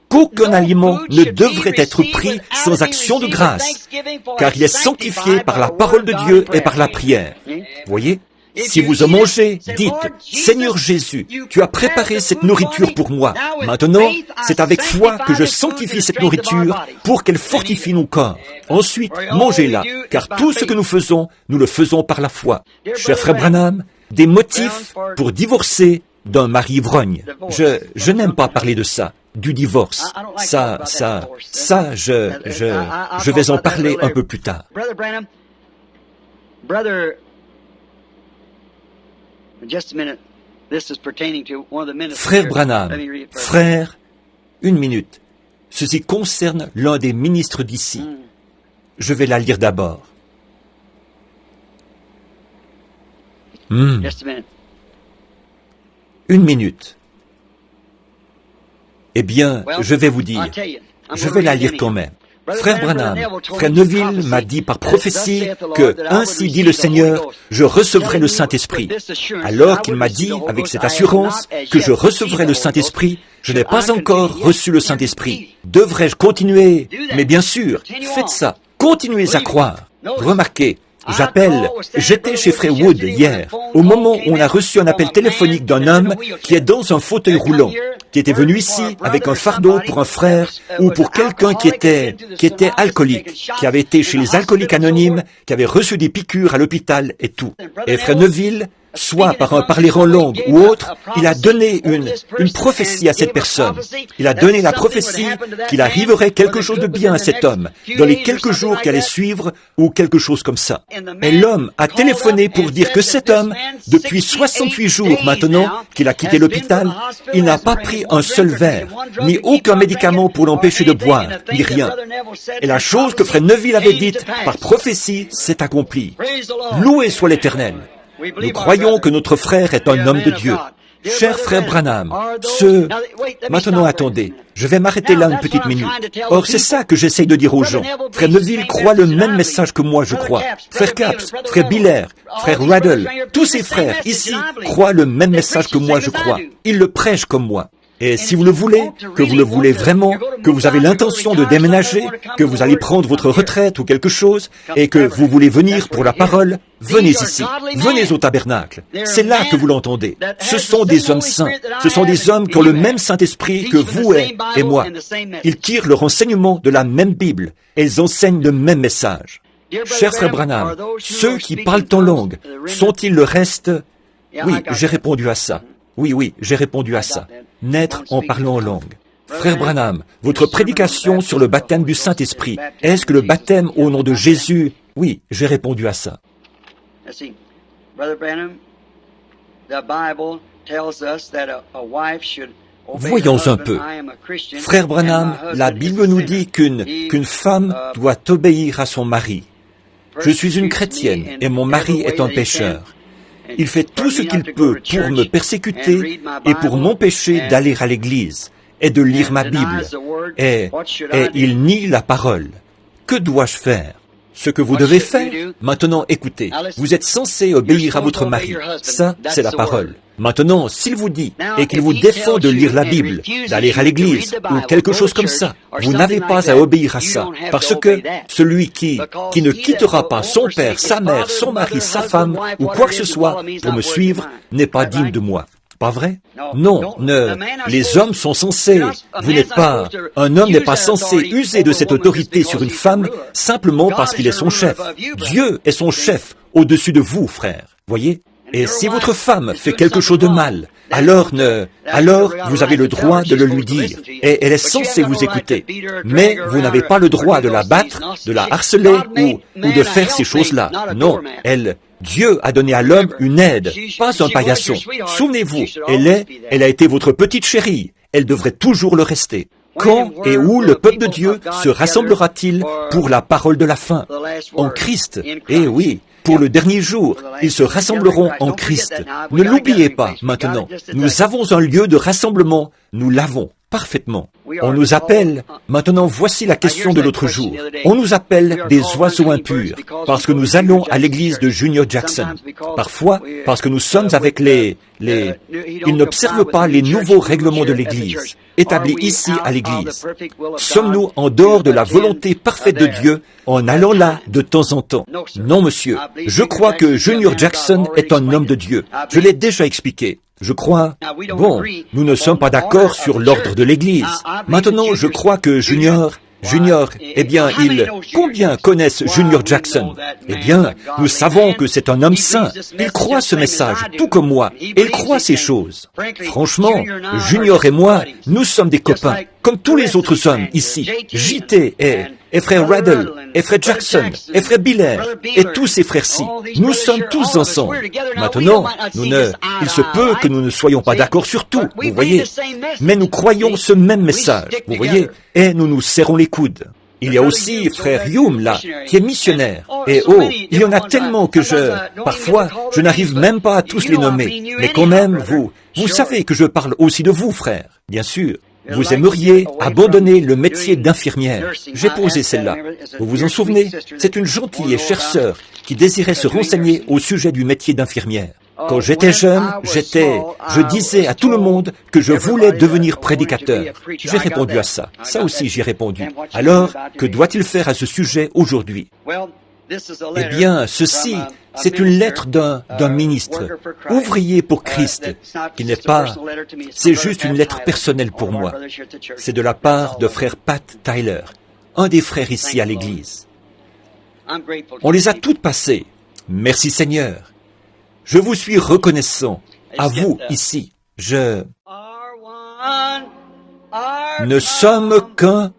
qu'aucun aliment ne devrait être pris sans action de grâce, car il est sanctifié par la parole de Dieu et par la prière. Voyez? Si vous en mangez, dites, « Seigneur Jésus, tu as préparé cette nourriture pour moi. Maintenant, c'est avec foi que je sanctifie cette nourriture pour qu'elle fortifie nos corps. Ensuite, mangez-la, car tout ce que nous faisons, nous le faisons par la foi. » Cher frère Branham, des motifs pour divorcer d'un mari ivrogne. Je n'aime pas parler de ça. Du divorce. Je vais en parler un peu plus tard. Frère Branham, frère, une minute. Ceci concerne l'un des ministres d'ici. Je vais la lire d'abord. Une minute. Eh bien, je vais vous dire, je vais la lire quand même. Frère Branham, Frère Neville m'a dit par prophétie que, ainsi dit le Seigneur, je recevrai le Saint-Esprit. Alors qu'il m'a dit, avec cette assurance, que je recevrai le Saint-Esprit, je n'ai pas encore reçu le Saint-Esprit. Devrais-je continuer? Mais bien sûr, faites ça. Continuez à croire. Remarquez, j'étais chez Frère Wood hier, au moment où on a reçu un appel téléphonique d'un homme qui est dans un fauteuil roulant, qui était venu ici avec un fardeau pour un frère ou pour quelqu'un qui était alcoolique, qui avait été chez les alcooliques anonymes, qui avait reçu des piqûres à l'hôpital et tout. Et Frère Neville, soit par un parler en langue ou autre, il a donné une prophétie à cette personne. Il a donné la prophétie qu'il arriverait quelque chose de bien à cet homme, dans les quelques jours qui allaient suivre, ou quelque chose comme ça. Et l'homme a téléphoné pour dire que cet homme, depuis 68 jours maintenant qu'il a quitté l'hôpital, il n'a pas pris un seul verre, ni aucun médicament pour l'empêcher de boire, ni rien. Et la chose que Frère Neville avait dite par prophétie s'est accomplie. Loué soit l'Éternel. Nous croyons que notre frère est un homme de Dieu. Cher frère Branham, Maintenant attendez, je vais m'arrêter là une petite minute. Or c'est ça que j'essaye de dire aux gens. Frère Neville croit le même message que moi je crois. Frère Capps, Frère Biller, Frère Raddle, tous ces frères ici croient le même message que moi je crois. Ils le prêchent comme moi. Et si vous le voulez, que vous le voulez vraiment, que vous avez l'intention de déménager, que vous allez prendre votre retraite ou quelque chose, et que vous voulez venir pour la parole, venez ici, venez au tabernacle. C'est là que vous l'entendez. Ce sont des hommes saints. Ce sont des hommes qui ont le même Saint-Esprit que vous et moi. Ils tirent leur enseignement de la même Bible, et ils enseignent le même message. Cher frère Branham, ceux qui parlent en langue, sont-ils le reste? Oui, j'ai répondu à ça. Oui, j'ai répondu à ça. Naître en parlant en langue. Frère Branham, votre prédication sur le baptême du Saint-Esprit, est-ce que le baptême au nom de Jésus? Oui, j'ai répondu à ça. Voyons un peu. Frère Branham, la Bible nous dit qu'une femme doit obéir à son mari. Je suis une chrétienne et mon mari est un pécheur. Il fait tout ce qu'il peut pour me persécuter et pour m'empêcher d'aller à l'église et de lire ma Bible. Et il nie la parole. Que dois-je faire? Ce que vous devez faire, maintenant écoutez, vous êtes censé obéir à votre mari. Ça, c'est la parole. Maintenant, s'il vous dit et qu'il vous défend de lire la Bible, d'aller à l'église ou quelque chose comme ça, vous n'avez pas à obéir à ça, parce que celui qui ne quittera pas son père, sa mère, son mari, sa femme ou quoi que ce soit pour me suivre n'est pas digne de moi. Pas vrai? Non, les hommes sont censés, un homme n'est pas censé user de cette autorité sur une femme simplement parce qu'il est son chef. Dieu est son chef au-dessus de vous, frère. Voyez? Et si votre femme fait quelque chose de mal, alors vous avez le droit de le lui dire. Et elle est censée vous écouter. Mais vous n'avez pas le droit de la battre, de la harceler ou de faire ces choses-là. Non, Dieu a donné à l'homme une aide, pas un paillasson. Souvenez-vous, elle a été votre petite chérie. Elle devrait toujours le rester. Quand et où le peuple de Dieu se rassemblera-t-il pour la parole de la fin? En Christ. Eh oui, pour le dernier jour, ils se rassembleront en Christ. Ne l'oubliez pas maintenant. Nous avons un lieu de rassemblement. Nous l'avons parfaitement. On nous appelle, maintenant voici la question de l'autre jour, on nous appelle des oiseaux impurs parce que nous allons à l'église de Junior Jackson. Parfois, parce que nous sommes avec ils n'observent pas les nouveaux règlements de l'église, établis ici à l'église. Sommes-nous en dehors de la volonté parfaite de Dieu en allant là de temps en temps? Non, monsieur. Je crois que Junior Jackson est un homme de Dieu. Je l'ai déjà expliqué. Je crois, nous ne sommes pas d'accord sur l'ordre de l'Église. Maintenant, je crois que Junior, eh bien, combien connaissent Junior Jackson? Eh bien, nous savons que c'est un homme saint. Il croit ce message, tout comme moi, et il croit ces choses. Franchement, Junior et moi, nous sommes des copains, comme tous les autres hommes ici. JT et frère Raddle, et frère Jackson, et frère Biller, et tous ces frères-ci. Nous sommes tous ensemble. Maintenant, il se peut que nous ne soyons pas d'accord sur tout, vous voyez. Mais nous croyons ce même message, vous voyez, et nous nous serrons les coudes. Il y a aussi frère Hume là, qui est missionnaire. Et il y en a tellement que parfois, je n'arrive même pas à tous les nommer. Mais quand même, vous savez que je parle aussi de vous, frère, bien sûr. Vous aimeriez abandonner le métier d'infirmière. J'ai posé celle-là. Vous vous en souvenez? C'est une gentille et chère sœur qui désirait se renseigner au sujet du métier d'infirmière. Quand j'étais jeune, je disais à tout le monde que je voulais devenir prédicateur. J'ai répondu à ça. Ça aussi, j'ai répondu. Alors, que doit-il faire à ce sujet aujourd'hui? Eh bien, ceci, c'est une lettre d'un ministre, ouvrier pour Christ, qui n'est pas... C'est juste une lettre personnelle pour moi. C'est de la part de frère Pat Tyler, un des frères ici à l'église. On les a toutes passées. Merci Seigneur. Je vous suis reconnaissant. À vous, ici. Ne sommes qu'un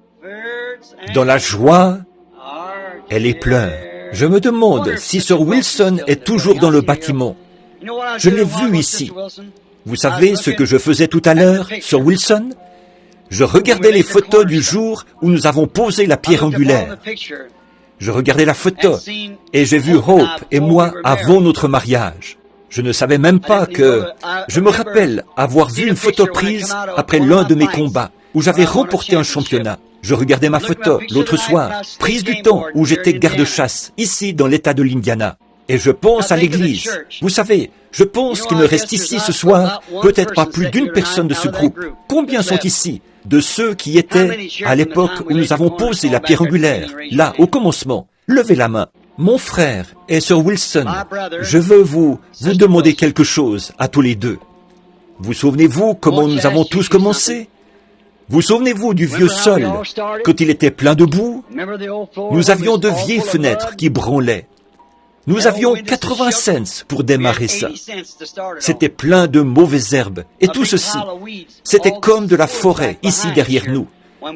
dans la joie et les pleurs. Je me demande si Sir Wilson est toujours dans le bâtiment. Je l'ai vu ici. Vous savez ce que je faisais tout à l'heure, Sir Wilson? Je regardais les photos du jour où nous avons posé la pierre angulaire. Je regardais la photo et j'ai vu Hope et moi avant notre mariage. Je ne savais même pas que... Je me rappelle avoir vu une photo prise après l'un de mes combats où j'avais remporté un championnat. Je regardais ma photo l'autre soir, prise du temps où j'étais garde-chasse, ici dans l'État de l'Indiana. Et je pense à l'église. Vous savez, je pense qu'il ne reste ici ce soir peut-être pas plus d'une personne de ce groupe. Combien sont ici de ceux qui étaient à l'époque où nous avons posé la pierre angulaire, là, au commencement? Levez la main. Mon frère et Sir Wilson, je veux vous demander quelque chose à tous les deux. Vous souvenez-vous comment nous avons tous commencé? Vous souvenez-vous du vieux sol, quand il était plein de boue? Nous avions de vieilles fenêtres qui branlaient. Nous avions 80 cents pour démarrer ça. C'était plein de mauvaises herbes. Et tout ceci, c'était comme de la forêt, ici derrière nous,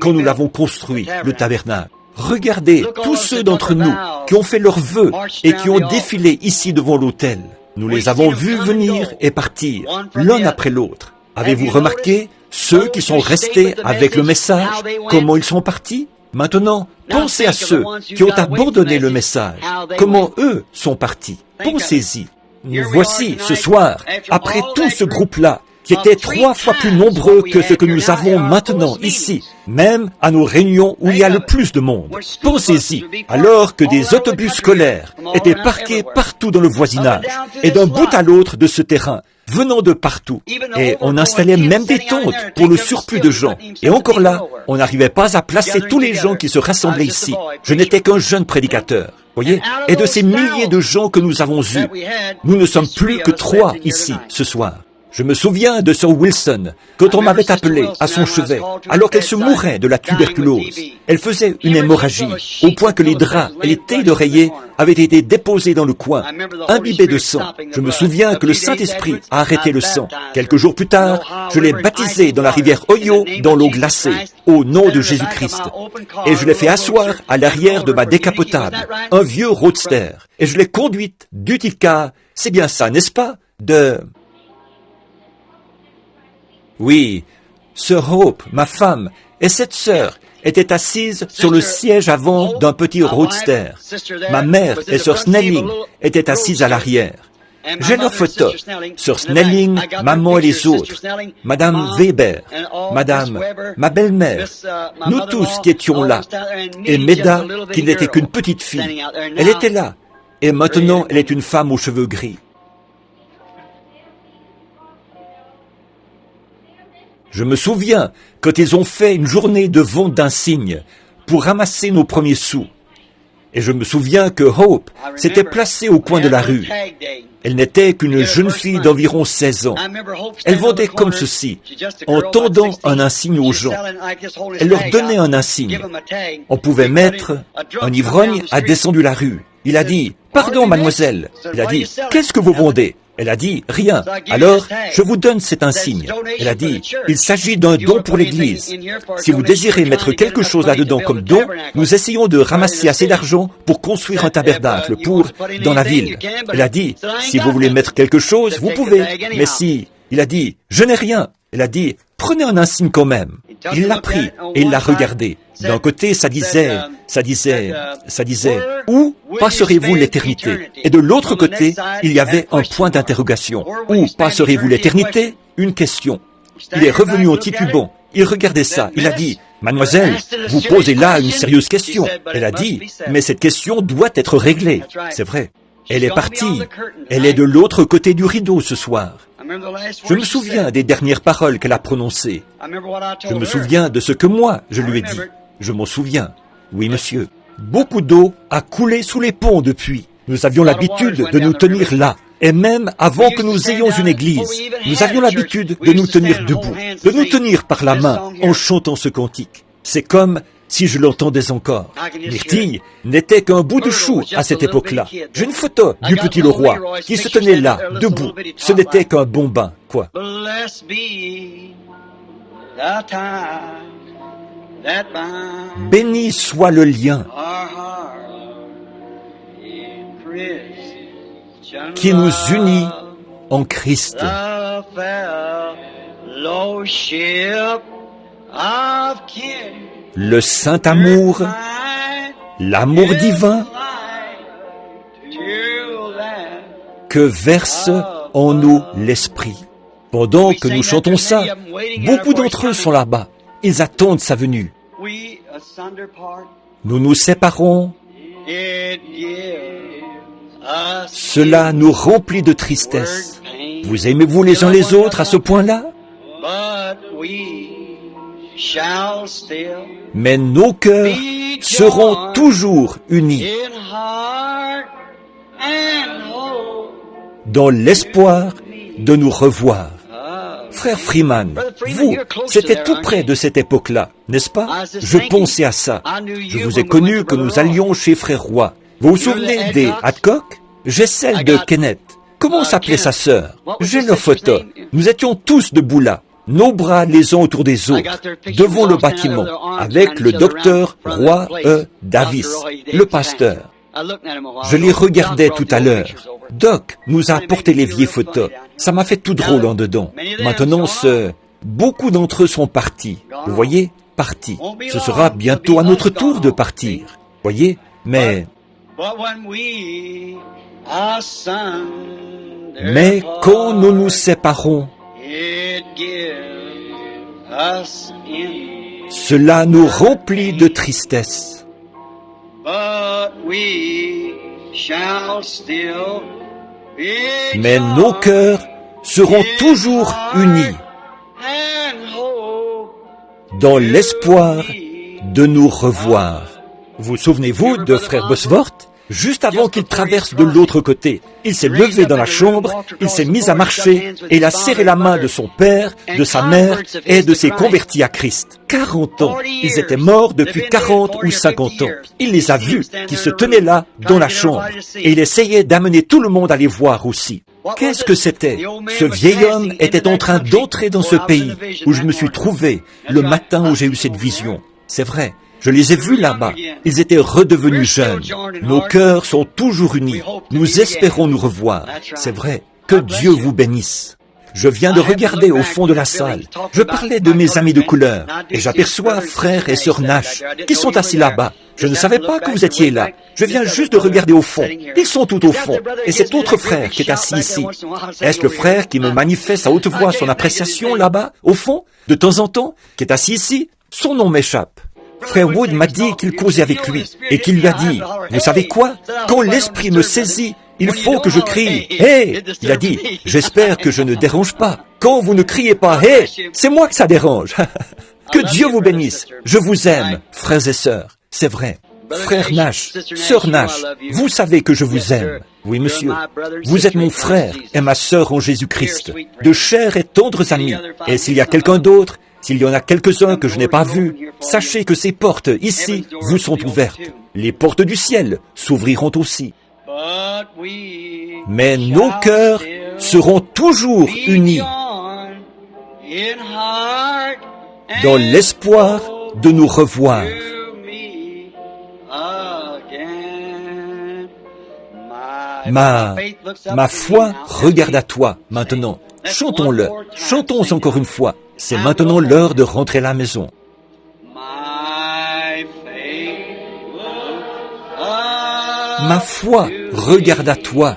quand nous l'avons construit, le tabernacle. Regardez tous ceux d'entre nous qui ont fait leurs vœux et qui ont défilé ici devant l'autel. Nous les avons vus venir et partir, l'un après l'autre. Avez-vous remarqué ceux qui sont restés avec le message, comment ils sont partis? Maintenant, pensez à ceux qui ont abandonné le message, comment eux sont partis. Pensez-y. Nous voici ce soir, après tout ce groupe-là, qui était 3 fois plus nombreux que ce que nous avons maintenant ici, même à nos réunions où il y a le plus de monde. Pensez-y, alors que des autobus scolaires étaient parqués partout dans le voisinage, et d'un bout à l'autre de ce terrain, venant de partout. Et on installait même des tentes pour le surplus de gens. Et encore là, on n'arrivait pas à placer tous les gens qui se rassemblaient ici. Je n'étais qu'un jeune prédicateur. Voyez? Et de ces milliers de gens que nous avons eus, nous ne sommes plus que 3 ici, ce soir. Je me souviens de Sir Wilson, quand on m'avait appelé à son chevet, alors qu'elle se mourait de la tuberculose. Elle faisait une hémorragie, au point que les draps et les tailles d'oreiller avaient été déposés dans le coin, imbibés de sang. Je me souviens que le Saint-Esprit a arrêté le sang. Quelques jours plus tard, je l'ai baptisée dans la rivière Ohio, dans l'eau glacée, au nom de Jésus-Christ. Et je l'ai fait asseoir à l'arrière de ma décapotable, un vieux roadster. Et je l'ai conduite d'Utica, c'est bien ça, n'est-ce pas, Oui, Sir Hope, ma femme, et cette sœur étaient assises sur le siège avant d'un petit roadster. Ma mère et Sir Snelling étaient assises à l'arrière. J'ai leurs photos. Sir Snelling, maman et les autres, Madame Weber, ma belle-mère, nous tous qui étions là, et Meda, qui n'était qu'une petite fille. Elle était là, et maintenant elle est une femme aux cheveux gris. Je me souviens quand ils ont fait une journée de vente d'insignes pour ramasser nos premiers sous. Et je me souviens que Hope s'était placée au coin de la rue. Elle n'était qu'une jeune fille d'environ 16 ans. Elle vendait comme ceci, en tendant un insigne aux gens. Elle leur donnait un insigne. On pouvait mettre un ivrogne a descendu la rue. Il a dit, « Pardon, mademoiselle. » Il a dit, « Qu'est-ce que vous vendez ?» Elle a dit, « Rien. Alors, je vous donne cet insigne. » Elle a dit, « Il s'agit d'un don pour l'Église. Si vous désirez mettre quelque chose là-dedans comme don, nous essayons de ramasser assez d'argent pour construire un tabernacle dans la ville. » Elle a dit, « Si vous voulez mettre quelque chose, vous pouvez. Mais si... » Il a dit, « Je n'ai rien. » Elle a dit, « Prenez un insigne quand même. » Il l'a pris et il l'a regardé. D'un côté, ça disait, où passerez-vous l'éternité? Et de l'autre côté, il y avait un point d'interrogation. Où passerez-vous l'éternité? Une question. Il est revenu en titubant Il regardait ça. Il a dit, « Mademoiselle, vous posez là une sérieuse question. » Elle a dit, « Mais cette question doit être réglée. » C'est vrai. Elle est partie. Elle est de l'autre côté du rideau ce soir. Je me souviens des dernières paroles qu'elle a prononcées. Je me souviens de ce que moi, je lui ai dit. Je m'en souviens. Oui, monsieur. Beaucoup d'eau a coulé sous les ponts depuis. Nous avions l'habitude de nous tenir là. Et même avant que nous ayons une église, nous avions l'habitude de nous tenir debout, de nous tenir par la main en chantant ce cantique. C'est comme si je l'entendais encore. Myrtille n'était qu'un bout de chou à cette époque-là. J'ai une photo du petit Leroy qui se tenait là, debout. Ce n'était qu'un bon bain, quoi. Béni soit le lien qui nous unit en Christ. Le saint amour, l'amour divin que verse en nous l'Esprit. Pendant que nous chantons ça, beaucoup d'entre eux sont là-bas. Ils attendent sa venue. Nous nous séparons. Cela nous remplit de tristesse. Vous aimez-vous les uns les autres à ce point-là? Mais nos cœurs seront toujours unis dans l'espoir de nous revoir. Frère Freeman, vous, c'était tout près de cette époque-là, n'est-ce pas? Je pensais à ça. Je vous ai connu que nous allions chez Frère Roy. Vous vous souvenez des Hadcock? J'ai celle de Kenneth. Comment s'appelait sa sœur? J'ai leur photo. Nous étions tous debout là, nos bras les uns autour des autres, devant le bâtiment, avec le docteur Roy E. Davis, le pasteur. Je les regardais tout à l'heure. Doc nous a apporté les vieilles photos. Ça m'a fait tout drôle en dedans. Maintenant, beaucoup d'entre eux sont partis. Vous voyez? Partis. Ce sera bientôt à notre tour de partir. Voyez? Mais quand nous nous séparons, cela nous remplit de tristesse. Mais nos cœurs seront toujours unis dans l'espoir de nous revoir. Vous souvenez-vous de Frère Bosworth? Juste avant qu'il traverse de l'autre côté, il s'est levé dans la chambre, il s'est mis à marcher et il a serré la main de son père, de sa mère et de ses convertis à Christ. 40 ans. Ils étaient morts depuis 40 ou 50 ans. Il les a vus qui se tenaient là dans la chambre et il essayait d'amener tout le monde à les voir aussi. Qu'est-ce que c'était? Ce vieil homme était en train d'entrer dans ce pays où je me suis trouvé le matin où j'ai eu cette vision. C'est vrai. Je les ai vus là-bas. Ils étaient redevenus jeunes. Nos cœurs sont toujours unis. Nous espérons nous revoir. C'est vrai. Que Dieu vous bénisse. Je viens de regarder au fond de la salle. Je parlais de mes amis de couleur et j'aperçois frère et sœur Nash qui sont assis là-bas. Je ne savais pas que vous étiez là. Je viens juste de regarder au fond. Ils sont tout au fond. Et cet autre frère qui est assis ici. Est-ce le frère qui me manifeste à haute voix son appréciation là-bas, au fond, de temps en temps, qui est assis ici? Son nom m'échappe. Frère Wood m'a dit qu'il causait avec lui et qu'il lui a dit, « Vous savez quoi? Quand l'esprit me saisit, il faut que je crie. Hey !» Il a dit, « J'espère que je ne dérange pas. Quand vous ne criez pas, hey, c'est moi que ça dérange. » Que Dieu vous bénisse. Je vous aime, frères et sœurs. C'est vrai. Frère Nash, sœur Nash, vous savez que je vous aime. Oui, monsieur. Vous êtes mon frère et ma sœur en Jésus-Christ, de chers et tendres amis. Et s'il y a quelqu'un d'autre, s'il y en a quelques-uns que je n'ai pas vus, sachez que ces portes ici vous sont ouvertes. Les portes du ciel s'ouvriront aussi. Mais nos cœurs seront toujours unis dans l'espoir de nous revoir. Ma foi regarde à toi maintenant. Chantons-le. Chantons encore une fois. C'est maintenant l'heure de rentrer à la maison. Ma foi regarde à toi.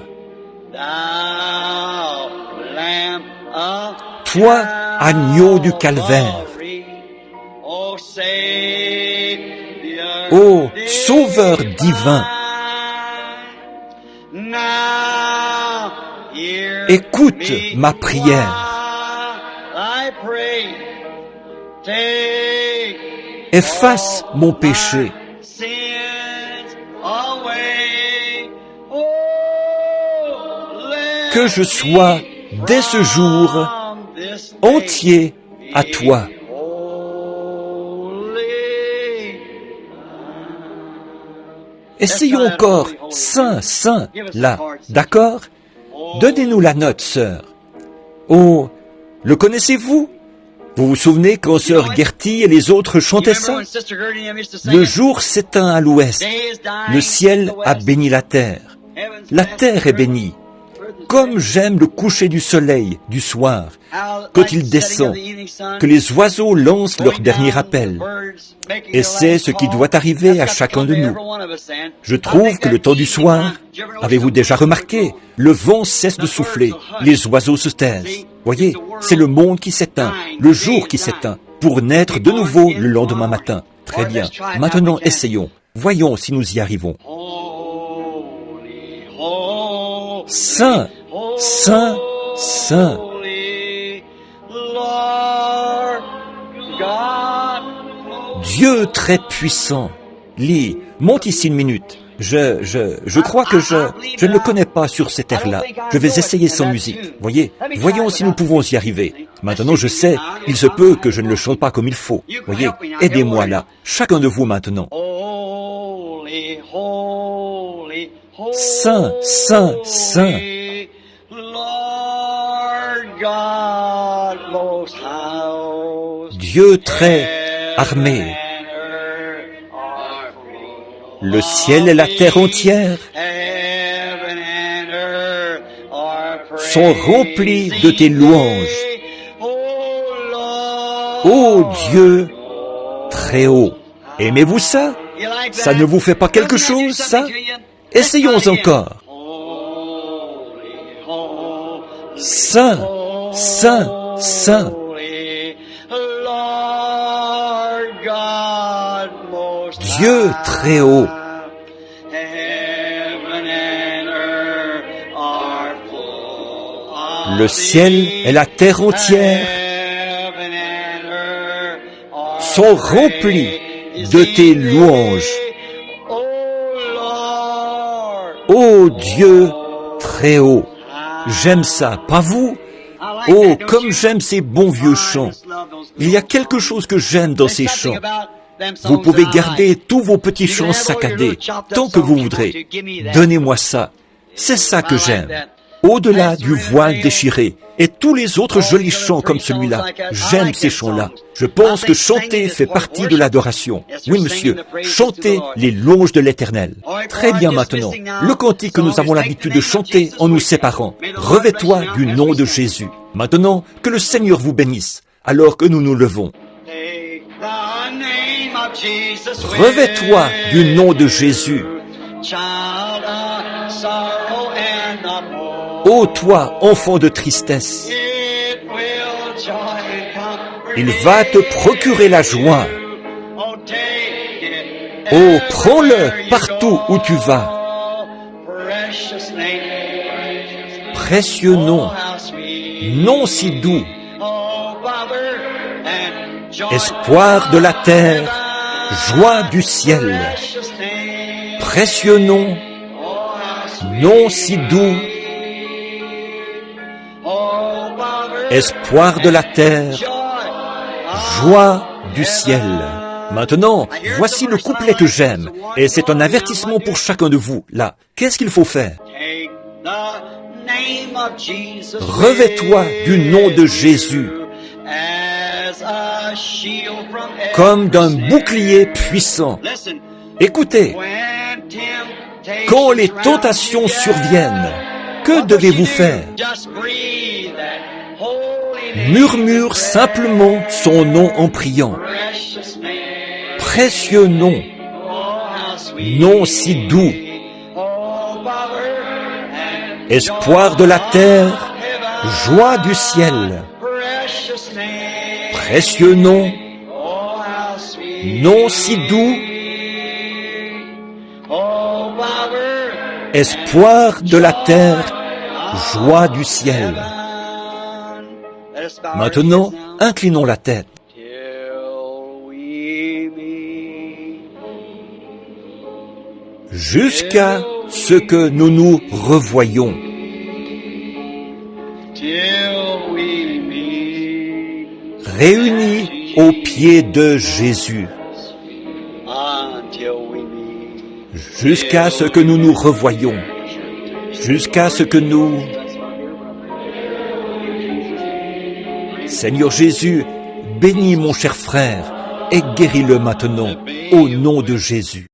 Toi, agneau du calvaire. Ô Sauveur divin, écoute ma prière. Efface mon péché. Que je sois, dès ce jour, entier à toi. Essayons encore, Saint, Saint, là, d'accord? Donnez-nous la note, sœur. Oh, le connaissez-vous? Vous vous souvenez quand sœur Gertie et les autres chantaient ça? Le jour s'éteint à l'ouest, le ciel a béni la terre est bénie. Comme j'aime le coucher du soleil du soir, quand il descend, que les oiseaux lancent leur dernier appel. Et c'est ce qui doit arriver à chacun de nous. Je trouve que le temps du soir, avez-vous déjà remarqué, le vent cesse de souffler, les oiseaux se taisent. Voyez, c'est le monde qui s'éteint, le jour qui s'éteint, pour naître de nouveau le lendemain matin. Très bien, maintenant essayons, voyons si nous y arrivons. Saint, Saint, Saint. Dieu très puissant. Lis, monte ici une minute. Je crois que je ne le connais pas sur cet air-là. Je vais essayer sans musique. Voyez, voyons si nous pouvons y arriver. Maintenant, je sais, il se peut que je ne le chante pas comme il faut. Voyez, aidez-moi là. Chacun de vous maintenant. Saint, Saint, Saint. Dieu très armé. Le ciel et la terre entière sont remplis de tes louanges. Ô Dieu très haut. Aimez-vous ça? Ça ne vous fait pas quelque chose, ça? Essayons encore. Saint, Saint, Saint. Dieu très haut. Le ciel et la terre entière sont remplis de tes louanges. Ô Dieu très haut. J'aime ça, pas vous? Oh, comme j'aime ces bons vieux chants. Il y a quelque chose que j'aime dans ces chants. Vous pouvez garder tous vos petits chants saccadés, tant que vous voudrez. Donnez-moi ça. C'est ça que j'aime. Au-delà du voile déchiré et tous les autres jolis chants comme celui-là. J'aime ces chants-là. Je pense que chanter fait partie de l'adoration. Oui, monsieur, chanter les louanges de l'Éternel. Très bien maintenant. Le cantique que nous avons l'habitude de chanter en nous séparant. Revêt-toi du nom de Jésus. Maintenant, que le Seigneur vous bénisse, alors que nous nous levons. Revêt-toi du nom de Jésus. Ô toi, enfant de tristesse, il va te procurer la joie. Oh, prends-le partout où tu vas. Précieux nom, nom si doux, espoir de la terre, joie du ciel. Précieux nom, nom si doux, espoir de la terre, joie du ciel. Maintenant, voici le couplet que j'aime, et c'est un avertissement pour chacun de vous. Là, qu'est-ce qu'il faut faire? Revêt-toi du nom de Jésus, comme d'un bouclier puissant. Écoutez, quand les tentations surviennent, que devez-vous faire? Murmure simplement son nom en priant. Précieux nom, nom si doux, espoir de la terre, joie du ciel. Précieux nom, nom si doux, Espoir de la terre, joie du ciel. Maintenant, inclinons la tête. Jusqu'à ce que nous nous revoyions. Réunis aux pieds de Jésus. Jusqu'à ce que nous nous revoyions. Jusqu'à ce que nous... Seigneur Jésus, bénis mon cher frère et guéris-le maintenant, au nom de Jésus.